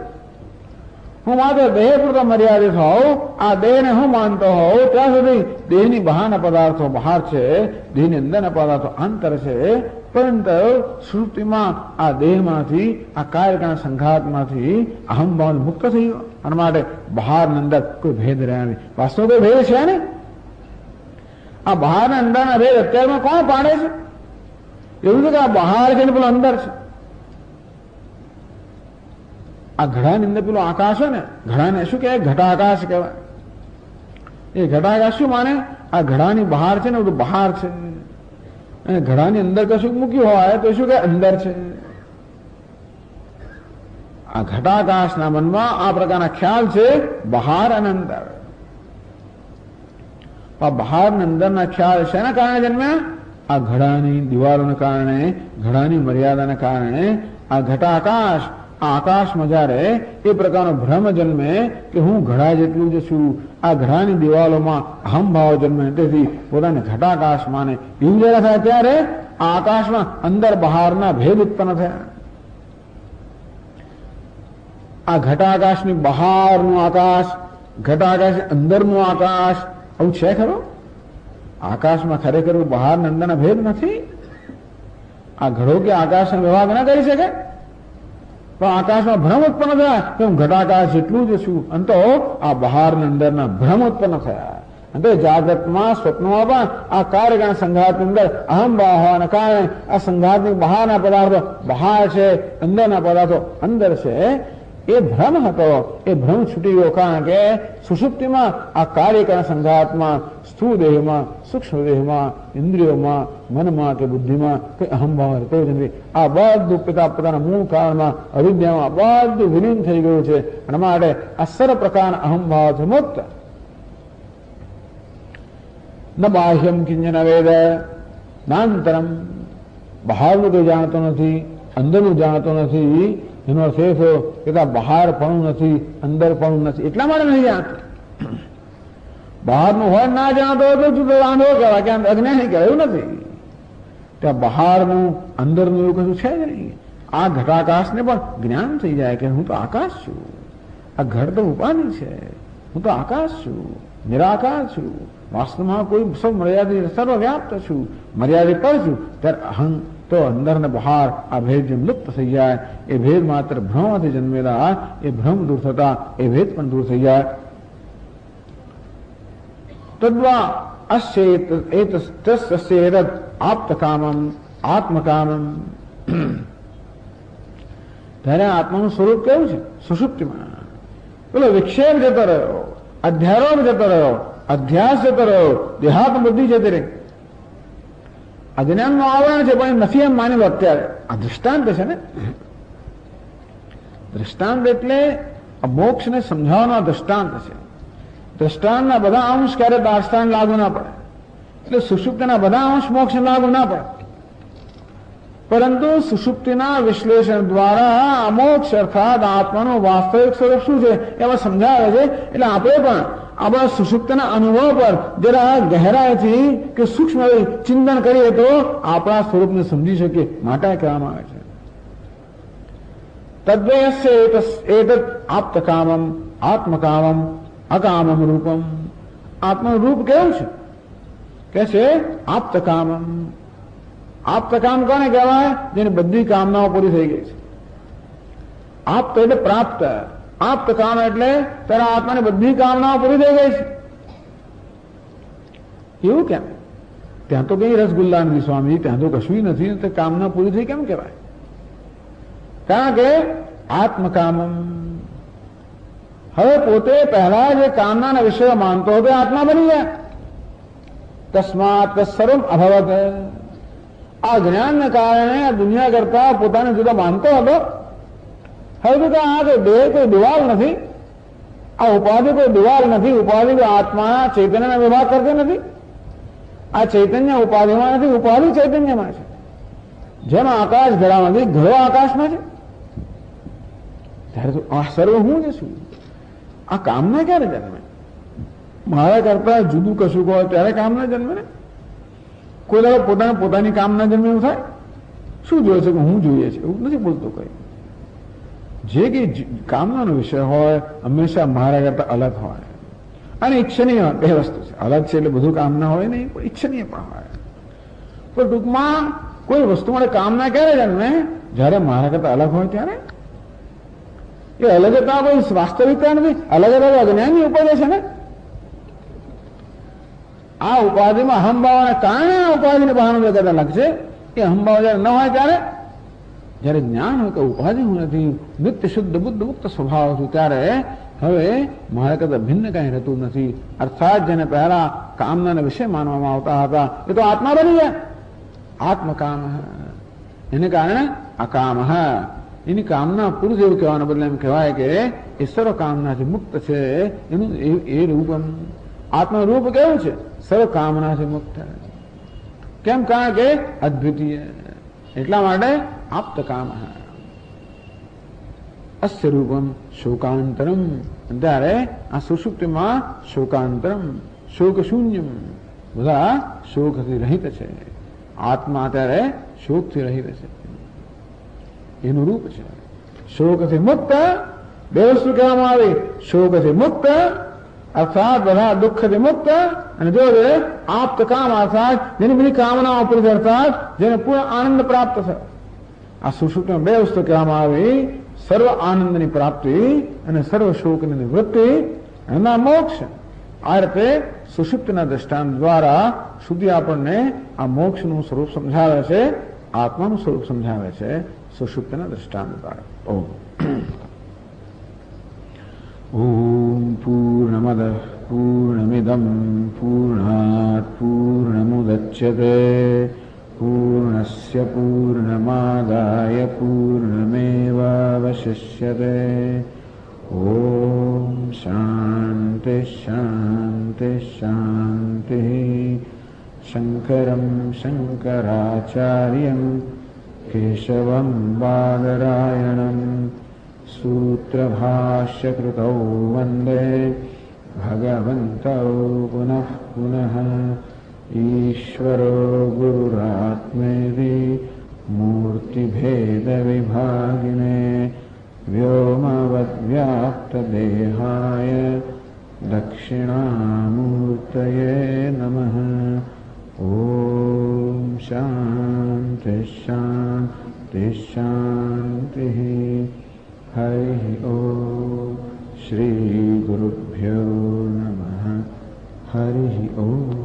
હું માત્ર દેહ પૂરતો મર્યાદિત હોઉં, આ દેહને હું માનતો હોઉં, ત્યાં સુધી દેહની બહારના પદાર્થો બહાર છે, દેહની અંદરના પદાર્થો આંતર છે. પરંતુ સુષુપ્તિમાં આ દેહમાંથી, આ કાર્યકાળ સંઘાતમાંથી અહમભાવ મુક્ત થઈ ગયો. અને માટે બહાર અંદર કોઈ ભેદ રહ્યા નહીં. વાસ્તવ કોઈ ભેદ છે ને? આ બહાર ને અંદરના ભેદ અત્યારમાં કોણ પાડે છે? એવું છે કે આ બહાર છે ને પેલો અંદર છે. આ ઘડાની અંદર પેલો આકાશ હોય ને, ઘડાને શું કહેવાય? ઘટાકાશ કહેવાય. એ ઘટાકાશ શું માને? આ ઘડાની બહાર છે ને બધું બહાર છે, અને ઘડાની અંદર કશું મૂક્યું હોય તો શું કે અંદર છે. આ ઘટાકાશના મનમાં આ પ્રકારના ખ્યાલ છે, બહાર અને અંદર. આ બહાર અને અંદરના ખ્યાલ શેના કારણે જન્મ્યા? આ ઘડાની દિવાલોને કારણે, ઘડાની મર્યાદાને કારણે. આ ઘટાકાશ, આ આકાશમાં જ્યારે એ પ્રકારનો ભ્રમ જન્મે કે હું ઘડા જેટલું જ છું, આ ઘડાની દિવાલોમાં અહમભાવ જન્મે, તેથી પોતાને ઘટાકાશ માને. એવું જયારે થાય ત્યારે આ આકાશમાં અંદર બહારના ભેદ ઉત્પન્ન થયા. આ ઘટાકાશની બહારનું આકાશ, ઘટાકાશ અંદરનું આકાશ, આવું છે ખરો? આકાશમાં ખરેખર બહાર અંદરના ભેદ નથી. આ ઘડો કે આકાશનો વિભાગ ના કરી શકે, પણ આકાશમાં ભ્રમ ઉત્પન્ન થયા કે હું ઘટાકાશ જેટલું જ છું. અંતો આ બહાર અંદરના ભ્રમ ઉત્પન્ન થયા. અંતે જાગ્રતમાં, સ્વપ્નમાં પણ આ કાર્યકાળ સંઘાતની અંદર અહમભાવ હોવાના કારણે આ સંઘાતની બહારના પદાર્થો બહાર છે, અંદરના પદાર્થો અંદર છે. એ ભ્રમ હતો, એ ભ્રમ છૂટી ગયો. કારણ કે સુષુપ્તિમાં આ કાર્યકાળ સંઘાતમાં સ્થૂળ દેહમાં, સૂક્ષ્મ દેહમાં, ઇન્દ્રિયોમાં, મનમાં કે બુદ્ધિમાં કોઈ અહમભાવ રહેતો જ નથી. આ બધું પોતાના મૂળ કાળમાં, અવિદ્યામાં બધું વિલીન થઈ ગયું છે. અને માટે આ સર્વ પ્રકારના અહમભાવથી મુક્ત. ન બાહ્યમ કિંચન વેદ નાંતરમ. બહારનું કોઈ જાણતો નથી, અંદરનું જાણતો નથી. એનો અર્થ એ થયો કે બહાર પણ નથી, અંદર પણ નથી. એટલા માટે નહીં જાણતો. બહારનું હોય ના જાણતો હોય તો જુદો વાંધો કહેવાય, કે અજ્ઞાની કહેવાય. એવું નથી. ત્યાં બહારનું અંદરનું એવું કશું છે જ નહીં. આ ઘટાકાશને પણ જ્ઞાન થઈ જાય કે હું તો આકાશ છું, આ ઘર તો ઉપાધિ છે, હું તો આકાશ છું, નિરાકાર છું. વાસ્તવમાં કોઈ સૌ મર્યાદિત સર્વવ્યાપ્ત છું, મર્યાદિત પર છું. ત્યારે અહં તો અંદર ને બહાર આ ભેદ જેમ લુપ્ત થઈ જાય. એ ભેદ માત્ર ભ્રમમાંથી જન્મેલા, એ ભ્રમ દૂર થતા એ ભેદ પણ દૂર થઈ જાય. તદ્વા અસ્ય આપ્તકામમ આત્મકામમ. ત્યારે આત્માનું સ્વરૂપ કેવું છે? સુષુપ્તિમાં પેલો વિક્ષેપ જતો રહ્યો, અધ્યારોપ જતો રહ્યો, અધ્યાસ જતો રહ્યો, દેહાત્મ બુદ્ધિ જતી રહી. અજ્ઞાનનું આવરણ છે પણ નથી એમ માની લો. અત્યારે આ દૃષ્ટાંત છે ને, દૃષ્ટાંત એટલે મોક્ષને સમજાવવાનો દૃષ્ટાંત છે. દૃષ્ટાંતના બધા અંશ ક્યારે દાર્ષ્ટાંત લાગુ ના પડે. એટલે સુષુપ્તિના બધા અંશ મોક્ષ લાગુ ના પડે, પરંતુ સુષુપ્તિના વિશ્લેષણ દ્વારા અમોક્ષ અર્થાત આત્માનું વાસ્તવિક સ્વરૂપ શું છે એમાં સમજાવે છે. એટલે આપણે પણ આપણા સુષુપ્તિના અનુભવ પર જરા ગહેરાઈથી કે સૂક્ષ્મ ચિંતન કરીએ તો આપણા સ્વરૂપને સમજી શકીએ. માટે કહેવામાં આવે છે તદ્વયસ્ય એતત આપ્તકામમ આત્મકામમ અકામમ રૂપમ. આત્માનું રૂપ કેવું છે? કે છે આપ્તકામમ. આપ્તકામ કોને કહેવાય? જેની બધી કામનાઓ પૂરી થઈ ગઈ છે. આપ્ત એટલે પ્રાપ્ત, આપ્તકામ એટલે તારા આત્માની બધી કામનાઓ પૂરી થઈ ગઈ છે. એવું કેમ? ત્યાં તો કઈ રસગુલ્લા નથી સ્વામી, ત્યાં તો કશું નથી, તો કામના પૂરી થઈ કેમ કહેવાય? કારણ કે આત્મકામમ, હવે પોતે પહેલા જે કામનાના વિષયો માનતો હતો આત્મા બની ગયા. તસ્માત સર્વમ અભવત, આ જ્ઞાનને કારણે આ દુનિયા કરતા પોતાને જુદા માનતો હતો. હવે તો આ દેહ કોઈ દિવાલ નથી, આ ઉપાધિ કોઈ દિવાલ નથી, ઉપાધિ કોઈ આત્માના ચૈતન્યના વિભાગ કરતી નથી. આ ચૈતન્ય ઉપાધિમાં નથી, ઉપાધિ ચૈતન્યમાં છે. જેમાં આકાશ ઘડામાં નથી, ઘડો આકાશમાં છે. ત્યારે તો આ સર્વ હું જ છું. આ કામના ક્યારે જન્મે? મારા કરતા જુદું કશું હોય ત્યારે કામના જન્મે ને. કોઈ દાડો પોતાની કામના જન્મે એવું થાય? શું જોઈએ છે કે હું જોઈએ છે એવું નથી બોલતો કઈ. જે કઈ કામનાનો વિષય હોય હંમેશા મારા કરતા અલગ હોય અને ઈચ્છનીય, બે વસ્તુ છે. અલગ છે એટલે બધું કામના હોય નહીં, પણ ઈચ્છનીય પણ હોય. પણ ટૂંકમાં કોઈ વસ્તુ માટે કામના ક્યારે જન્મે? જયારે મારા કરતા અલગ હોય ત્યારે. એ અલગતા કોઈ વાસ્તવિકતા નથી, અલગતા અજ્ઞાનની ઉપાધિ છે ને. આ ઉપાધિમાં અહંભાવના કારણે આ ઉપાધિને બહાર જગત અલગ છે. એ અહંભાવ જયારે ન હોય ત્યારે, જયારે જ્ઞાન હોય કે ઉપાધિ હું નથી, નિત્ય શુદ્ધ બુદ્ધ મુક્ત સ્વભાવ છું, ત્યારે હવે મારા કરતા ભિન્ન કઈ રહેતું નથી. અર્થાત જેને પહેલા કામના વિષય માનવામાં આવતા હતા એ તો આત્મા બની ગયા. આત્મકામ, એને કારણે અકામ. એની કામના પુરુષ એવું કહેવાના બદલે એમ કહેવાય કે એ સર્વ કામનાથી મુક્ત છે. એનું એ રૂપમ, આત્મા રૂપ કેવું છે? સર્વ કામનાથી મુક્ત. કેમ? કારણ કે અદ્વિતીય, એટલા માટે આપ્ત કામ. અસ્ય રૂપમ શોકાંતરમ, ત્યારે આ સુષુપ્તિમાં શોકાંતરમ, શોક શૂન્યમ, બધા શોકથી રહિત છે. આત્મા ત્યારે શોકથી રહિત છે, એનું રૂપ છે. શોકથી મુક્ત, બે વસ્તુ કહેવામાં આવી. શોકથી મુક્ત અર્થાત બધા દુઃખથી મુક્ત, અને જો આપ્ત કામ અર્થાત જેની બધી કામનાઓ પૂરી, અર્થાત જેને પૂર્ણ આનંદ પ્રાપ્ત છે. આ સુષુપ્તિમાં બે વસ્તુ કહેવામાં આવી: સર્વ આનંદની પ્રાપ્તિ અને સર્વ શોકની નિવૃત્તિ, એના મોક્ષ. આ રીતે સુષુપ્તિના દ્રષ્ટાંત દ્વારા સુધી આપણને આ મોક્ષનું સ્વરૂપ સમજાવે છે, આત્માનું સ્વરૂપ સમજાવે છે સુષુપ્તિના દ્રષ્ટાંત દ્વારા. ઓમ પૂર્ણમદ પૂર્ણમિદં પૂર્ણાત પૂર્ણમુદચ્યતે પૂર્ણસ્ય પૂર્ણમાદાય પૂર્ણમેવાવશિષ્યતે. ઓમ શાંતિ શાંતિ શાંતિ. શંકરં શંકરાચાર્યં કેશવં બાદરાયણં સૂત્રભાષ્યકૃતૌ વંદે ભગવन्तૌ પુનઃ પુનઃ. ઈશ્વરો ગુરુરાત્મેતિ મૂર્તિભેદવિભાગિને વ્યોમવદ્વ્યાપ્તદેહાય દક્ષિણામૂર્તયે નમઃ. ઓમ શાંતિ શાંતિ શાંતિ. હરિ ઓમ. શ્રી ગુરુભ્યો નમઃ. હરિ ઓમ.